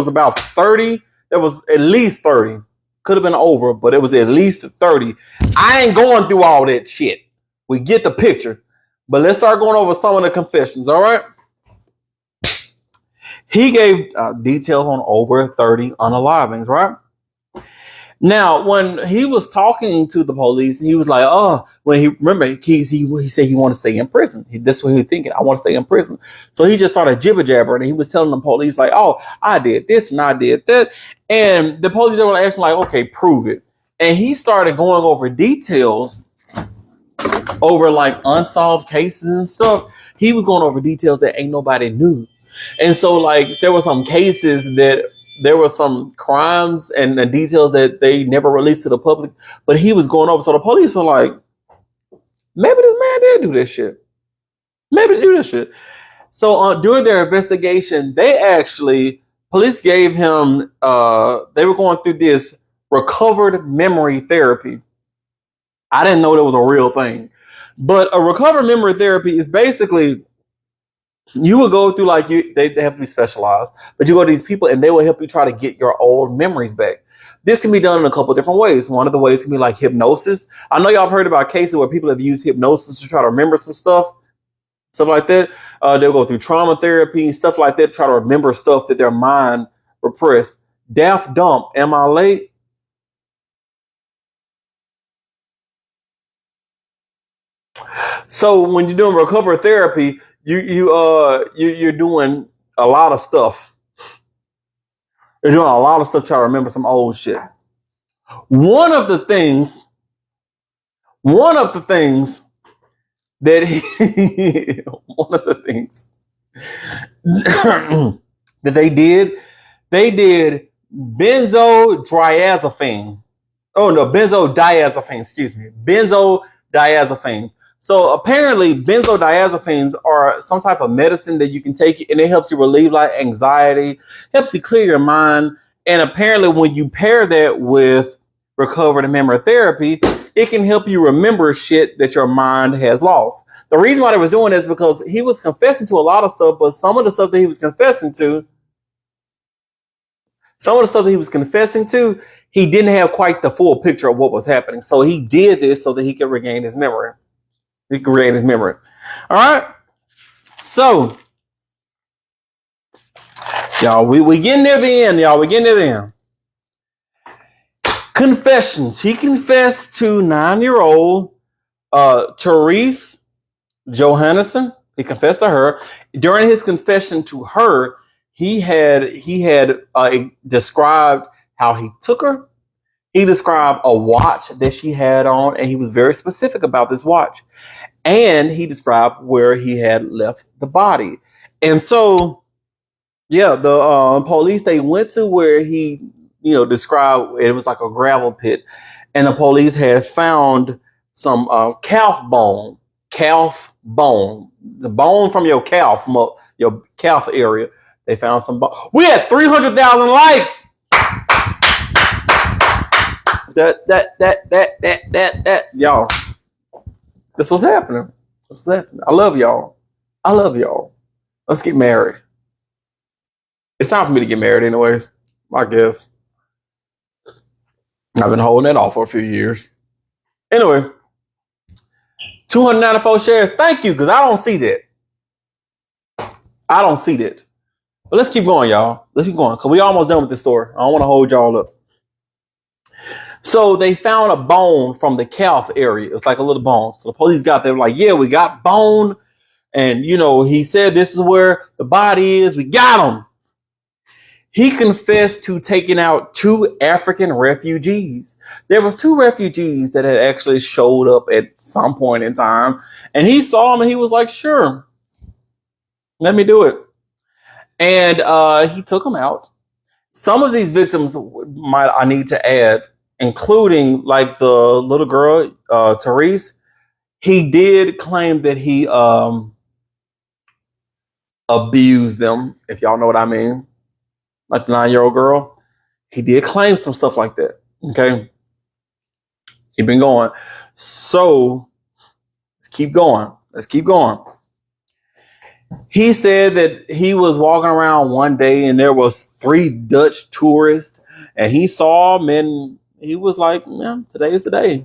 about 30. There was at least 30. Could have been over, but it was at least 30. I ain't going through all that shit. We get the picture. But let's start going over some of the confessions, all right? He gave details on over 30 unalivings, right? Now, when he was talking to the police, he was like, oh, when he said he wanted to stay in prison. That's what he was thinking. I want to stay in prison. So he just started jibber jabbering, and he was telling the police like, oh, I did this and I did that. And the police were asking like, okay, prove it. And he started going over details over like unsolved cases and stuff. He was going over details that ain't nobody knew. And so like there were some cases that there were some crimes and the details that they never released to the public, but he was going over. So the police were like, maybe this man did do this shit. Maybe they do this shit. So during their investigation, police gave him, they were going through this recovered memory therapy. I didn't know that was a real thing. But a recovered memory therapy is basically, you will go through they have to be specialized, but you go to these people and they will help you try to get your old memories back. This can be done in a couple of different ways. One of the ways can be like hypnosis. I know y'all have heard about cases where people have used hypnosis to try to remember some stuff like that. They'll go through trauma therapy, stuff like that, try to remember stuff that their mind repressed. Daft Dump, am I late? So when you're doing recovery therapy, you're doing a lot of stuff. You're doing a lot of stuff trying to remember some old shit. One of the things that that they did benzodiazepine. Oh no, benzodiazepine. Excuse me, benzodiazepines. So apparently benzodiazepines are some type of medicine that you can take and it helps you relieve like anxiety, helps you clear your mind. And apparently when you pair that with recovered memory therapy, it can help you remember shit that your mind has lost. The reason why they was doing this is because he was confessing to a lot of stuff, but some of the stuff that he was confessing to, he didn't have quite the full picture of what was happening. So he did this so that he could regain his memory. All right. So, y'all, we getting near the end, y'all. We getting near the end. Confessions. He confessed to 9-year-old Therese Johannesson. He confessed to her. During his confession to her, he had described how he took her. He described a watch that she had on, and he was very specific about this watch. And he described where he had left the body. And so, yeah, the police, they went to where he, described it was like a gravel pit. And the police had found some calf bone, the bone from your calf, from your calf area. They found some bone. We had 300,000 likes. That, y'all. That's what's happening. That's what's happening. I love y'all. I love y'all. Let's get married. It's time for me to get married, anyways. I guess. I've been holding that off for a few years. Anyway, 294 shares. Thank you, because I don't see that. I don't see that. But let's keep going, y'all. Let's keep going, because we almost done with this story. I don't want to hold y'all up. So they found a bone from the calf area. It's like a little bone. So the police got there, like, yeah, we got bone. And, you know, he said this is where the body is. We got him. He confessed to taking out 2 African refugees. There was 2 refugees that had actually showed up at some point in time. And he saw them and he was like, sure, let me do it. And he took them out. Some of these victims I need to add, including like the little girl, Therese. He did claim that he abused them, if y'all know what I mean. Like the 9-year-old girl. He did claim some stuff like that. Okay. Keep been going. So let's keep going. Let's keep going. He said that he was walking around one day and there was 3 Dutch tourists and he saw them and he was like, man, today is the day.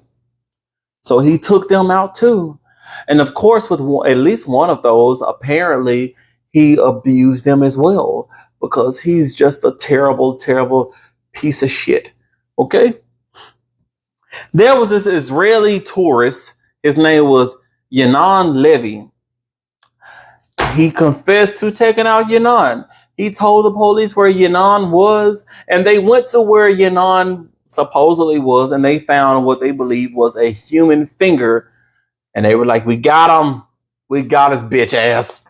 So he took them out too. And of course, with at least one of those, apparently he abused them as well, because he's just a terrible, terrible piece of shit. Okay? There was this Israeli tourist. His name was Yanan Levy. He confessed to taking out Yanan. He told the police where Yanan was, and they went to where Yanan supposedly was, and they found what they believed was a human finger. And they were like, we got him. We got his bitch ass.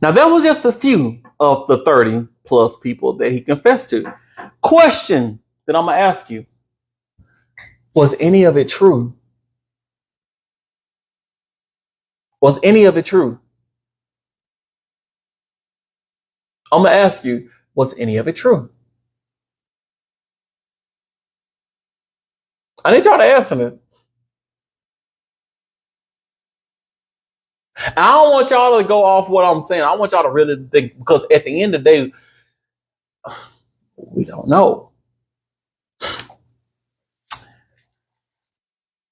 Now, that was just a few of the 30 plus people that he confessed to. Question that I'm going to ask you. Was any of it true? Was any of it true? I'm going to ask you, was any of it true? I need y'all to answer me. I don't want y'all to go off what I'm saying. I want y'all to really think, because at the end of the day, we don't know.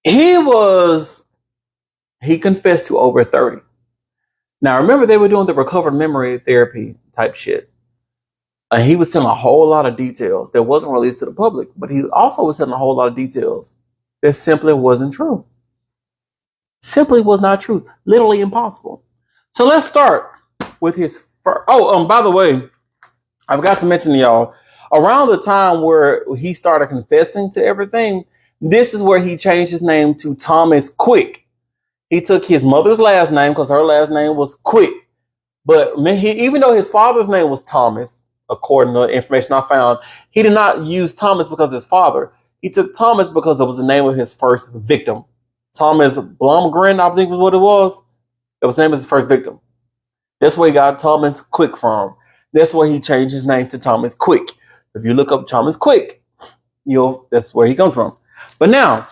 He confessed to over 30. Now, remember, they were doing the recovered memory therapy type shit. And he was telling a whole lot of details that wasn't released to the public, but he also was telling a whole lot of details that simply wasn't true. Simply was not true. Literally impossible. So let's start with his first. Oh, by the way, I forgot to mention to y'all, around the time where he started confessing to everything, this is where he changed his name to Thomas Quick. He took his mother's last name because her last name was Quick. But even though his father's name was Thomas, according to the information I found, he did not use Thomas because of his father. He took Thomas because it was the name of his first victim. Thomas Blomgren, I think was what it was. It was the name of his first victim. That's where he got Thomas Quick from. That's where he changed his name to Thomas Quick. If you look up Thomas Quick, that's where he comes from. But now,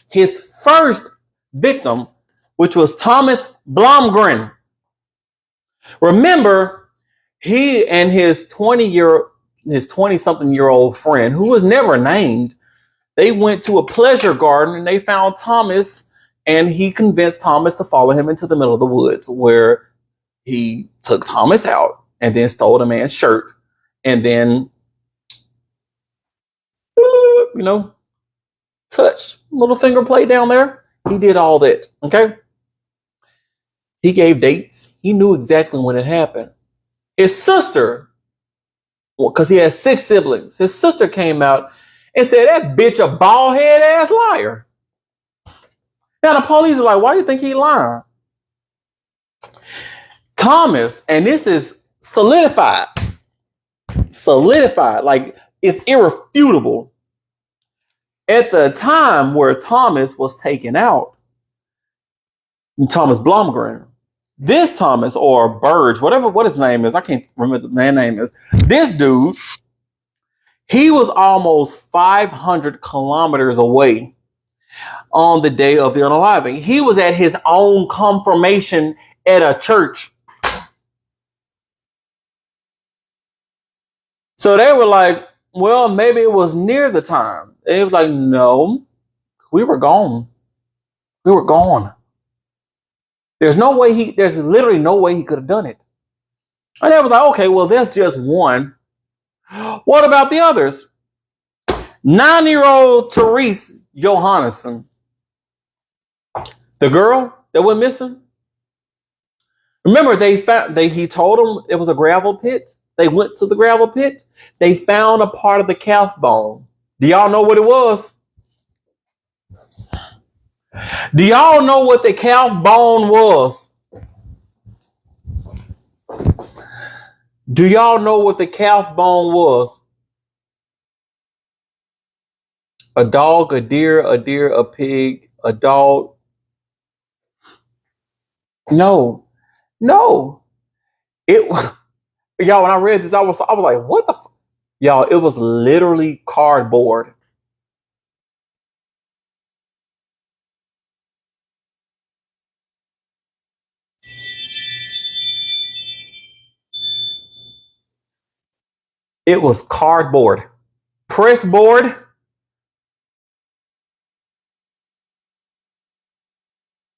his first victim, which was Thomas Blomgren. Remember, he and his 20-something-year-old friend, who was never named, they went to a pleasure garden and they found Thomas, and he convinced Thomas to follow him into the middle of the woods, where he took Thomas out and then stole the man's shirt and then, touched little finger plate down there. He did all that. Okay. He gave dates. He knew exactly when it happened. His sister, because he had 6 siblings, his sister came out and said, that bitch a bald head ass liar. Now the police are like, why do you think he lying? Thomas, and this is solidified, like it's irrefutable. At the time where Thomas was taken out, Thomas Blomgren, this Thomas or Burge, what his name is, I can't remember the man's name is. This dude, he was almost 500 kilometers away on the day of the unaliving. He was at his own confirmation at a church. So they were like, well, maybe it was near the time. They was like, no, we were gone. We were gone. There's literally no way he could have done it. And they was like, okay, well, that's just one. What about the others? 9-year-old Therese Johannesson, the girl that went missing. Remember, he told them it was a gravel pit. They went to the gravel pit. They found a part of the calf bone. Do y'all know what it was? Do y'all know what the calf bone was? Do y'all know what the calf bone was? A dog, a deer, a pig, a dog. No. Y'all, when I read this, I was like, what the y'all, it was literally cardboard. It was cardboard. Press board.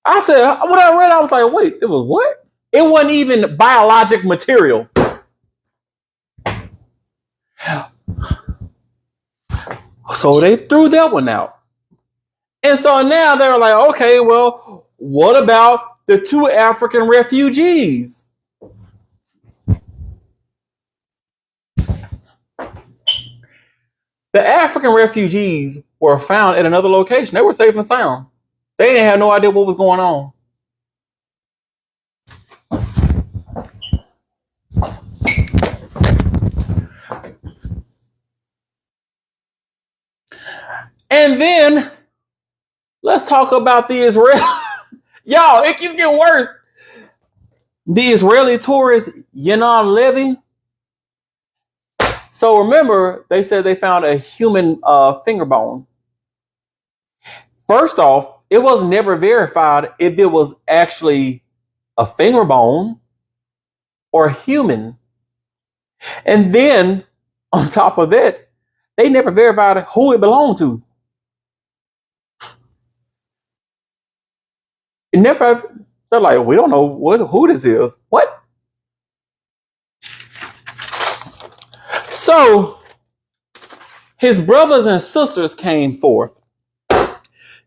I said, when I read, I was like, wait, it was what? It wasn't even biologic material. So they threw that one out. And so now they're like, okay, well, what about the 2 African refugees? The African refugees were found at another location. They were safe and sound. They didn't have no idea what was going on. And then let's talk about the Israeli. Y'all, it keeps getting worse. The Israeli tourist Yanon Levy. So remember, they said they found a human finger bone. First off, it was never verified if it was actually a finger bone or human. And then, on top of that, they never verified who it belonged to. It never. They're like, we don't know who this is. What? So, his brothers and sisters came forth.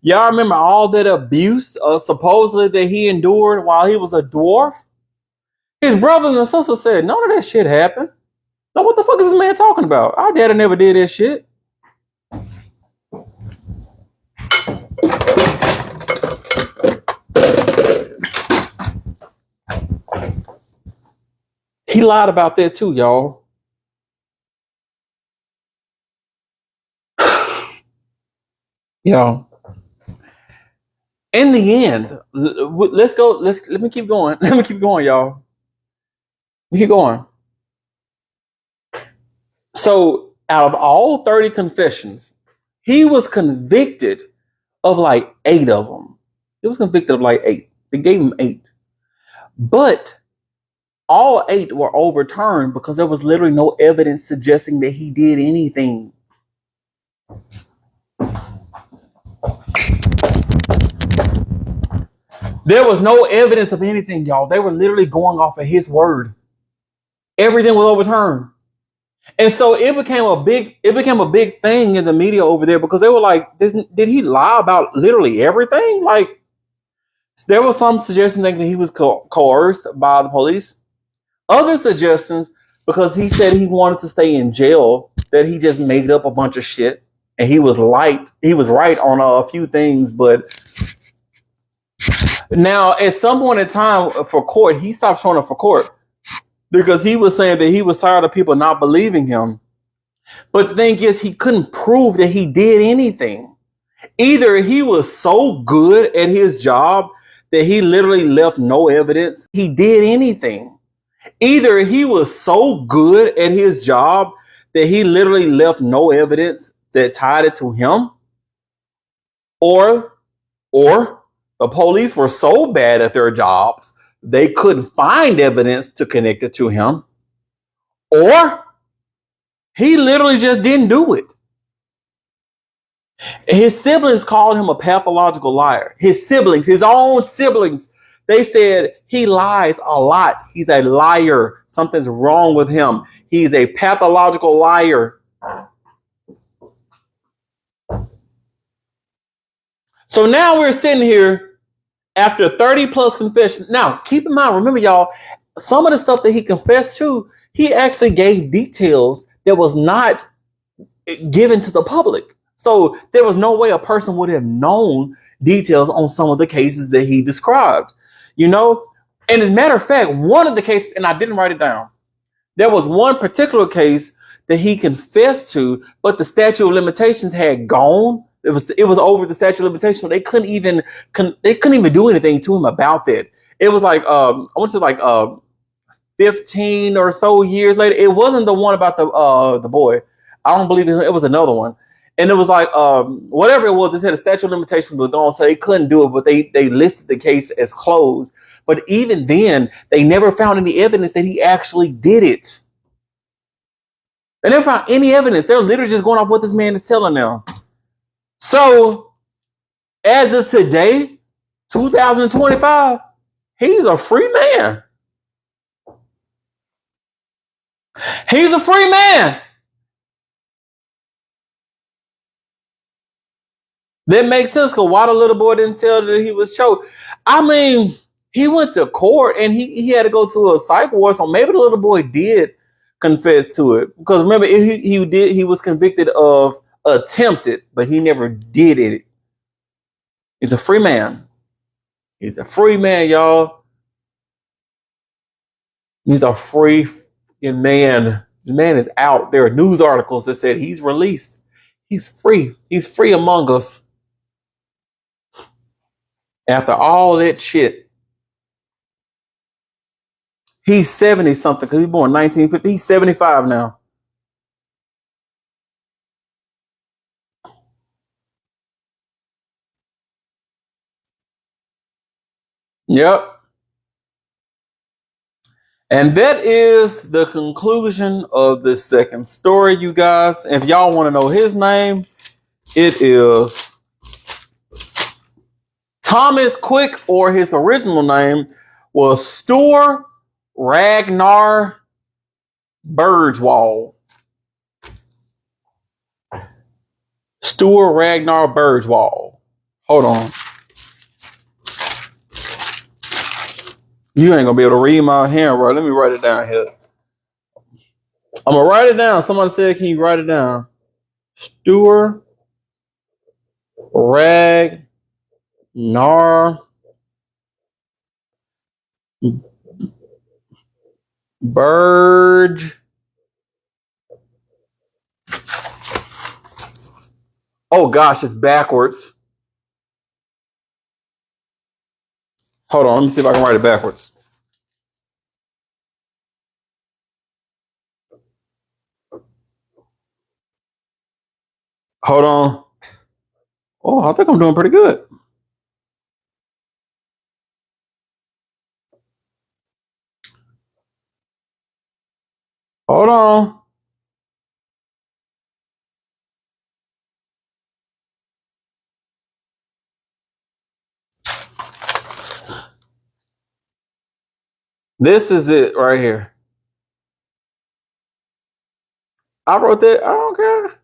Y'all remember all that abuse supposedly that he endured while he was a dwarf? His brothers and sisters said, none of that shit happened. Now, what the fuck is this man talking about? Our daddy never did that shit. He lied about that too, y'all. Y'all. In the end, let's go. Let me keep going. Let me keep going, y'all. We keep going. So, out of all 30 confessions, he was convicted of like 8 of them. He was convicted of like 8. They gave him 8. But all 8 were overturned because there was literally no evidence suggesting that he did anything. There was no evidence of anything, y'all. They were literally going off of his word. Everything was overturned. And so it became a big thing in the media over there because they were like, did he lie about literally everything? Like, there was some suggestion that he was coerced by the police. Other suggestions, because he said he wanted to stay in jail, that he just made up a bunch of shit. And he was right on a few things, but now at some point in time for court, he stopped showing up for court because he was saying that he was tired of people not believing him. But the thing is, he couldn't prove that he did anything. Either he was so good at his job that he literally left no evidence he did anything. Either he was so good at his job that he literally left no evidence that tied it to him, or the police were so bad at their jobs they couldn't find evidence to connect it to him, or he literally just didn't do it. His siblings called him a pathological liar. His siblings, his own siblings, they said he lies a lot. He's a liar. Something's wrong with him. He's a pathological liar. So now we're sitting here after 30 plus confessions. Now, keep in mind, remember, y'all, some of the stuff that he confessed to, he actually gave details that was not given to the public. So there was no way a person would have known details on some of the cases that he described, you know? And as a matter of fact, one of the cases, and I didn't write it down, there was one particular case that he confessed to, but the statute of limitations had gone. It was over the statute of limitations, so they couldn't even do anything to him about that. It was like I want to say like 15 or so years later. It wasn't the one about the boy. I don't believe it was another one. And it was like whatever it was, they said the statute of limitations was gone, so they couldn't do it, but they listed the case as closed. But even then, they never found any evidence that he actually did it. They never found any evidence. They're literally just going off what this man is telling them. So, as of today, 2025, he's a free man. He's a free man. That makes sense, because why the little boy didn't tell that he was choked? I mean, he went to court and he had to go to a psych ward, so maybe the little boy did confess to it. Because remember, he was convicted of attempted, but he never did it. He's a free man. He's a free man, y'all. He's a free man. The man is out. There are news articles that said he's released. He's free. He's free among us. After all that shit. He's 70 something, because he was born in 1950. He's 75 now. Yep. And that is the conclusion of the second story, you guys. If y'all want to know his name, it is Thomas Quick, or his original name was Stuart Ragnar Bergwall. Stuart Ragnar Bergwall. Hold on. You ain't gonna be able to read my handwriting. Let me write it down here. I'm gonna write it down. Somebody said, can you write it down? Stuart Ragnar Berg. Oh gosh, it's backwards. Hold on, let me see if I can write it backwards. Hold on. Oh, I think I'm doing pretty good. Hold on. This is it right here. I wrote that. I don't care.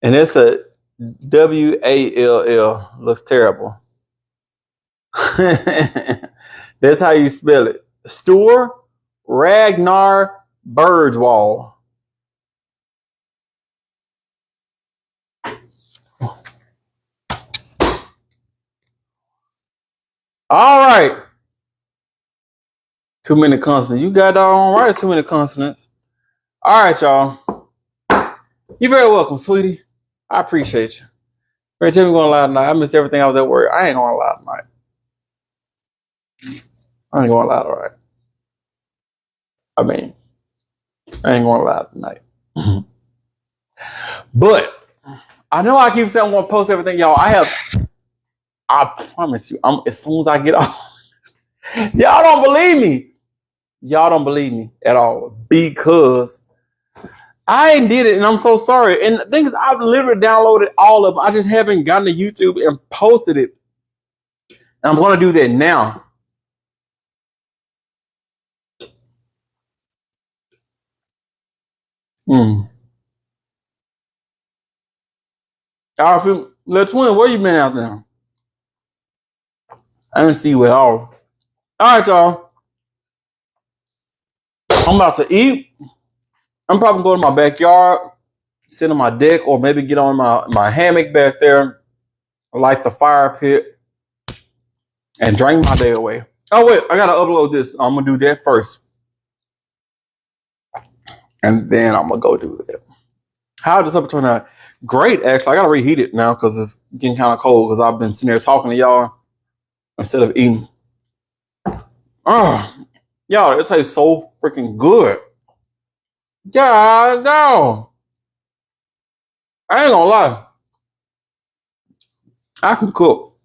And it's a Wall. Looks terrible. That's how you spell it. Stuart Ragnar Bergwall. All right. Too many consonants. You got that on right. Too many consonants. All right, y'all. You're very welcome, sweetie. I appreciate you. Man, tell me going lie tonight. I missed everything. I was at work. I ain't going to lie tonight. I ain't going to lie tonight. I mean, I ain't going to lie tonight. But I know I keep saying I'm going to post everything, y'all. I promise you, as soon as I get off, y'all don't believe me. Y'all don't believe me at all because I ain't did it, and I'm so sorry. And the thing is, I've literally downloaded all of them. I just haven't gotten to YouTube and posted it. And I'm going to do that now. All right, little twin, where you been out there? I didn't see you at all. All right, y'all. I'm about to eat. I'm probably going to my backyard, sit on my deck, or maybe get on my hammock back there, light the fire pit, and drink my day away. Oh, wait, I got to upload this. I'm going to do that first. And then I'm going to go do that. How did this episode turn out? Great, actually. I got to reheat it now because it's getting kind of cold because I've been sitting there talking to y'all instead of eating. Oh, y'all, it tastes so freaking good. Yeah, no. I ain't gonna lie. I can cook.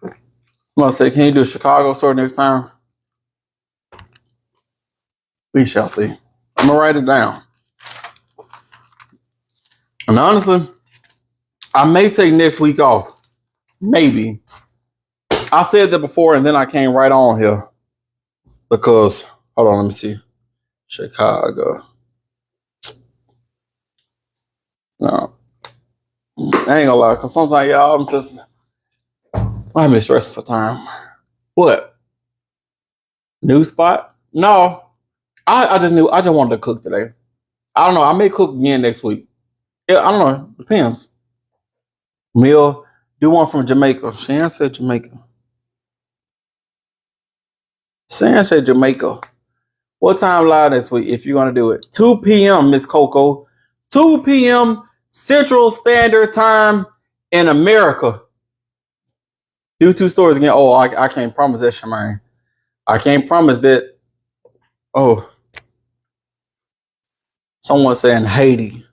I'm gonna say, can you do a Chicago store next time? We shall see. I'm gonna write it down. And honestly, I may take next week off. Maybe. I said that before and then I came right on here. Because, hold on, let me see. Chicago. No. I ain't gonna lie, because sometimes y'all, I'm just stressing for time. What? New spot? No. I just wanted to cook today. I don't know. I may cook again next week. Yeah, I don't know. Depends. Meal. Do one from Jamaica. Shan said Jamaica. Shan said Jamaica. What time live next week if you're going to do it? 2 p.m., Miss Coco. 2 p.m. Central Standard Time in America. Do 2 stories again. Oh, I can't promise that, Shemaine. I can't promise that. Oh. Someone saying Haiti.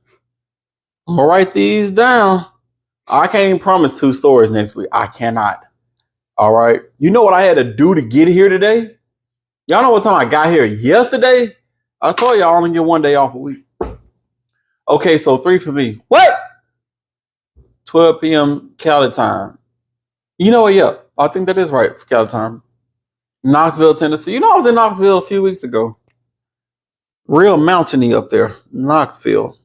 I'm going to write these down. I can't even promise 2 stories next week. I cannot. All right. You know what I had to do to get here today? Y'all know what time I got here yesterday? I told y'all I only get 1 day off a week. Okay, so 3 for me. What? 12 p.m. Cali time. You know what? Yeah, I think that is right for Cali time. Knoxville, Tennessee. You know I was in Knoxville a few weeks ago. Real mountainy up there. Knoxville.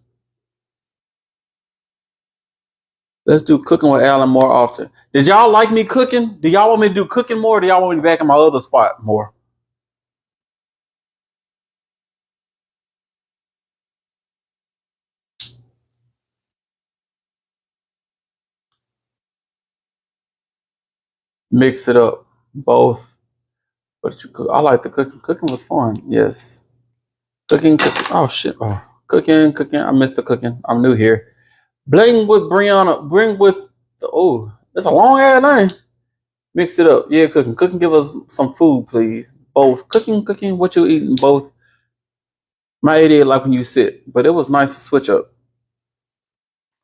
Let's do cooking with Alan more often. Did y'all like me cooking? Do y'all want me to do cooking more? Or do y'all want me back in my other spot more? Mix it up. Both. What did you cook? I like the cooking. Cooking was fun. Yes. Cooking. Oh, shit. Oh. Cooking. I missed the cooking. I'm new here. Bling with Brianna. Bring with. Oh, that's a long ass name. Mix it up. Yeah, cooking. Cooking, give us some food, please. Both. Cooking. What you eating? Both. My idea like when you sit, but it was nice to switch up.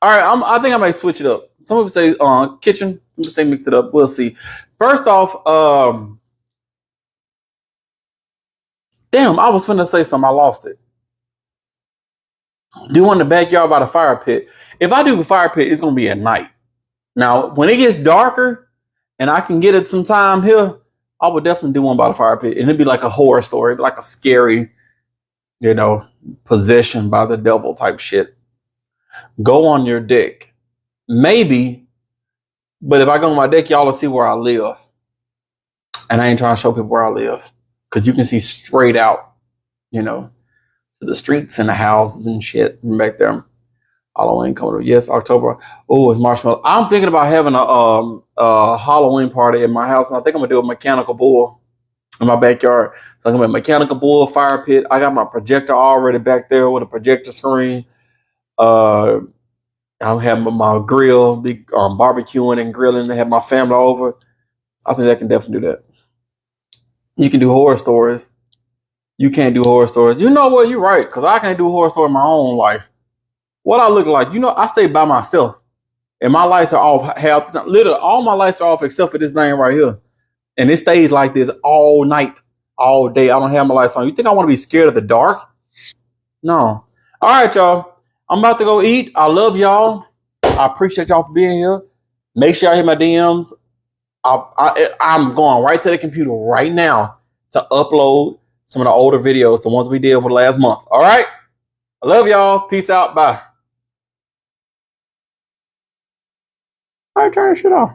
All right, I think I might switch it up. Some people say kitchen. Some people say mix it up. We'll see. First off, damn, I was finna say something. I lost it. Do one in the backyard by the fire pit. If I do the fire pit, it's gonna be at night. Now, when it gets darker and I can get it some time here, I would definitely do one by the fire pit. And it'd be like a horror story, like a scary, possession by the devil type shit. Go on your deck. Maybe, but if I go on my deck, y'all will see where I live. And I ain't trying to show people where I live. Because you can see straight out, to the streets and the houses and shit back there. Halloween coming up. Yes, October. Oh, it's marshmallow. I'm thinking about having a Halloween party at my house. And I think I'm going to do a mechanical bull in my backyard. So I'm gonna make a mechanical bull fire pit. I got my projector already back there with a projector screen. Uh, I'll have my grill, big barbecuing and grilling. To have my family over. I think I can definitely do that. You can do horror stories. You can't do horror stories. You know what? You're right, because I can't do horror story in my own life. What I look like, I stay by myself, and my lights are off. Literally, all my lights are off except for this thing right here, and it stays like this all night, all day. I don't have my lights on. You think I want to be scared of the dark? No. All right, y'all. I'm about to go eat. I love y'all. I appreciate y'all for being here. Make sure y'all hit my DMs. I'm going right to the computer right now to upload some of the older videos, the ones we did over the last month. All right? I love y'all. Peace out. Bye. All right, turn this shit off.